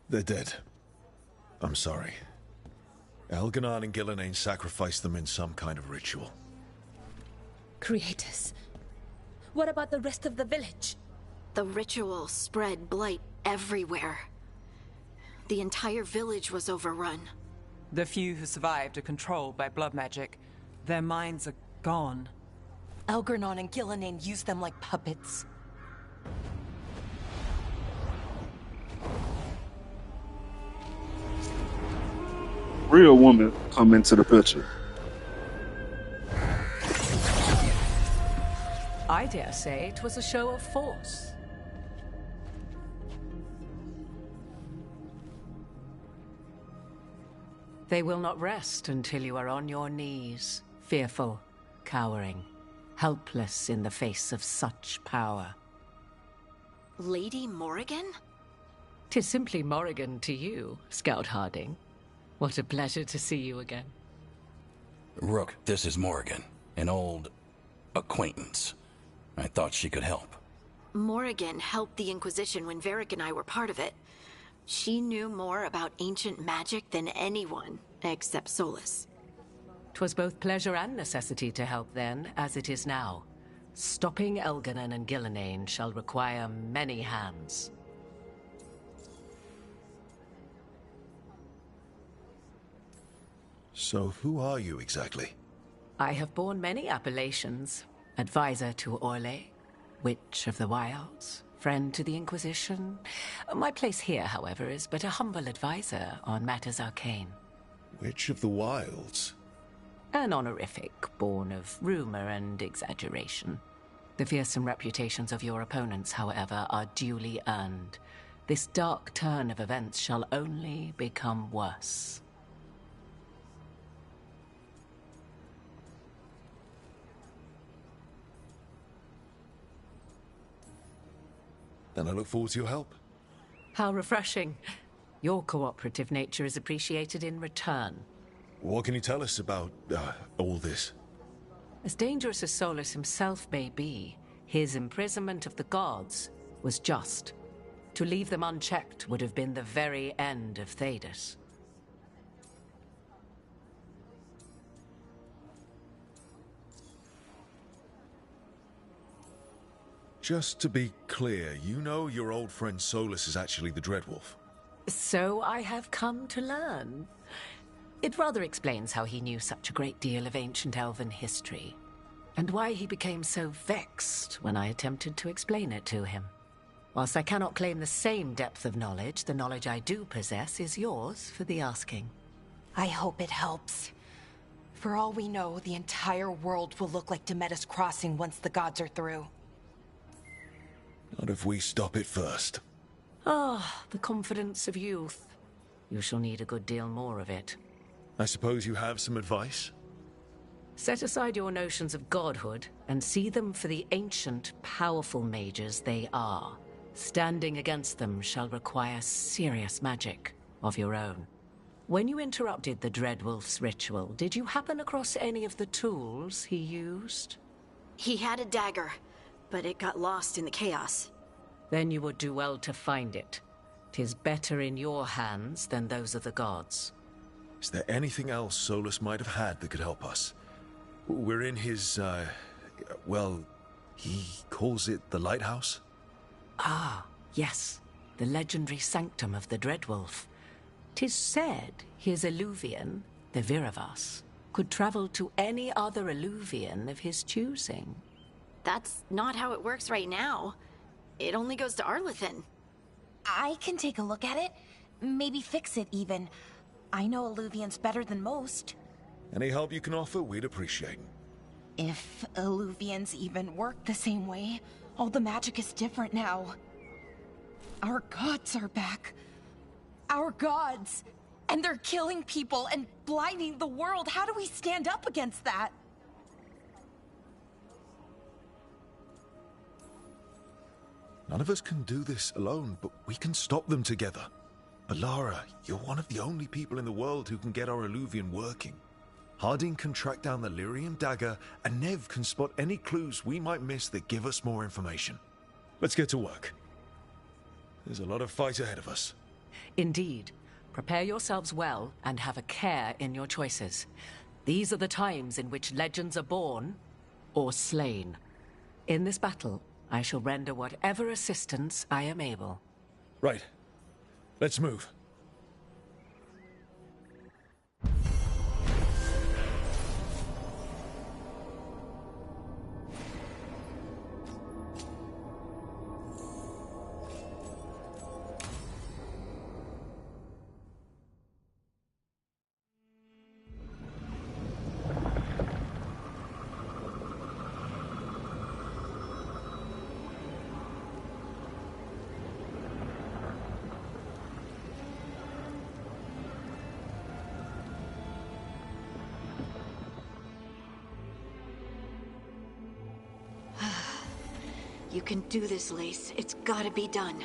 Speaker 3: They're dead. I'm sorry. Elganon and Gillenane sacrificed them in some kind of ritual.
Speaker 4: Creators. What about the rest of the village?
Speaker 6: The ritual spread blight everywhere. The entire village was overrun.
Speaker 9: The few who survived are controlled by blood magic. Their minds are gone.
Speaker 12: Elgarnon and Gillenane used them like puppets.
Speaker 1: real woman come into the picture?
Speaker 19: I dare say it was a show of force. They will not rest until you are on your knees, fearful, cowering, helpless in the face of such power.
Speaker 6: Lady Morrigan?
Speaker 19: 'Tis simply Morrigan to you, Scout Harding. What a pleasure to see you again.
Speaker 11: Rook, this is Morrigan, an old acquaintance. I thought she could help.
Speaker 6: Morrigan helped the Inquisition when Varric and I were part of it. She knew more about ancient magic than anyone, except Solus.
Speaker 19: 'Twas both pleasure and necessity to help then, as it is now. Stopping Elganon and Gillenane shall require many hands.
Speaker 3: So who are you exactly?
Speaker 19: I have borne many appellations. Advisor to Orlais, Witch of the Wilds, friend to the Inquisition. My place here, however, is but a humble advisor on matters arcane.
Speaker 3: Witch of the Wilds?
Speaker 19: An honorific born of rumor and exaggeration. The fearsome reputations of your opponents, however, are duly earned. This dark turn of events shall only become worse.
Speaker 3: Then I look forward to your help.
Speaker 19: How refreshing. Your cooperative nature is appreciated in return.
Speaker 3: What can you tell us about all this?
Speaker 19: As dangerous as Solus himself may be, his imprisonment of the gods was just. To leave them unchecked would have been the very end of Thedas.
Speaker 3: Just to be clear, you know your old friend Solus is actually the Dreadwolf?
Speaker 19: So I have come to learn. It rather explains how he knew such a great deal of ancient elven history, and why he became so vexed when I attempted to explain it to him. Whilst I cannot claim the same depth of knowledge, the knowledge I do possess is yours for the asking.
Speaker 12: I hope it helps. For all we know, the entire world will look like Demetus Crossing once the gods are through.
Speaker 3: Not if we stop it first.
Speaker 19: Ah, the confidence of youth. You shall need a good deal more of it.
Speaker 3: I suppose you have some advice?
Speaker 19: Set aside your notions of godhood and see them for the ancient, powerful mages they are. Standing against them shall require serious magic of your own. When you interrupted the Dreadwolf's ritual, did you happen across any of the tools he used?
Speaker 6: He had a dagger, but it got lost in the chaos.
Speaker 19: Then you would do well to find it. 'Tis better in your hands than those of the gods.
Speaker 3: Is there anything else Solus might have had that could help us? We're in his, well, he calls it the lighthouse?
Speaker 19: Ah, yes. The legendary sanctum of the Dreadwolf. 'Tis said his Eluvian, the Viravas, could travel to any other Eluvian of his choosing.
Speaker 6: That's not how it works right now. It only goes to Arlethan.
Speaker 12: I can take a look at it. Maybe fix it, even. I know Eluvians better than most.
Speaker 3: Any help you can offer, we'd appreciate.
Speaker 12: If Eluvians even work the same way, all the magic is different now. Our gods are back. Our gods! And they're killing people and blinding the world. How do we stand up against that?
Speaker 3: None of us can do this alone, but we can stop them together. Alara, you're one of the only people in the world who can get our Eluvian working. Harding can track down the Lyrian dagger, and Nev can spot any clues we might miss that give us more information. Let's get to work. There's a lot of fight ahead of us.
Speaker 19: Indeed. Prepare yourselves well and have a care in your choices. These are the times in which legends are born or slain. In this battle, I shall render whatever assistance I am able.
Speaker 3: Right. Let's move.
Speaker 6: You can do this, Lace. It's gotta be done.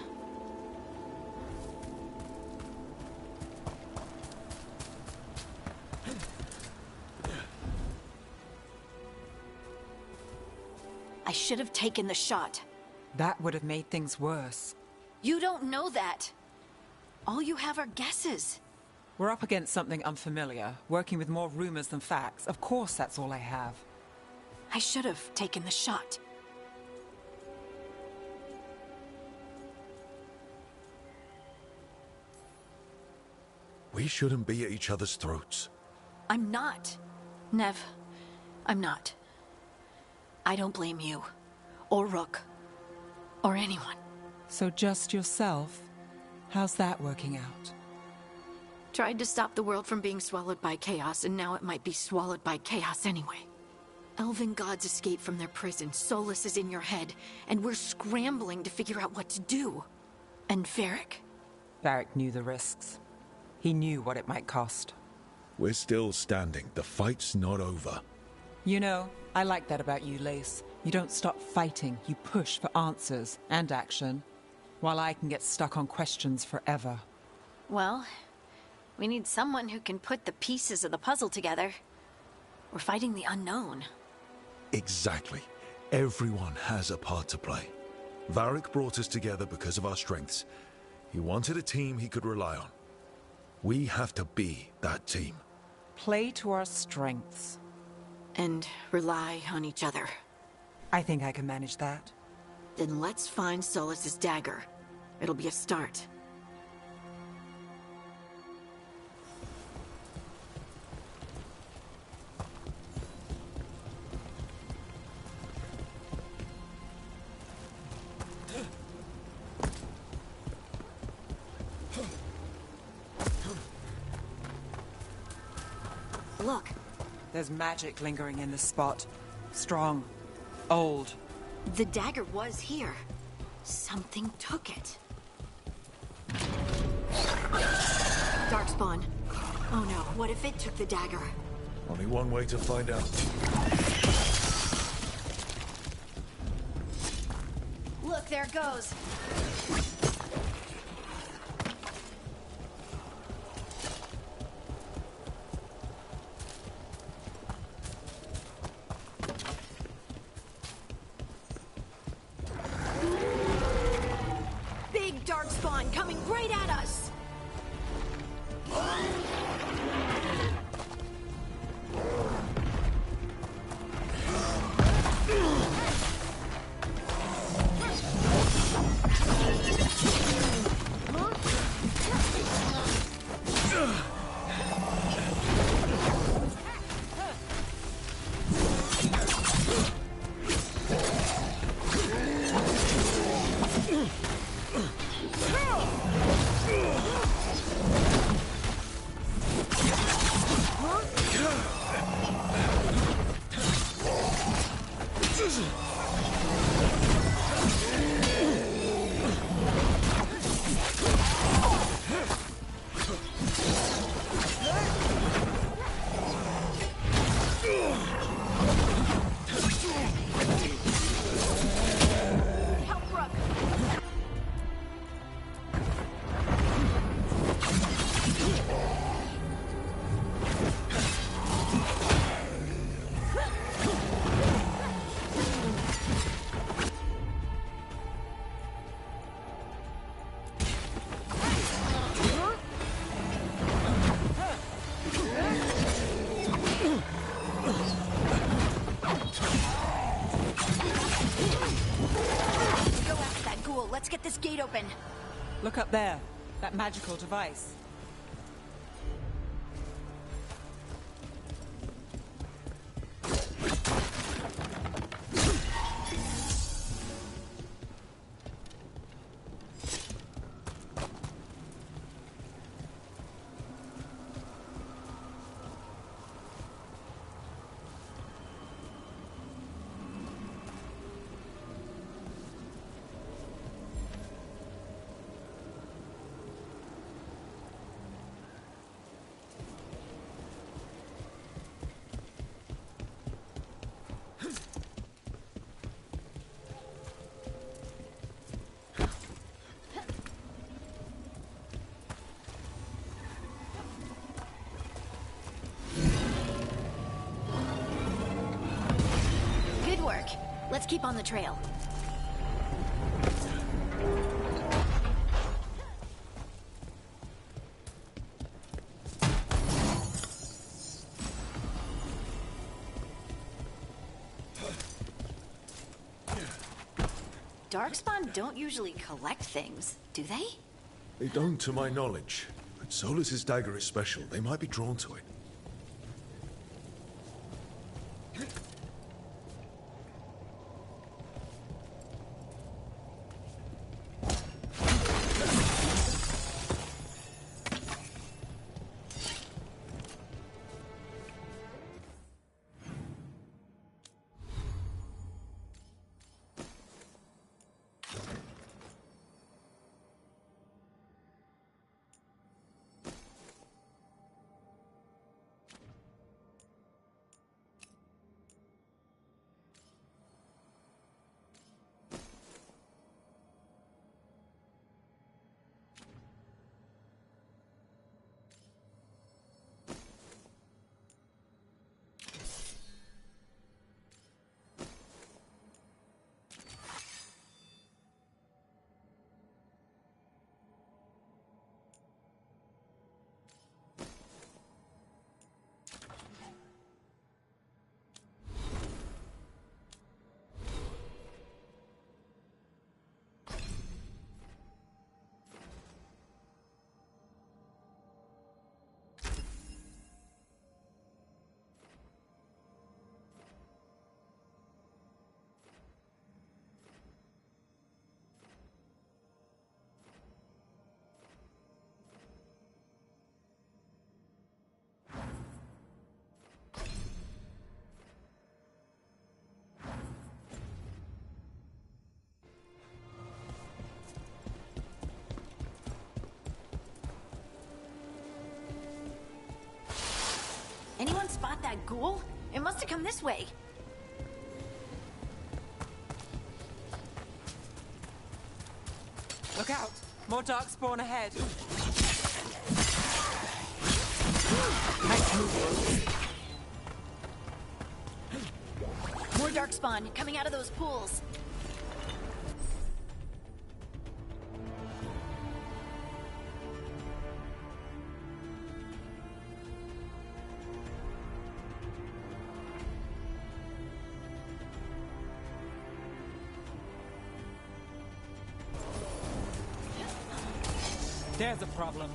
Speaker 6: I should have taken the shot.
Speaker 9: That would have made things worse.
Speaker 6: You don't know that. All you have are guesses.
Speaker 9: We're up against something unfamiliar, working with more rumors than facts. Of course, that's all I have.
Speaker 6: I should have taken the shot.
Speaker 3: We shouldn't be at each other's throats.
Speaker 6: I'm not. Nev, I'm not. I don't blame you, or Rook, or anyone.
Speaker 9: So just yourself? How's that working out?
Speaker 6: Tried to stop the world from being swallowed by chaos, and now it might be swallowed by chaos anyway. Elven gods escaped from their prison, Solus is in your head, and we're scrambling to figure out what to do. And Varric?
Speaker 9: Varric knew the risks. He knew what it might cost.
Speaker 3: We're still standing. The fight's not over.
Speaker 9: You know, I like that about you, Lace. You don't stop fighting, you push for answers and action, while I can get stuck on questions forever.
Speaker 6: Well, we need someone who can put the pieces of the puzzle together. We're fighting the unknown.
Speaker 3: Exactly. Everyone has a part to play. Varric brought us together because of our strengths. He wanted a team he could rely on. We have to be that team.
Speaker 9: Play to our strengths.
Speaker 6: And rely on each other.
Speaker 9: I think I can manage that.
Speaker 6: Then let's find Solus's dagger. It'll be a start. Look.
Speaker 9: There's magic lingering in this spot. Strong. Old.
Speaker 6: The dagger was here. Something took it. Darkspawn. Oh no, what if it took the dagger?
Speaker 3: Only one way to find out.
Speaker 6: Look, there it goes. Big Darkspawn coming right at us! Let's get this gate open.
Speaker 9: Look up there. That magical device.
Speaker 6: Let's keep on the trail. Darkspawn don't usually collect things, do they?
Speaker 3: They don't, to my knowledge. But Solus's dagger is special. They might be drawn to it.
Speaker 6: Anyone spot that ghoul? It must have come this way.
Speaker 9: Look out! More darkspawn ahead.
Speaker 6: More darkspawn coming out of those pools.
Speaker 9: There's a problem.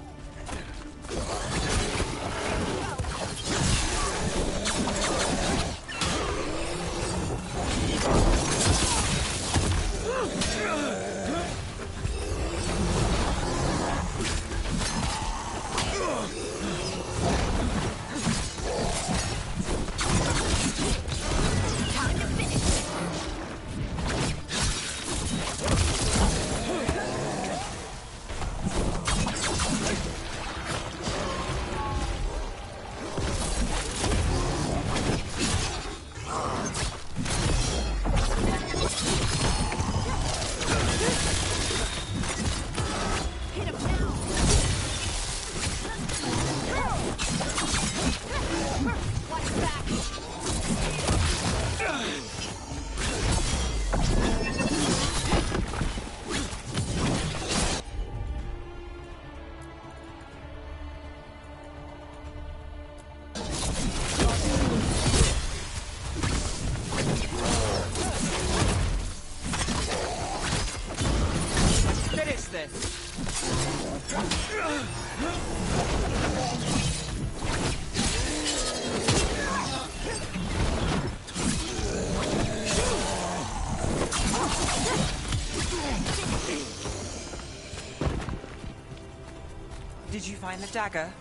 Speaker 9: Did you find the dagger?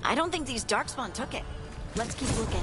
Speaker 6: I don't think these darkspawn took it. Let's keep looking.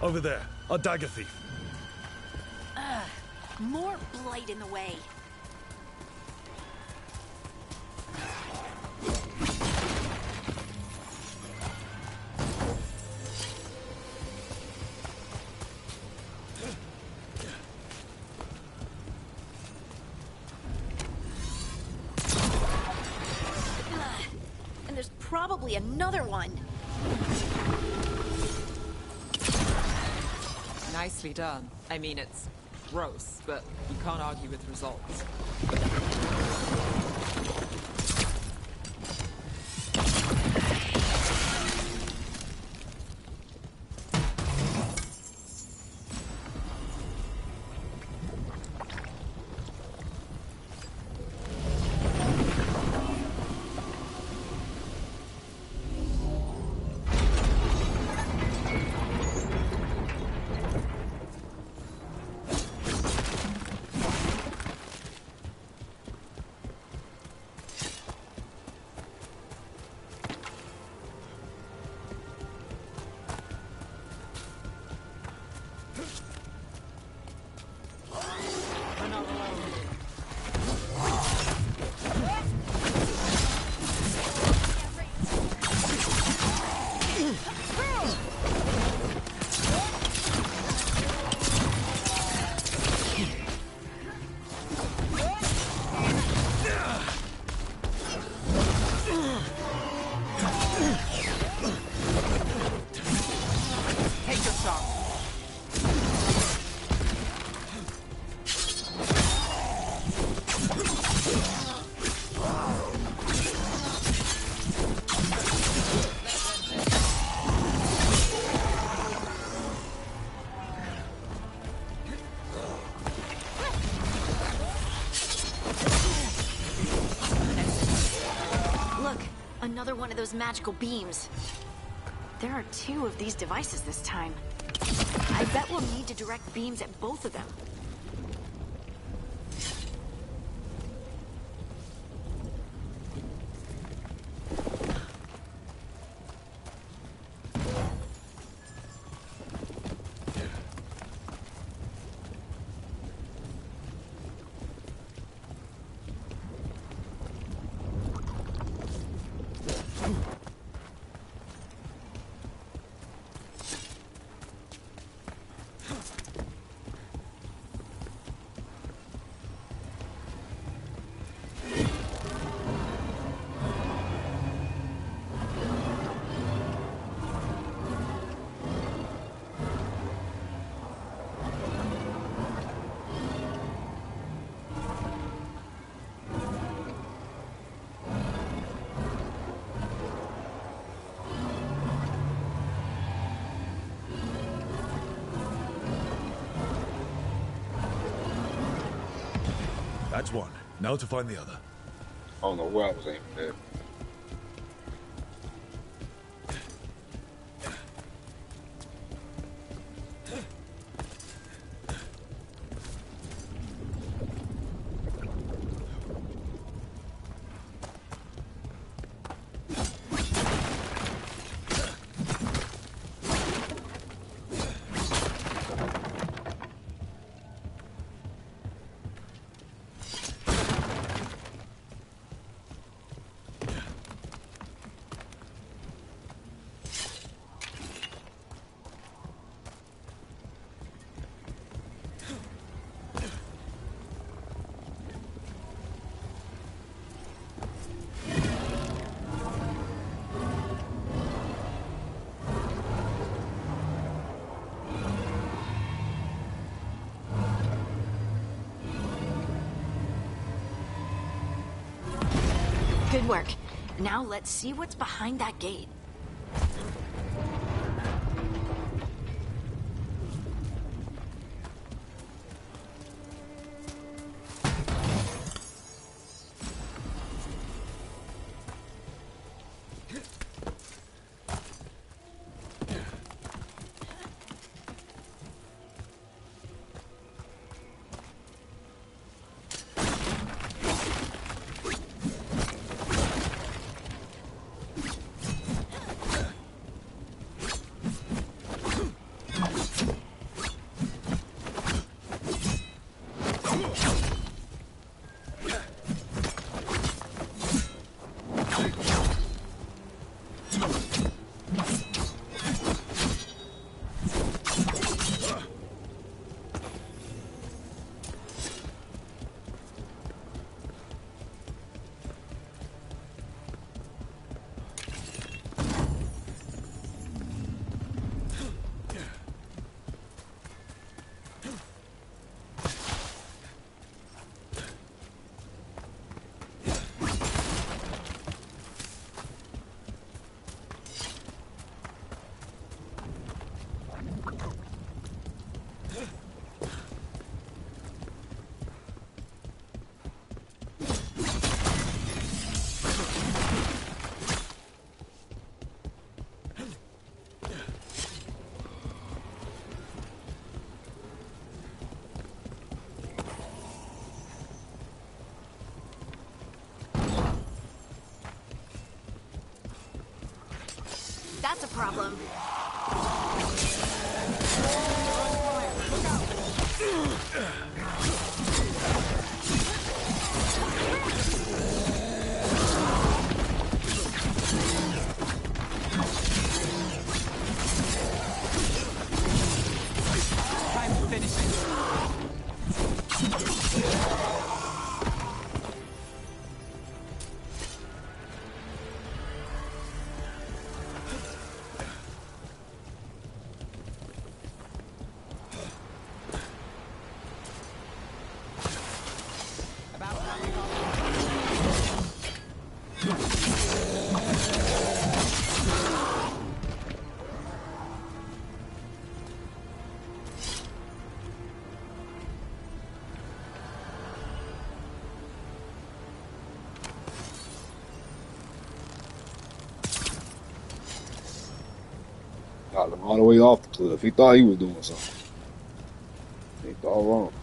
Speaker 3: Over there, a dagger thief.
Speaker 6: More blight in the way. And there's probably another one.
Speaker 9: Nicely done. I mean, it's gross, but you can't argue with results.
Speaker 6: Another one of those magical beams. There are 2 of these devices this time. I bet we'll need to direct beams at both of them.
Speaker 3: That's one. Now to find the other.
Speaker 1: I don't know where I was aiming at.
Speaker 6: Good work. Now let's see what's behind that gate. That's a problem.
Speaker 9: Time to finish it.
Speaker 1: Got him all the way off the cliff. He thought he was doing something. He thought wrong.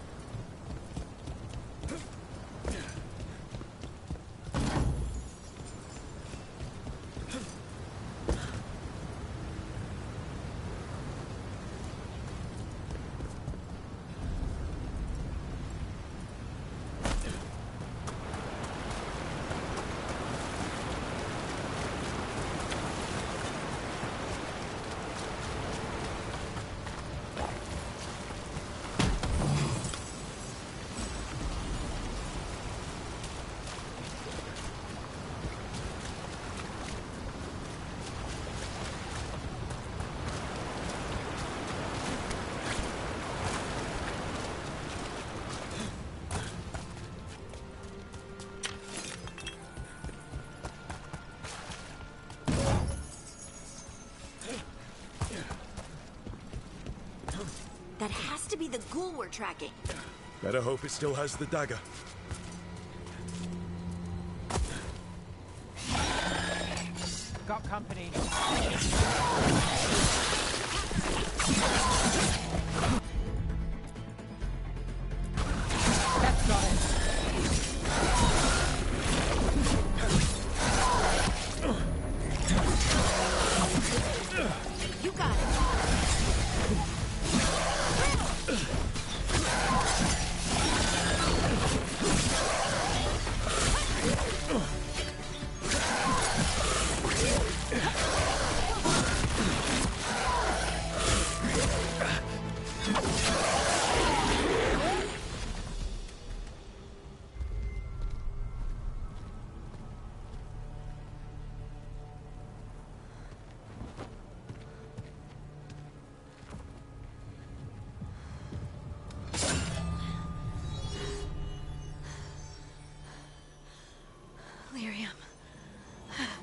Speaker 6: That has to be the ghoul we're tracking.
Speaker 3: Better hope it still has the dagger.
Speaker 9: Got company. That's got it.
Speaker 6: You got it.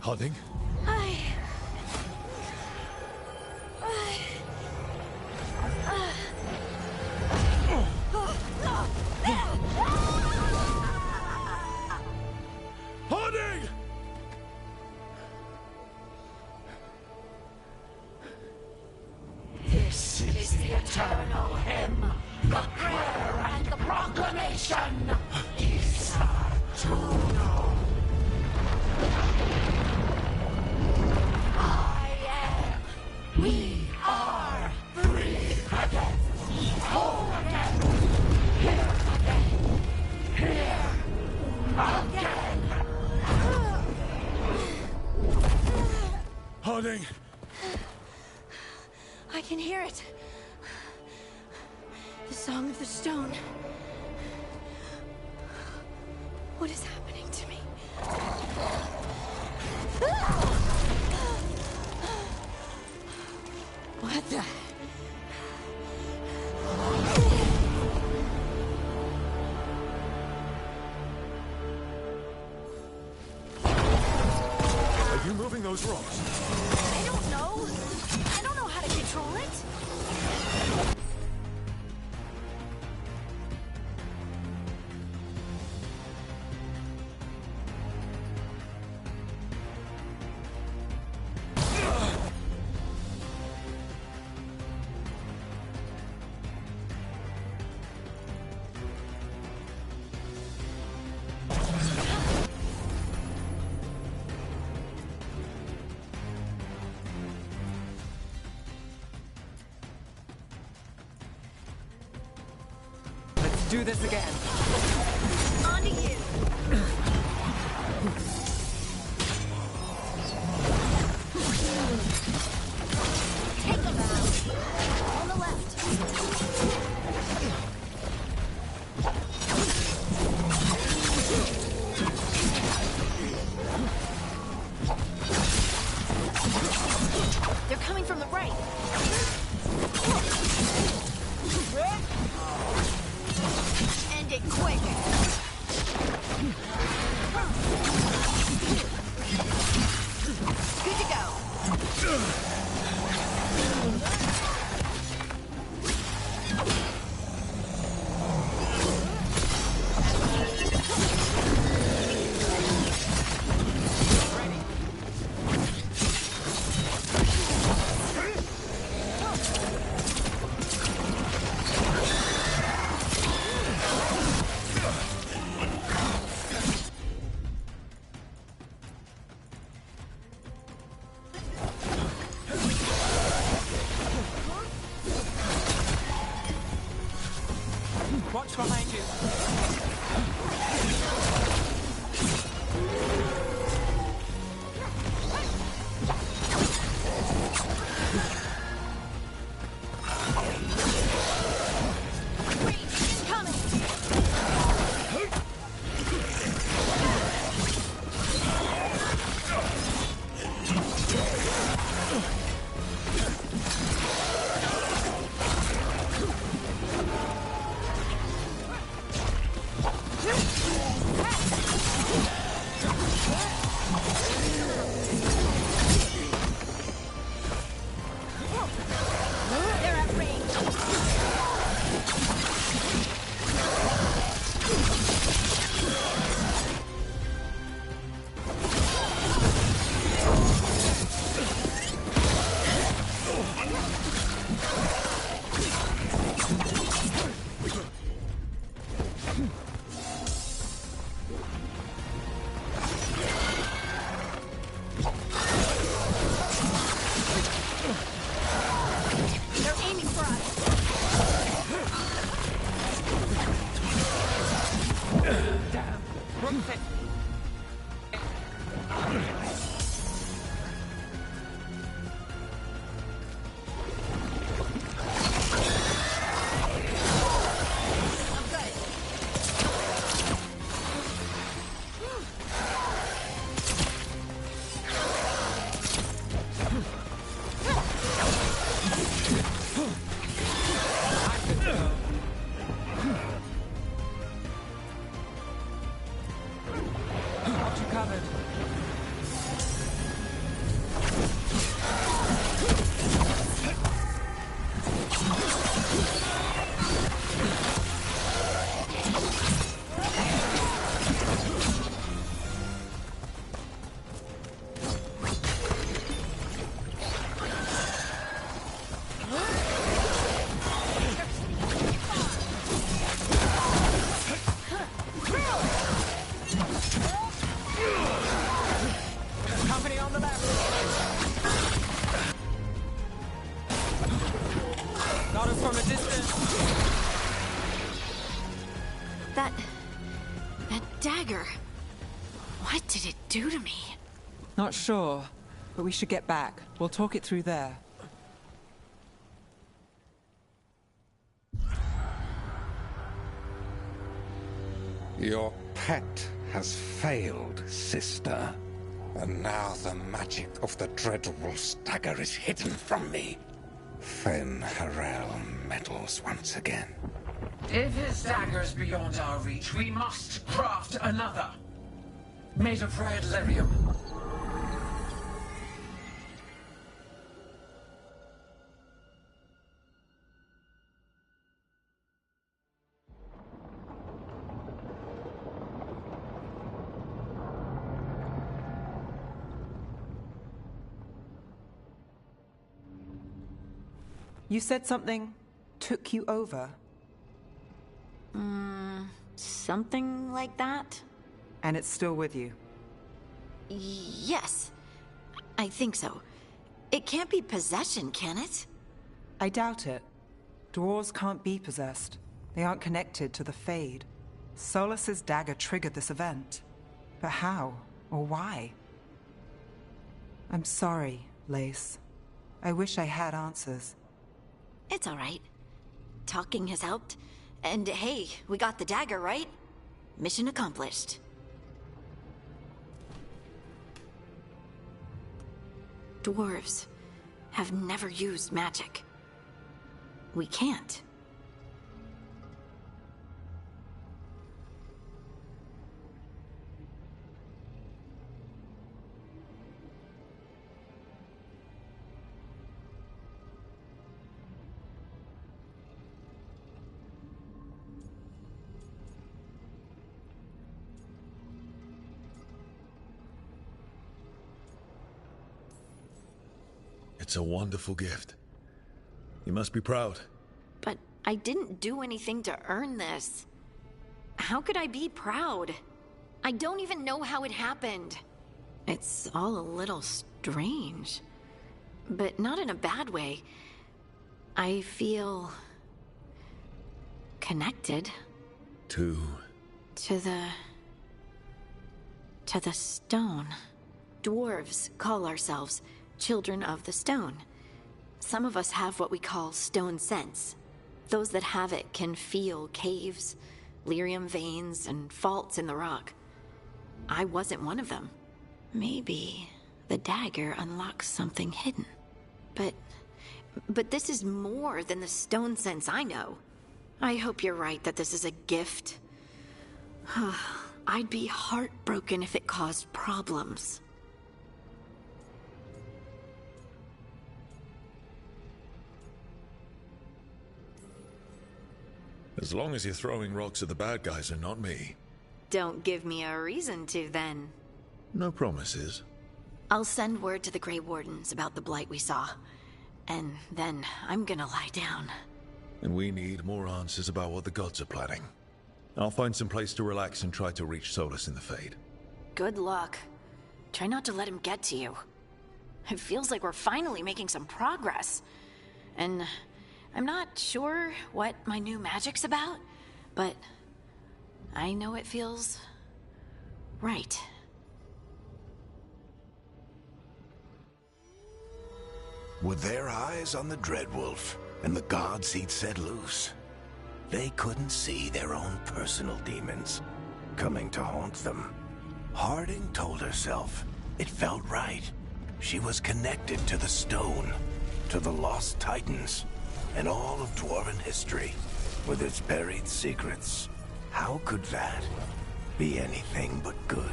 Speaker 3: Harding? Harding!
Speaker 17: This is the eternal hymn, the prayer and the proclamation. Isa to know. We are free again, whole again, here again, here again.
Speaker 3: Harding!
Speaker 6: I can hear it. The Song of the Stone. What is happening to me? What the?
Speaker 3: Are you moving those rocks?
Speaker 6: I don't know. I don't know how to control it.
Speaker 9: do this again.
Speaker 6: On to you. Take them out. On the left. They're coming from the right. End it quick. Good to go.
Speaker 9: Watch behind you.
Speaker 6: They're at range. They're aiming for us.
Speaker 9: Damn. Rook fit.
Speaker 6: I'm good.
Speaker 9: Got you covered. Company on the left. Got us from a distance.
Speaker 6: That dagger. What did it do to me?
Speaker 9: Not sure, but we should get back. We'll talk it through there.
Speaker 20: Your pet has failed, sister. And now the magic of the Dreadwolf's dagger is hidden from me. Fen Harel meddles once again.
Speaker 17: If his dagger's beyond our reach, we must craft another. Made of red lyrium.
Speaker 9: You said something took you over.
Speaker 6: Something like that?
Speaker 9: And it's still with you.
Speaker 6: Yes. I think so. It can't be possession, can it?
Speaker 9: I doubt it. Dwarves can't be possessed. They aren't connected to the Fade. Solas's dagger triggered this event. But how? Or why? I'm sorry, Lace. I wish I had answers.
Speaker 6: It's all right. Talking has helped. And hey, we got the dagger, right? Mission accomplished. Dwarves have never used magic. We can't.
Speaker 3: It's a wonderful gift. You must be proud.
Speaker 6: But I didn't do anything to earn this. How could I be proud? I don't even know how it happened. It's all a little strange. But not in a bad way. I feel... connected.
Speaker 3: To
Speaker 6: the stone. Dwarves call ourselves Children of the Stone. Some of us have what we call stone sense. Those that have it can feel caves, lyrium veins, and faults in the rock. I wasn't one of them. Maybe the dagger unlocks something hidden. But this is more than the stone sense I know. I hope you're right that this is a gift. I'd be heartbroken if it caused problems.
Speaker 3: As long as you're throwing rocks at the bad guys and not me.
Speaker 6: Don't give me a reason to, then.
Speaker 3: No promises.
Speaker 6: I'll send word to the Grey Wardens about the blight we saw. And then I'm gonna lie down.
Speaker 3: And we need more answers about what the gods are planning. I'll find some place to relax and try to reach Solus in the Fade.
Speaker 6: Good luck. Try not to let him get to you. It feels like we're finally making some progress. And I'm not sure what my new magic's about, but I know it feels right.
Speaker 2: With their eyes on the Dreadwolf and the gods he'd set loose, they couldn't see their own personal demons coming to haunt them. Harding told herself it felt right. She was connected to the stone, to the lost titans, and all of Dwarven history, with its buried secrets. How could that be anything but good?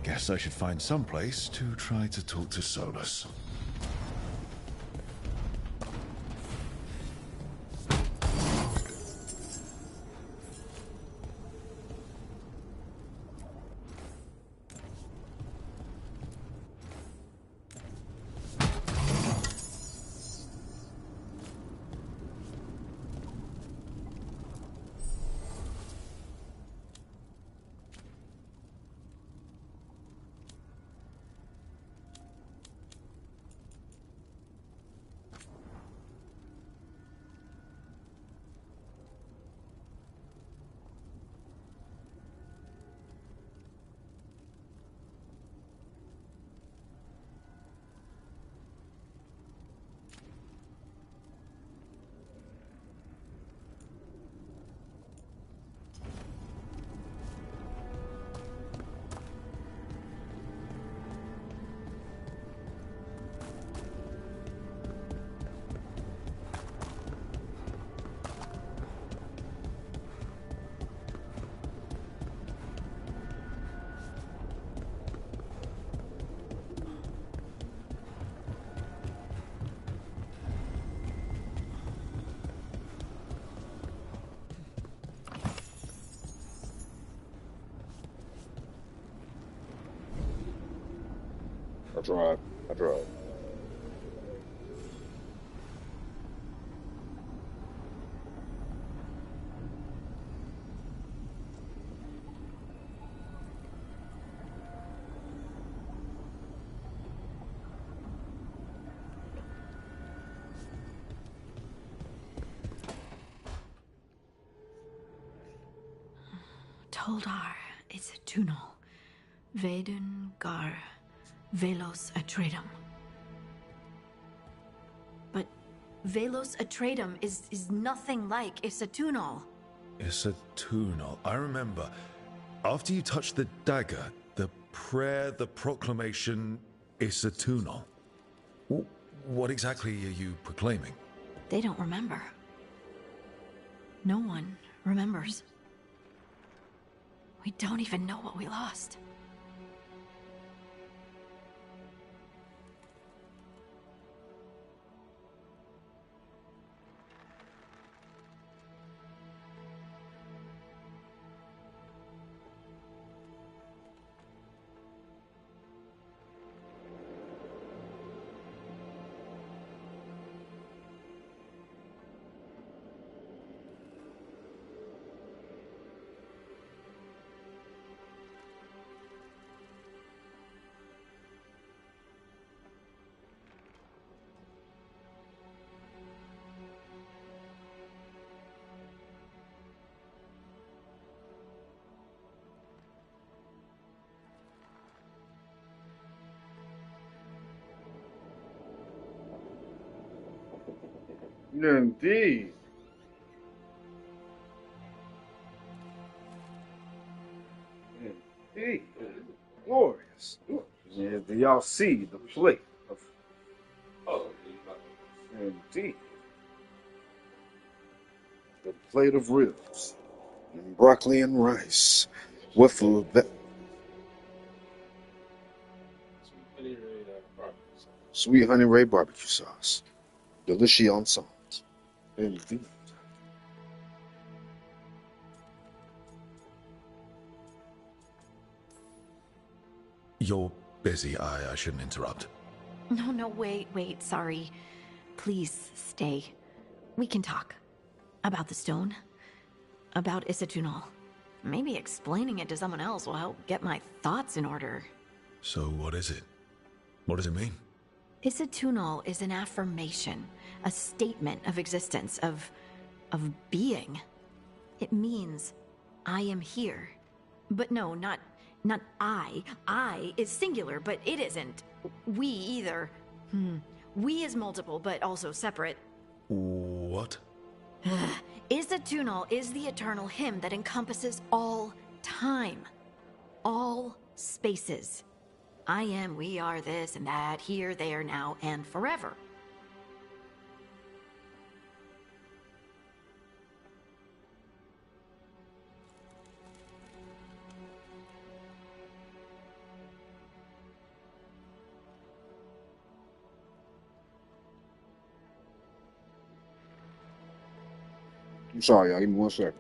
Speaker 3: Guess I should find some place to try to talk to Solus.
Speaker 1: I tried. I tried.
Speaker 6: Toldar is a tunnel. Veden gar velos atredum. But velos atredum is nothing like Isatunal.
Speaker 3: It's a tunal. I remember. After you touched the dagger, the prayer, the proclamation, it's a tunal. What exactly are you proclaiming?
Speaker 6: They don't remember. No one remembers. We don't even know what we lost.
Speaker 14: Indeed. Indeed. Glorious. Yeah, do y'all see the plate of... Indeed. The plate of ribs and broccoli and rice with sweet honey ray barbecue sauce. Delicious ensemble. Indeed.
Speaker 3: You're busy. I shouldn't interrupt.
Speaker 6: No, wait, sorry. Please stay. We can talk. About the stone. About Isatunal. Maybe explaining it to someone else will help get my thoughts in order.
Speaker 3: So what is it? What does it mean?
Speaker 6: Isatunal is an affirmation, a statement of existence, of being. It means, I am here. But no, not I. I is singular, but it isn't. We either. We is multiple, but also separate.
Speaker 3: What?
Speaker 6: Isatunal is the eternal hymn that encompasses all time. All spaces. I am, we are, this and that, here, there, now, and forever.
Speaker 1: I'm sorry, y'all. Give me 1 second.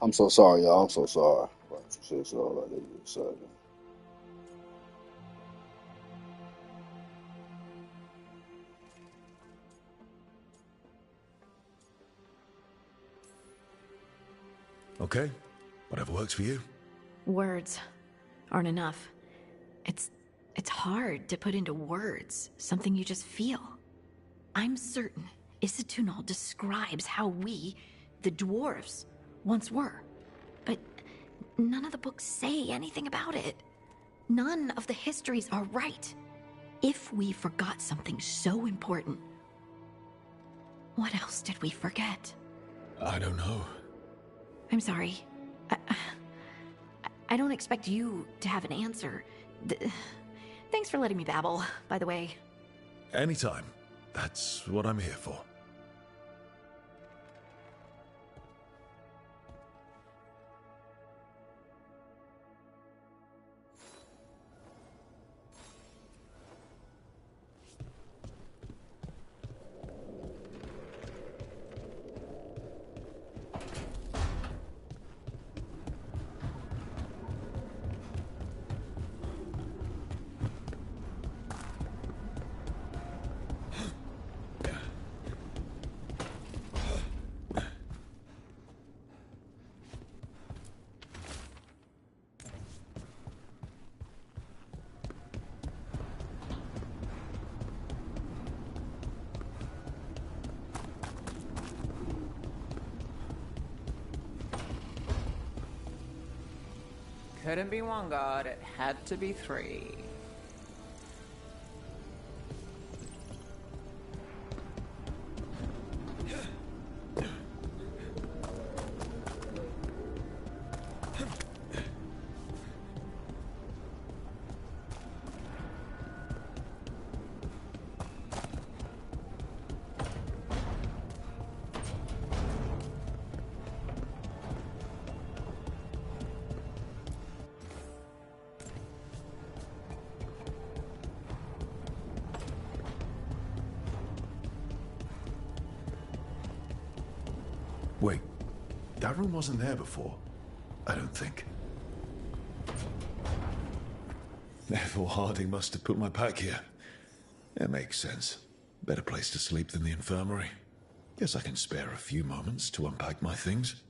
Speaker 1: I'm so sorry, y'all. I'm so sorry. About some shit, so like they just said.
Speaker 3: Okay, whatever works for you.
Speaker 6: Words aren't enough. It's hard to put into words something you just feel. I'm certain Isatunal describes how we, the dwarves, once were. But none of the books say anything about it. None of the histories are right. If we forgot something so important, what else did we forget?
Speaker 3: I don't know.
Speaker 6: I'm sorry. I don't expect you to have an answer. Thanks for letting me babble, by the way.
Speaker 3: Anytime. That's what I'm here for.
Speaker 9: Couldn't be one god, it had to be three.
Speaker 3: Wait, that room wasn't there before. I don't think. Therefore, Harding must have put my pack here. It makes sense. Better place to sleep than the infirmary. Guess I can spare a few moments to unpack my things.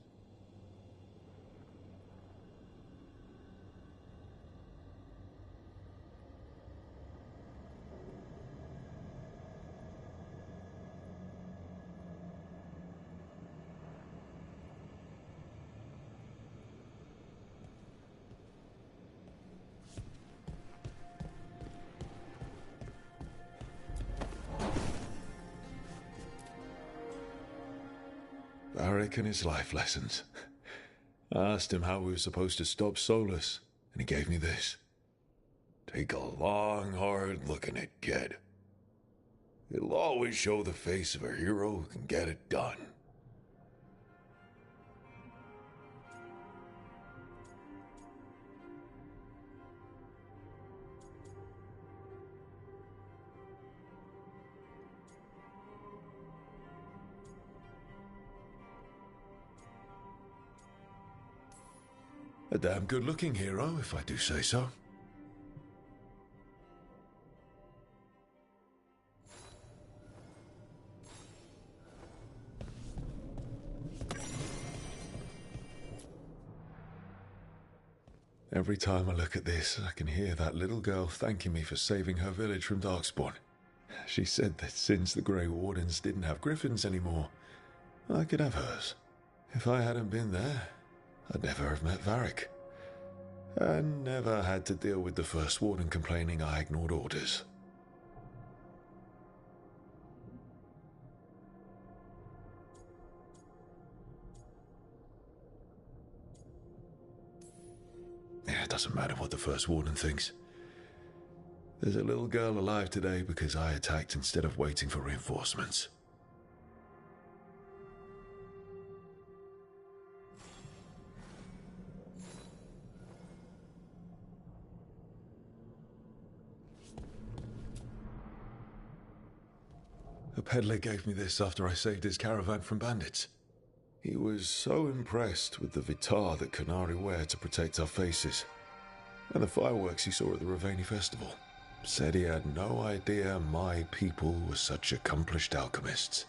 Speaker 3: Varric and his life lessons. I asked him how we were supposed to stop Solus, and he gave me this. Take a long, hard look at it, kid. It'll always show the face of a hero who can get it done. A damn good-looking hero, if I do say so. Every time I look at this, I can hear that little girl thanking me for saving her village from Darkspawn. She said that since the Grey Wardens didn't have griffins anymore, I could have hers. If I hadn't been there, I'd never have met Varric. And never had to deal with the First Warden complaining I ignored orders. Yeah, it doesn't matter what the First Warden thinks. There's a little girl alive today because I attacked instead of waiting for reinforcements. A peddler gave me this after I saved his caravan from bandits. He was so impressed with the Vitar that Canary wear to protect our faces, and the fireworks he saw at the Ravani festival. Said he had no idea my people were such accomplished alchemists.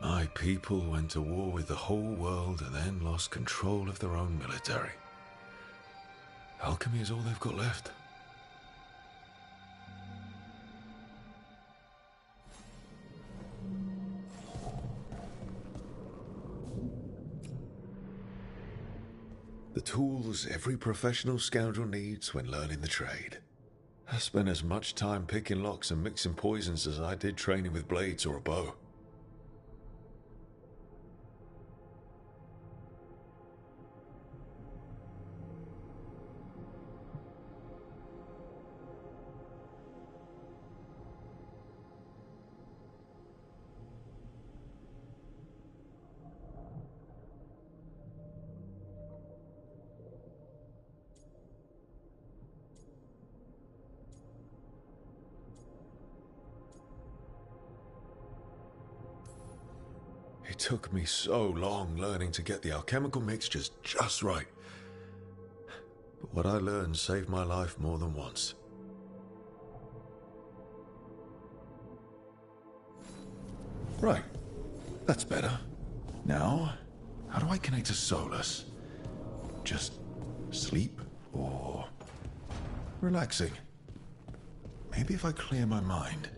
Speaker 3: My people went to war with the whole world and then lost control of their own military. Alchemy is all they've got left. The tools every professional scoundrel needs when learning the trade. I spent as much time picking locks and mixing poisons as I did training with blades or a bow. It took me so long learning to get the alchemical mixtures just right. But what I learned saved my life more than once. Right. That's better. Now, how do I connect to Solus? Just sleep or relaxing? Maybe if I clear my mind.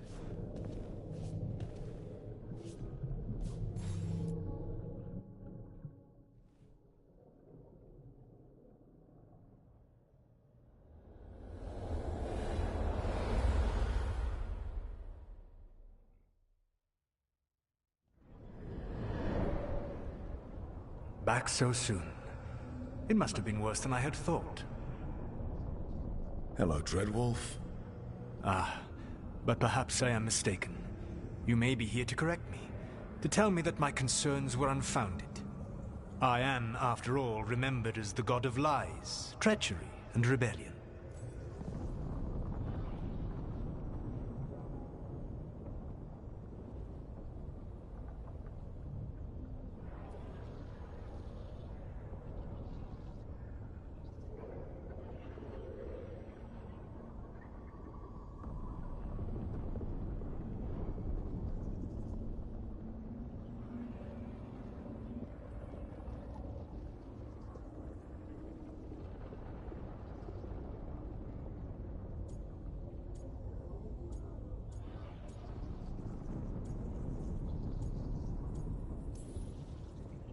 Speaker 5: Back so soon. It must have been worse than I had thought.
Speaker 3: Hello, Dreadwolf.
Speaker 5: Ah, but perhaps I am mistaken. You may be here to correct me, to tell me that my concerns were unfounded. I am, after all, remembered as the god of lies, treachery, and rebellion.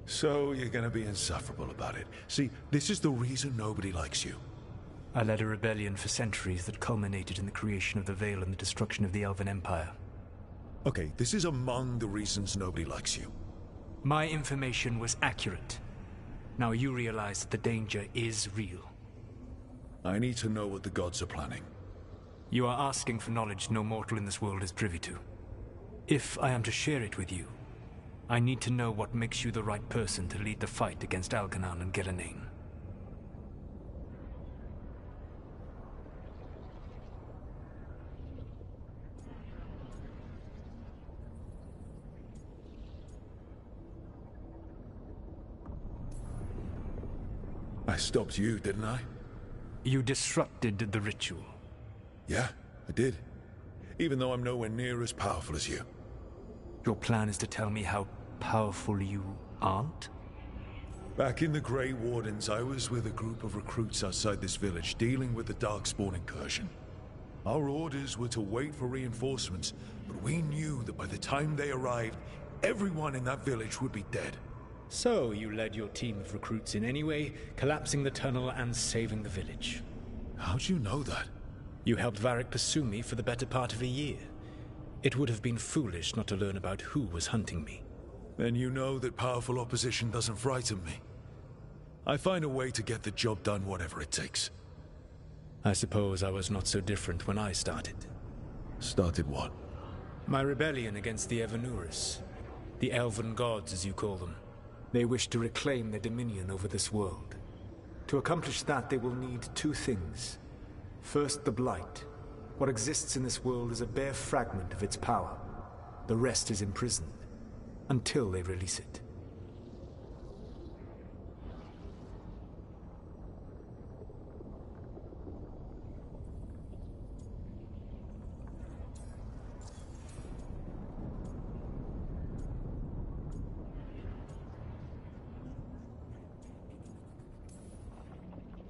Speaker 3: So you're gonna be insufferable about it. See, this is the reason nobody likes you.
Speaker 5: I led a rebellion for centuries that culminated in the creation of the Veil and the destruction of the Elven Empire.
Speaker 3: Okay, this is among the reasons nobody likes you.
Speaker 5: My information was accurate. Now you realize that the danger is real.
Speaker 3: I need to know what the gods are planning.
Speaker 5: You are asking for knowledge no mortal in this world is privy to. If I am to share it with you, I need to know what makes you the right person to lead the fight against Algernon and Geranean.
Speaker 3: I stopped you, didn't I?
Speaker 5: You disrupted the ritual.
Speaker 3: Yeah, I did. Even though I'm nowhere near as powerful as you.
Speaker 5: Your plan is to tell me how powerful you aren't?
Speaker 3: Back in the Grey Wardens, I was with a group of recruits outside this village dealing with the Darkspawn incursion. Our orders were to wait for reinforcements, but we knew that by the time they arrived, everyone in that village would be dead.
Speaker 5: So you led your team of recruits in any way, collapsing the tunnel and saving the village.
Speaker 3: How'd you know that?
Speaker 5: You helped Varric pursue me for the better part of a year. It would have been foolish not to learn about who was hunting me.
Speaker 3: Then you know that powerful opposition doesn't frighten me. I find a way to get the job done whatever it takes.
Speaker 5: I suppose I was not so different when I started.
Speaker 3: Started what?
Speaker 5: My rebellion against the Evanuris. The Elven Gods, as you call them. They wish to reclaim their dominion over this world. To accomplish that, they will need two things. First, the Blight. What exists in this world is a bare fragment of its power. The rest is imprisoned, until they release it.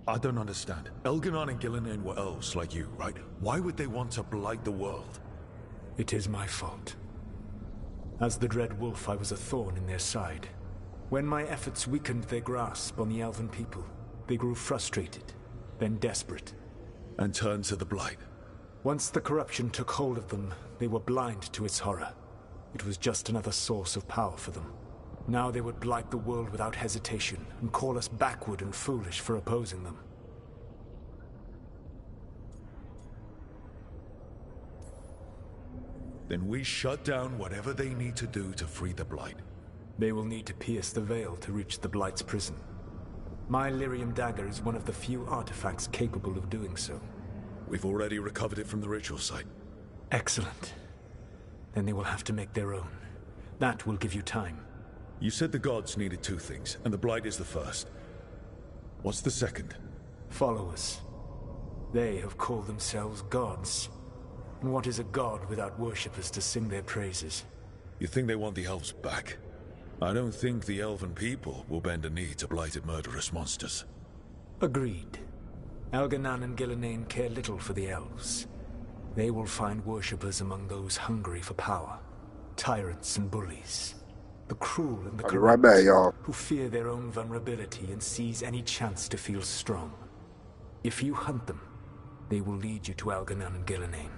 Speaker 3: I don't understand. Elganon and Gillinan were elves like you, right? Why would they want to blight the world?
Speaker 5: It is my fault. As the Dread Wolf, I was a thorn in their side. When my efforts weakened their grasp on the Elven people, they grew frustrated, then desperate.
Speaker 3: And turned to the Blight.
Speaker 5: Once the corruption took hold of them, they were blind to its horror. It was just another source of power for them. Now they would blight the world without hesitation, and call us backward and foolish for opposing them.
Speaker 3: Then we shut down whatever they need to do to free the Blight.
Speaker 5: They will need to pierce the veil to reach the Blight's prison. My Lyrium dagger is one of the few artifacts capable of doing so.
Speaker 3: We've already recovered it from the ritual site.
Speaker 5: Excellent. Then they will have to make their own. That will give you time.
Speaker 3: You said the gods needed two things, and the Blight is the first. What's the second?
Speaker 5: Followers. They have called themselves gods. And what is a god without worshippers to sing their praises?
Speaker 3: You think they want the elves back? I don't think the elven people will bend a knee to blighted murderous monsters.
Speaker 5: Agreed. Elganon and Gillinan care little for the elves. They will find worshippers among those hungry for power. Tyrants and bullies. The cruel and the
Speaker 1: I'll be
Speaker 5: corrupt,
Speaker 1: right back, y'all.
Speaker 5: who fear their own vulnerability and seize any chance to feel strong. If you hunt them, they will lead you to Elganon and Gillinan.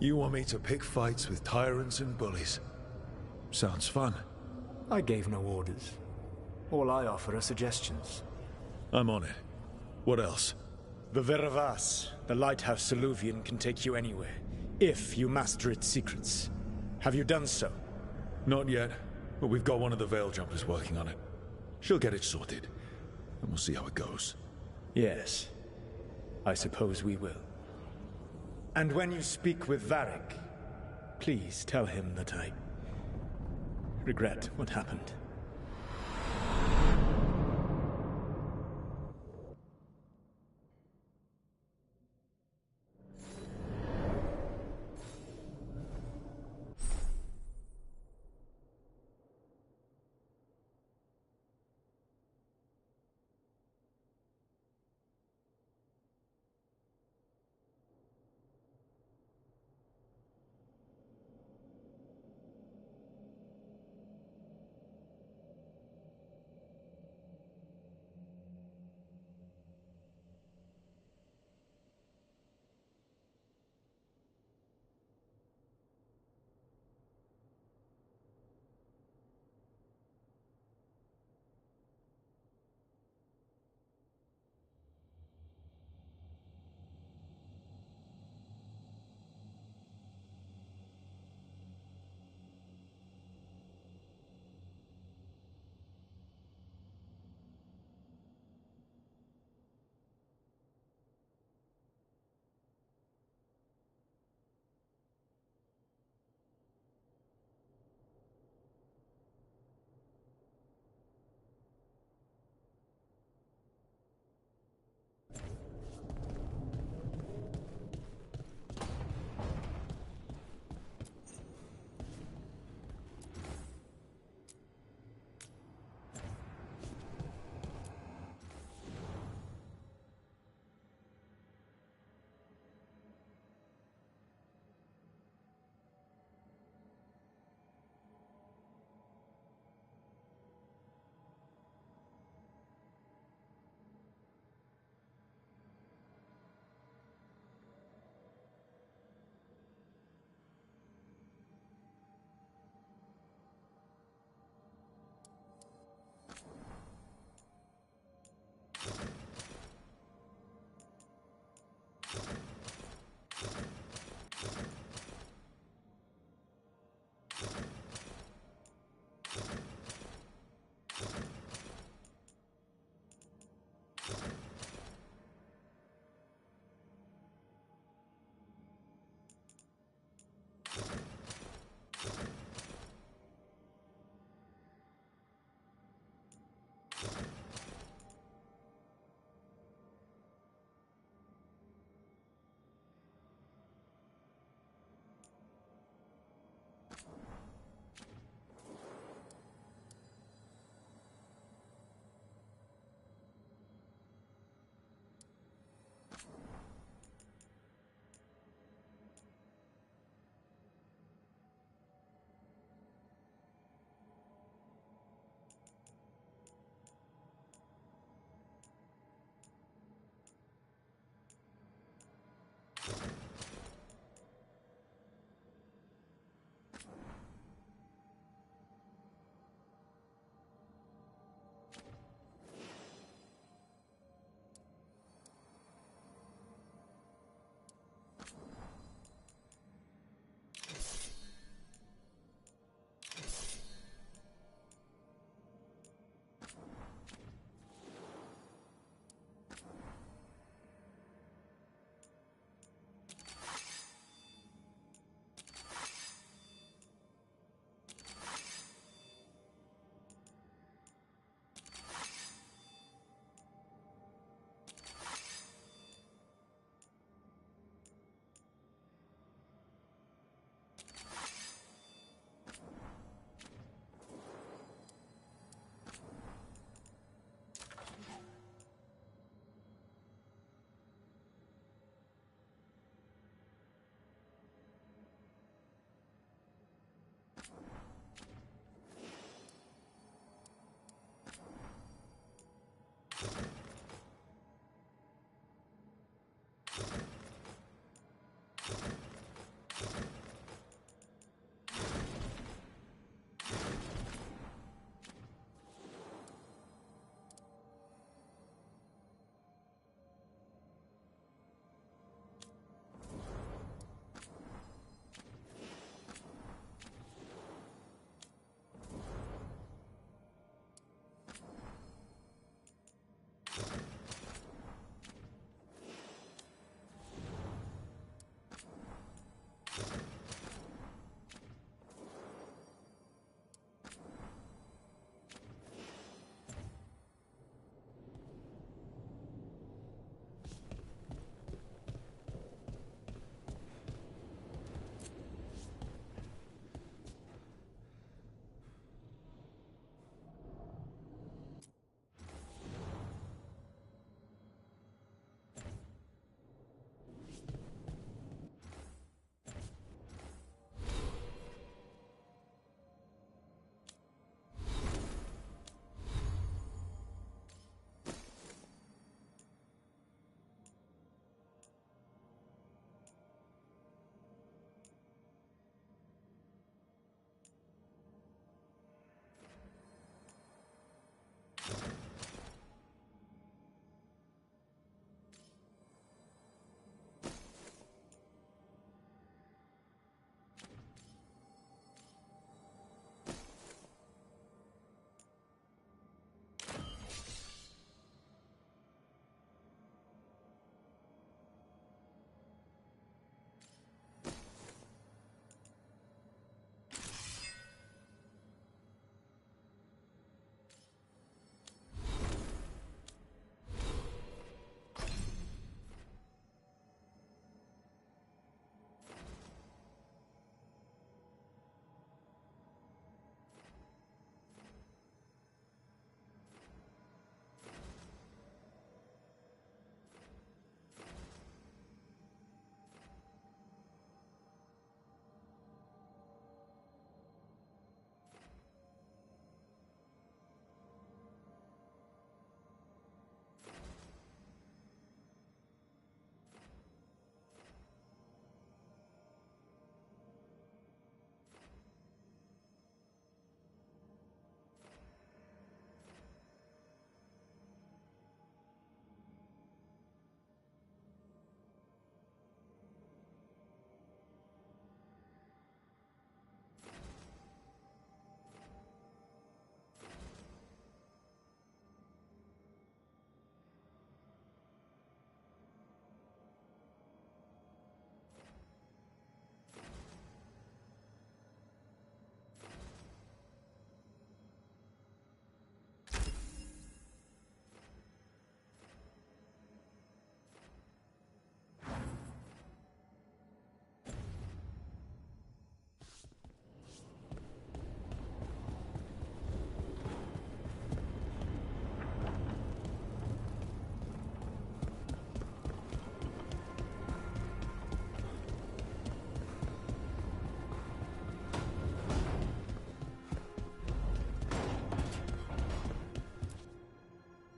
Speaker 3: You want me to pick fights with tyrants and bullies? Sounds fun.
Speaker 5: I gave no orders. All I offer are suggestions.
Speaker 3: I'm on it. What else?
Speaker 5: The Veravas, the lighthouse Soluvian, can take you anywhere, if you master its secrets. Have you done so?
Speaker 3: Not yet, but we've got one of the Veil Jumpers working on it. She'll get it sorted, and we'll see how it goes.
Speaker 5: Yes. I suppose we will. And when you speak with Varric, please tell him that I regret what happened.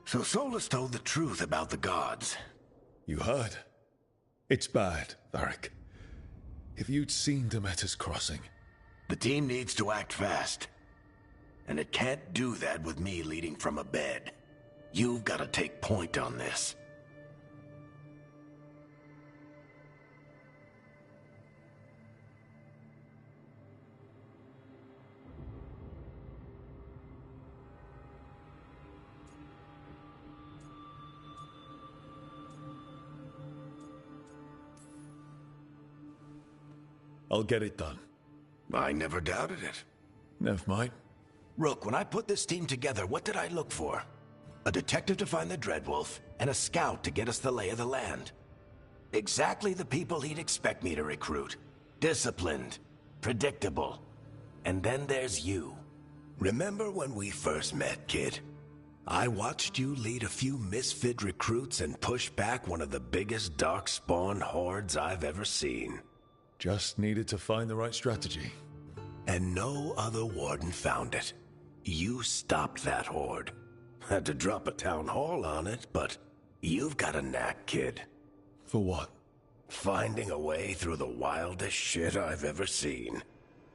Speaker 2: So Solus told the truth about the gods.
Speaker 3: You heard? It's bad, Varric. If you'd seen Demeter's crossing...
Speaker 2: The team needs to act fast. And it can't do that with me leading from a bed. You've got to take point on this.
Speaker 3: I'll get it done.
Speaker 2: I never doubted it.
Speaker 3: Never mind.
Speaker 2: Rook, when I put this team together, what did I look for? A detective to find the Dreadwolf, and a scout to get us the lay of the land. Exactly the people he'd expect me to recruit. Disciplined, predictable. And then there's you. Remember when we first met, kid? I watched you lead a few misfit recruits and push back one of the biggest darkspawn hordes I've ever seen.
Speaker 3: Just needed to find the right strategy.
Speaker 2: And no other warden found it. You stopped that horde. Had to drop a town hall on it, but you've got a knack, kid.
Speaker 3: For what?
Speaker 2: Finding a way through the wildest shit I've ever seen.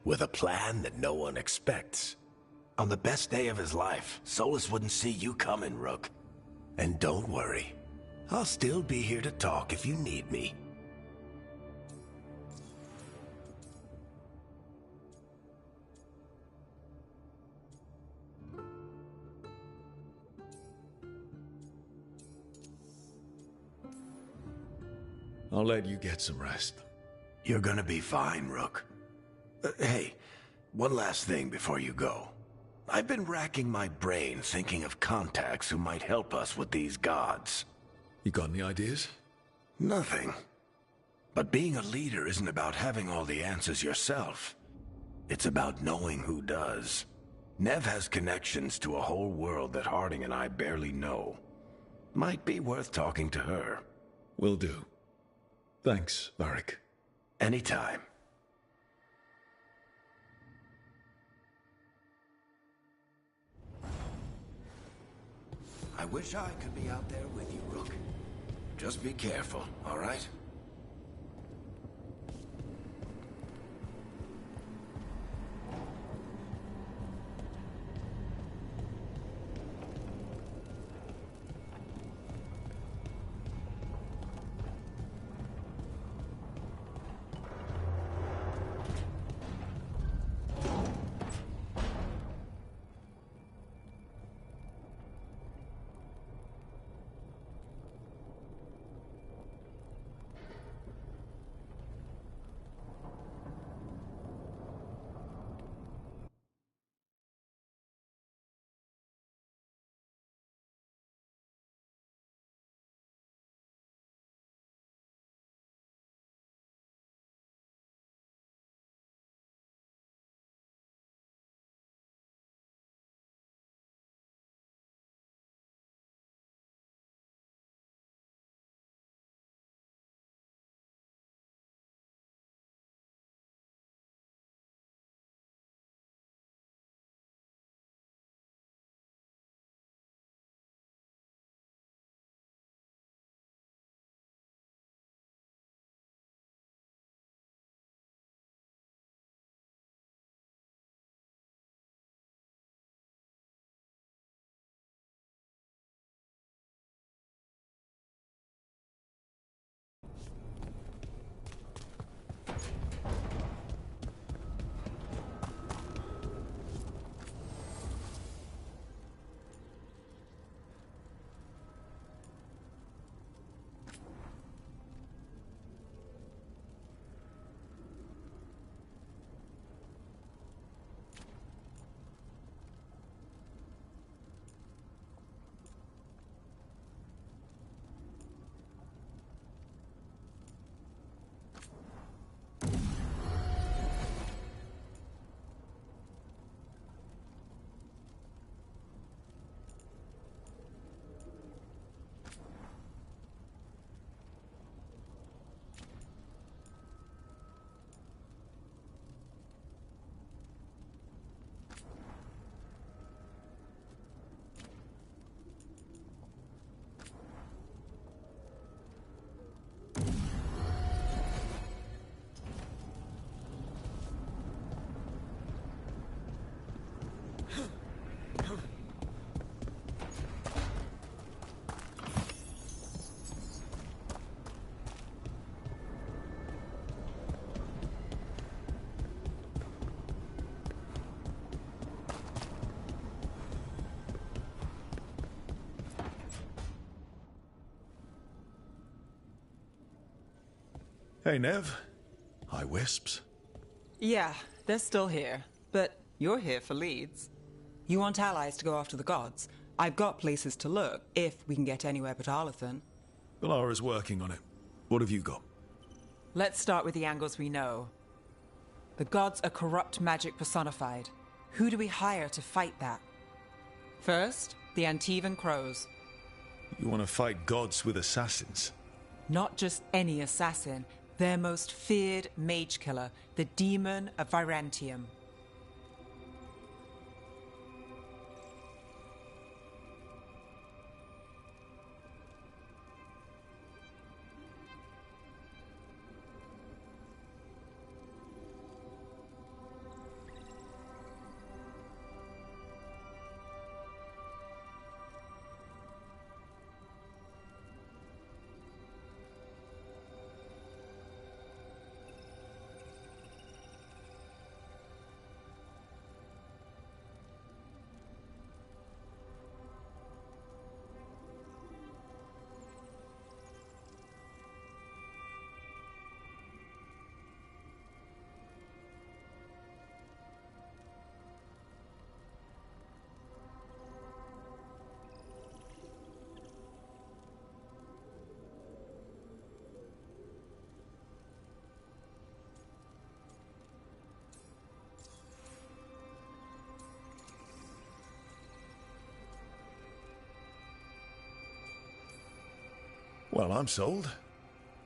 Speaker 2: With a plan that no one expects. On the best day of his life, Solus wouldn't see you coming, Rook. And don't worry. I'll still be here to talk if you need me.
Speaker 3: I'll let you get some rest.
Speaker 2: You're gonna be fine, Rook. Hey, one last thing before you go. I've been racking my brain thinking of contacts who might help us with these gods.
Speaker 3: You got any ideas?
Speaker 2: Nothing. But being a leader isn't about having all the answers yourself. It's about knowing who does. Nev has connections to a whole world that Harding and I barely know. Might be worth talking to her.
Speaker 3: Will do. Thanks, Varric.
Speaker 2: Anytime. I wish I could be out there with you, Rook. Just be careful, all right?
Speaker 3: Hey, Nev. Hi, Wisps.
Speaker 9: Yeah, they're still here. But you're here for leads. You want allies to go after the gods? I've got places to look, if we can get anywhere but Arlathan.
Speaker 3: Balara's working on it. What have you got?
Speaker 9: Let's start with the angles we know. The gods are corrupt magic personified. Who do we hire to fight that? First, the Antivan Crows.
Speaker 3: You want to fight gods with assassins?
Speaker 9: Not just any assassin, their most feared mage killer, the Demon of Virantium.
Speaker 3: Well, I'm sold.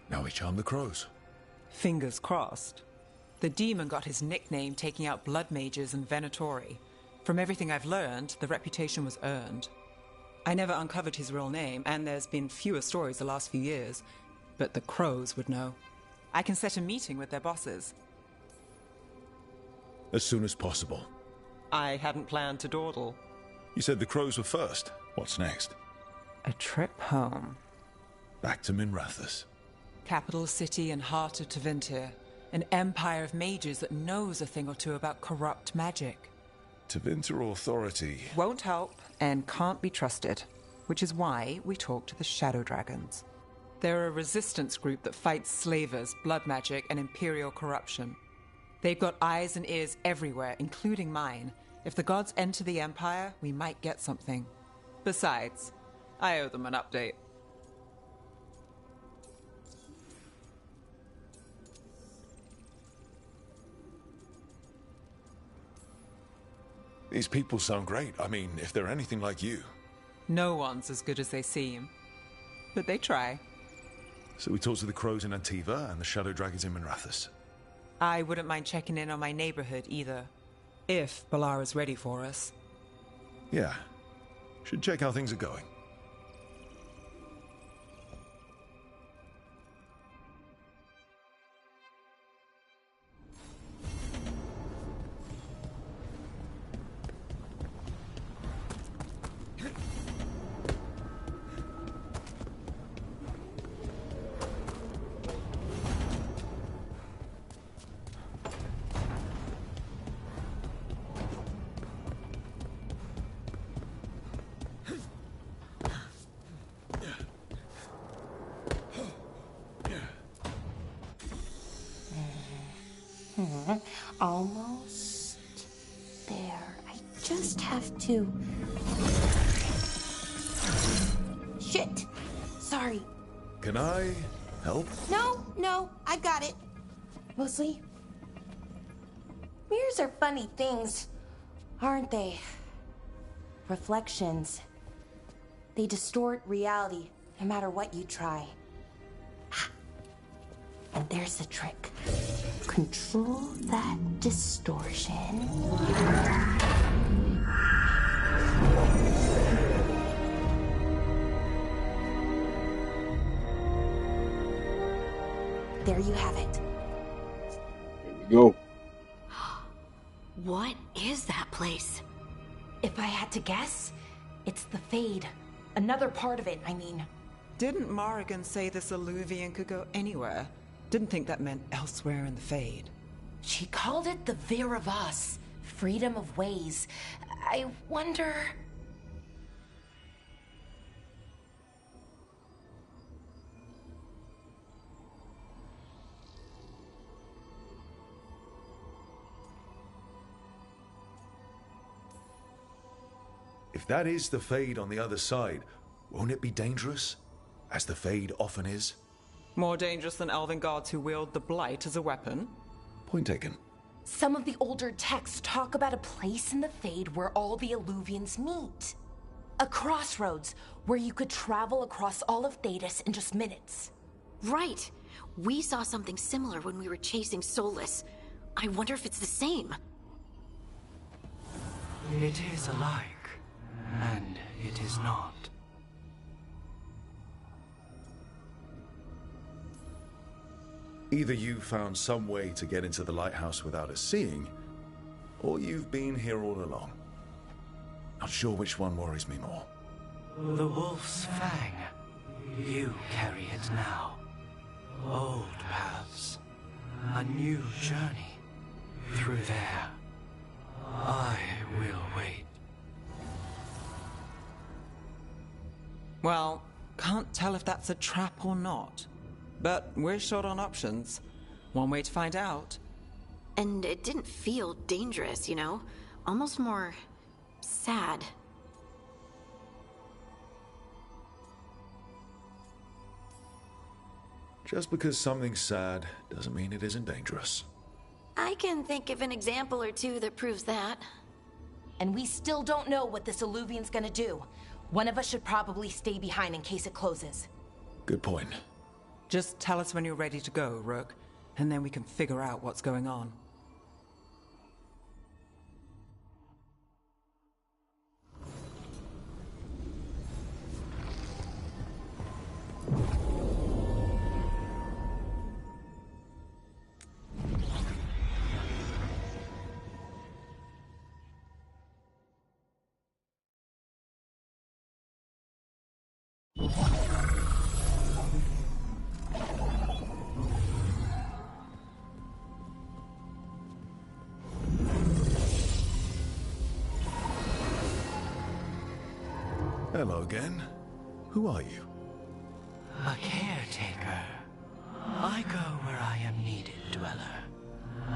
Speaker 3: Now we charm the crows.
Speaker 9: Fingers crossed. The demon got his nickname taking out blood mages and Venatori. From everything I've learned, the reputation was earned. I never uncovered his real name, and there's been fewer stories the last few years, but the crows would know. I can set a meeting with their bosses.
Speaker 3: As soon as possible.
Speaker 9: I hadn't planned to dawdle.
Speaker 3: You said the crows were first. What's next?
Speaker 9: A trip home.
Speaker 3: Back to Minrathous.
Speaker 9: Capital city and heart of Tevinter. An empire of mages that knows a thing or two about corrupt magic.
Speaker 3: Tevinter Authority.
Speaker 9: Won't help and can't be trusted, which is why we talk to the Shadow Dragons. They're a resistance group that fights slavers, blood magic, and imperial corruption. They've got eyes and ears everywhere, including mine. If the gods enter the empire, we might get something. Besides, I owe them an update.
Speaker 3: These people sound great. I mean, if they're anything like you.
Speaker 9: No one's as good as they seem. But they try.
Speaker 3: So we talk to the crows in Antiva and the Shadow Dragons in Minrathous.
Speaker 9: I wouldn't mind checking in on my neighborhood either. If Balara's ready for us.
Speaker 3: Yeah. Should check how things are going.
Speaker 12: Almost there. I just have to... Shit! Sorry.
Speaker 3: Can I help?
Speaker 12: No, I've got it. Mostly. Mirrors are funny things, aren't they? Reflections. They distort reality, no matter what you try. And there's the trick. Control that distortion. There you have it.
Speaker 1: Here we go.
Speaker 6: What is that place?
Speaker 12: If I had to guess, it's the Fade. Another part of it, I mean.
Speaker 9: Didn't Morrigan say this Alluvian could go anywhere? Didn't think that meant elsewhere in the Fade.
Speaker 12: She called it the Vir of Us, freedom of ways. I wonder...
Speaker 3: If that is the Fade on the other side, won't it be dangerous? As the Fade often is?
Speaker 9: More dangerous than elven gods who wield the Blight as a weapon?
Speaker 3: Point taken.
Speaker 12: Some of the older texts talk about a place in the Fade where all the Illuvians meet. A crossroads where you could travel across all of Thedas in just minutes.
Speaker 6: Right. We saw something similar when we were chasing Solus. I wonder if it's the same.
Speaker 21: It is alike, and it is not.
Speaker 3: Either you found some way to get into the lighthouse without us seeing, or you've been here all along. Not sure which one worries me more.
Speaker 21: The Wolf's Fang. You carry it now. Old paths. A new journey. Through there. I will wait.
Speaker 9: Well, can't tell if that's a trap or not. But we're short on options. One way to find out.
Speaker 6: And it didn't feel dangerous, you know? Almost more sad.
Speaker 3: Just because something's sad doesn't mean it isn't dangerous.
Speaker 6: I can think of an example or two that proves that.
Speaker 12: And we still don't know what this Illuvian's gonna do. One of us should probably stay behind in case it closes.
Speaker 3: Good point.
Speaker 9: Just tell us when you're ready to go, Rook, and then we can figure out what's going on.
Speaker 3: Hello again. Who are you?
Speaker 21: A caretaker. I go where I am needed, Dweller.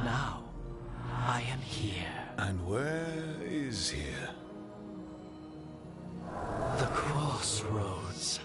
Speaker 21: Now, I am here.
Speaker 3: And where is here?
Speaker 21: The crossroads.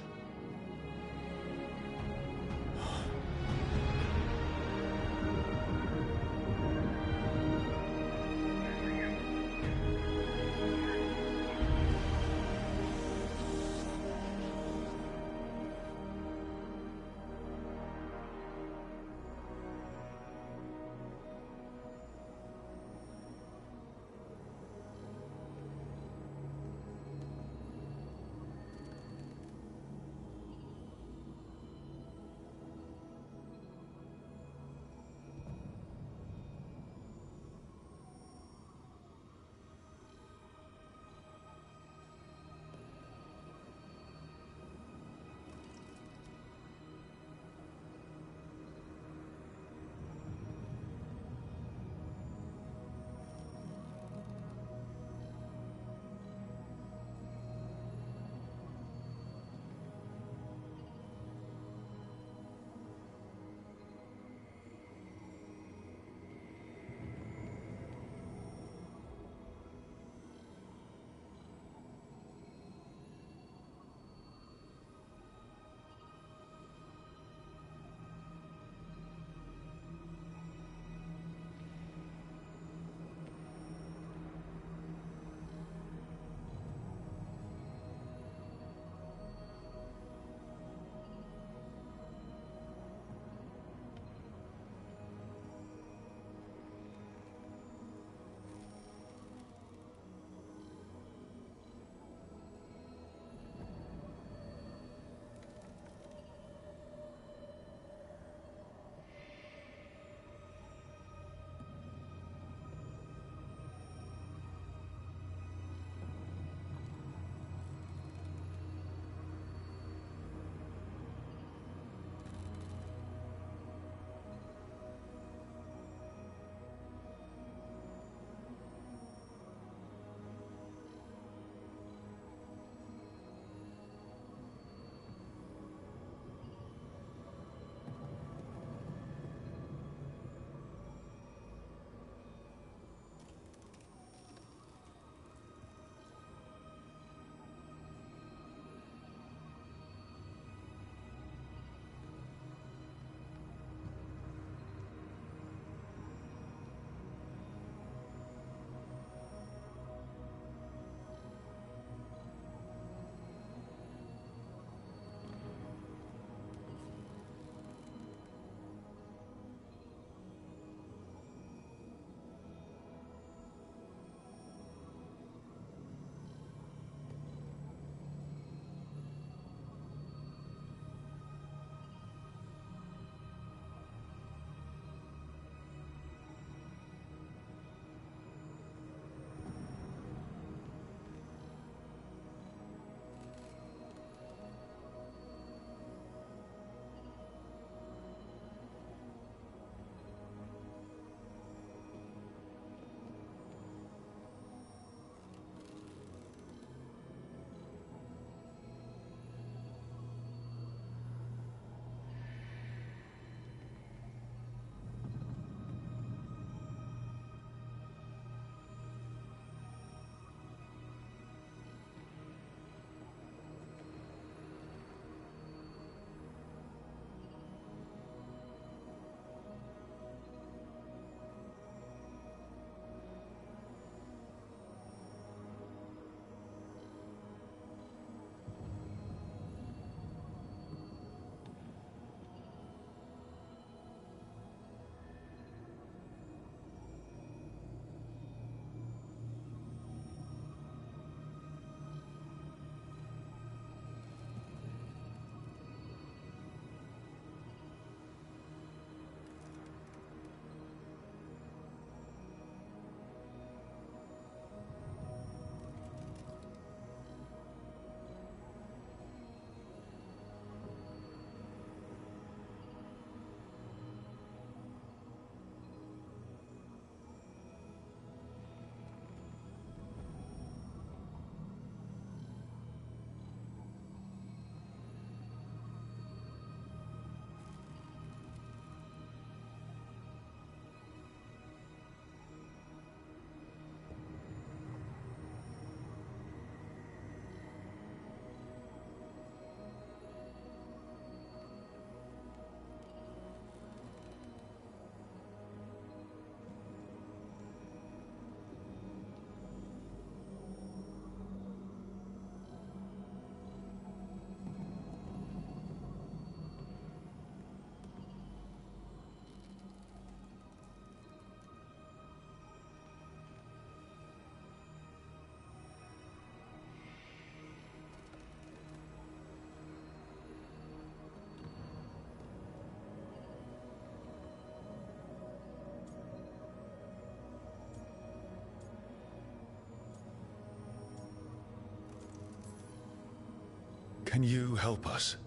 Speaker 3: Can you help us?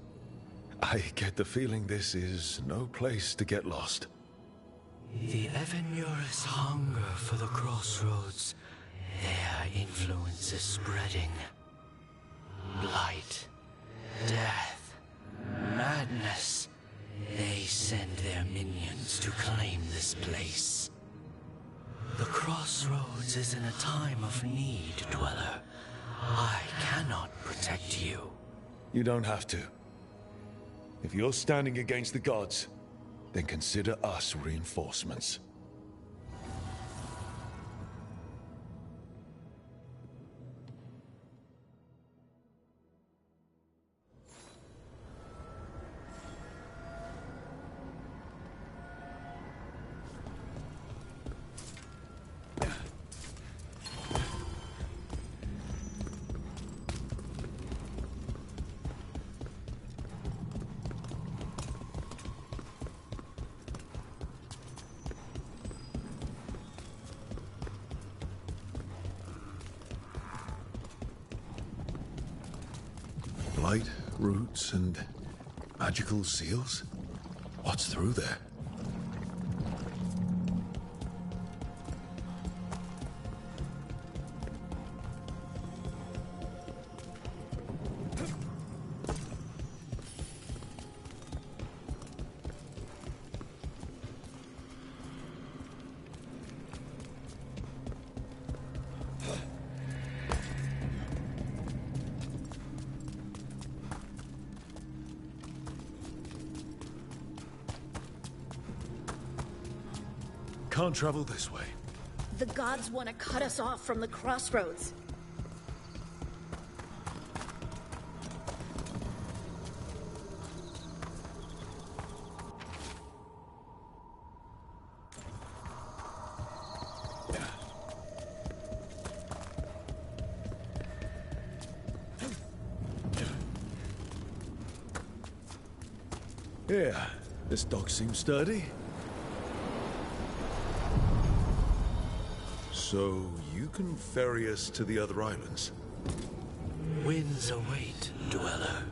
Speaker 3: I get the feeling this is no place to get lost.
Speaker 21: The Evanurus hunger for the crossroads. Their influence is spreading. Blight, death, madness. They send their minions to claim this place. The crossroads is in a time of need, Dweller. I cannot protect you.
Speaker 3: You don't have to. If you're standing against the gods, then consider us reinforcements. Blight, roots, and magical seals? What's through there? Can't travel this way.
Speaker 10: The gods want to cut us off from the crossroads.
Speaker 3: Yeah, this dock seems sturdy. So, you can ferry us to the other islands?
Speaker 21: Winds await, Dweller.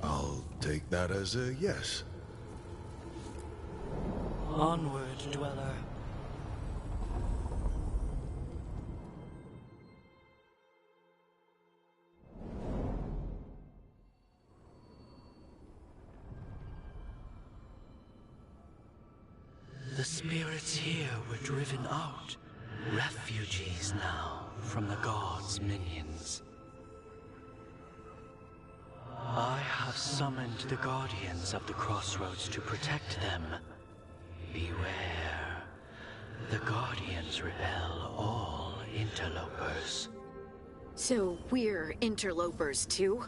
Speaker 3: I'll take that as a yes.
Speaker 21: Onward, Dweller. The spirits here were driven out. Refugees now from the gods' minions. I have summoned the guardians of the crossroads to protect them. Beware. The guardians repel all interlopers.
Speaker 6: So we're interlopers too?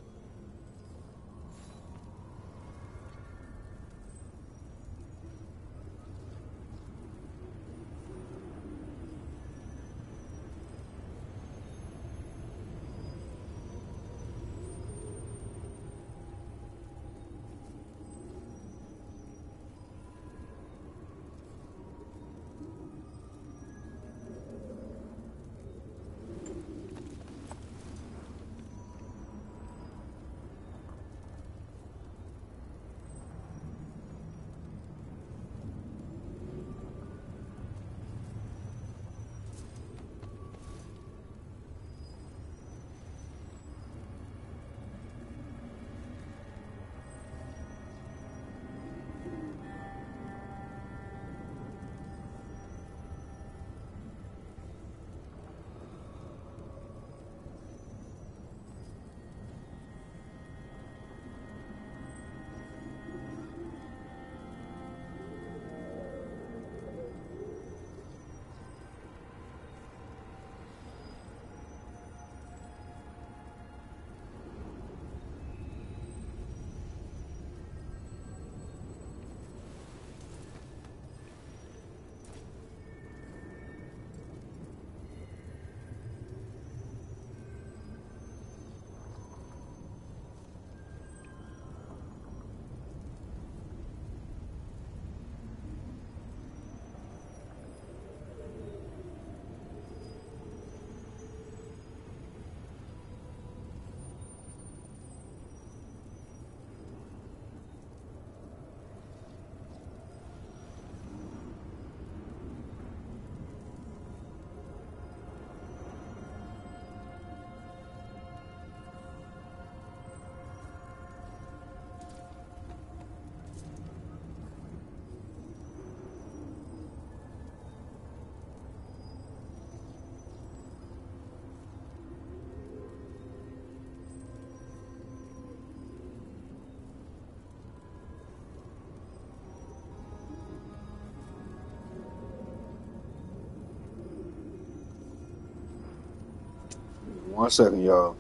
Speaker 1: 1 second, y'all.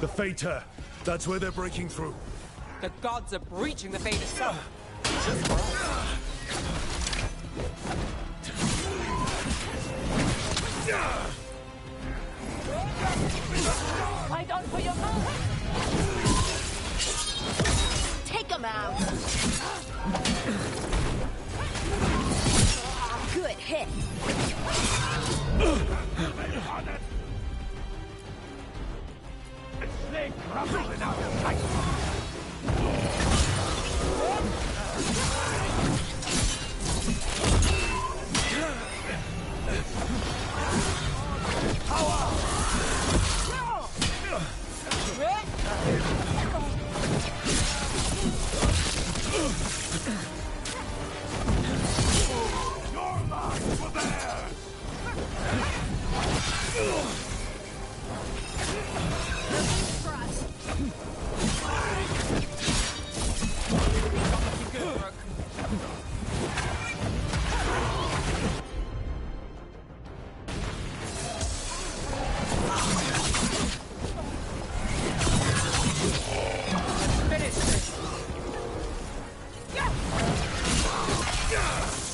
Speaker 3: The Fater. That's where they're breaking through.
Speaker 9: The gods are breaching the fate itself. Just for us.
Speaker 10: Fight on for your mother! Take him out! Good hit!
Speaker 17: Snake crumbling out of sight! Your lives were theirs!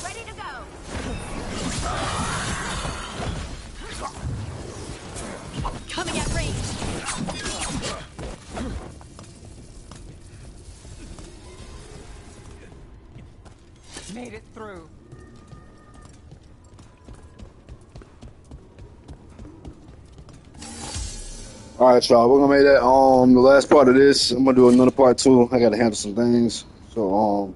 Speaker 10: Ready to go! Coming at range!
Speaker 9: Made it through.
Speaker 1: All right, y'all. We're gonna make that the last part of this. I'm gonna do another part too. I gotta handle some things. So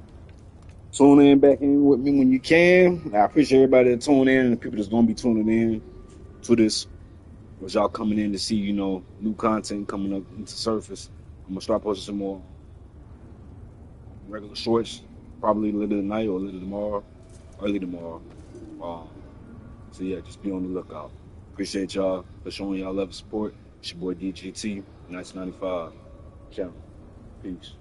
Speaker 1: tune in back in with me when you can. I appreciate everybody that tune in and the people that's gonna be tuning in to this. Was y'all coming in to see, new content coming up into surface. I'm gonna start posting some more regular shorts, probably later tonight or later tomorrow, early tomorrow. So yeah, just be on the lookout. Appreciate y'all for showing y'all love and support. It's your boy DGT, 1995 channel. Peace.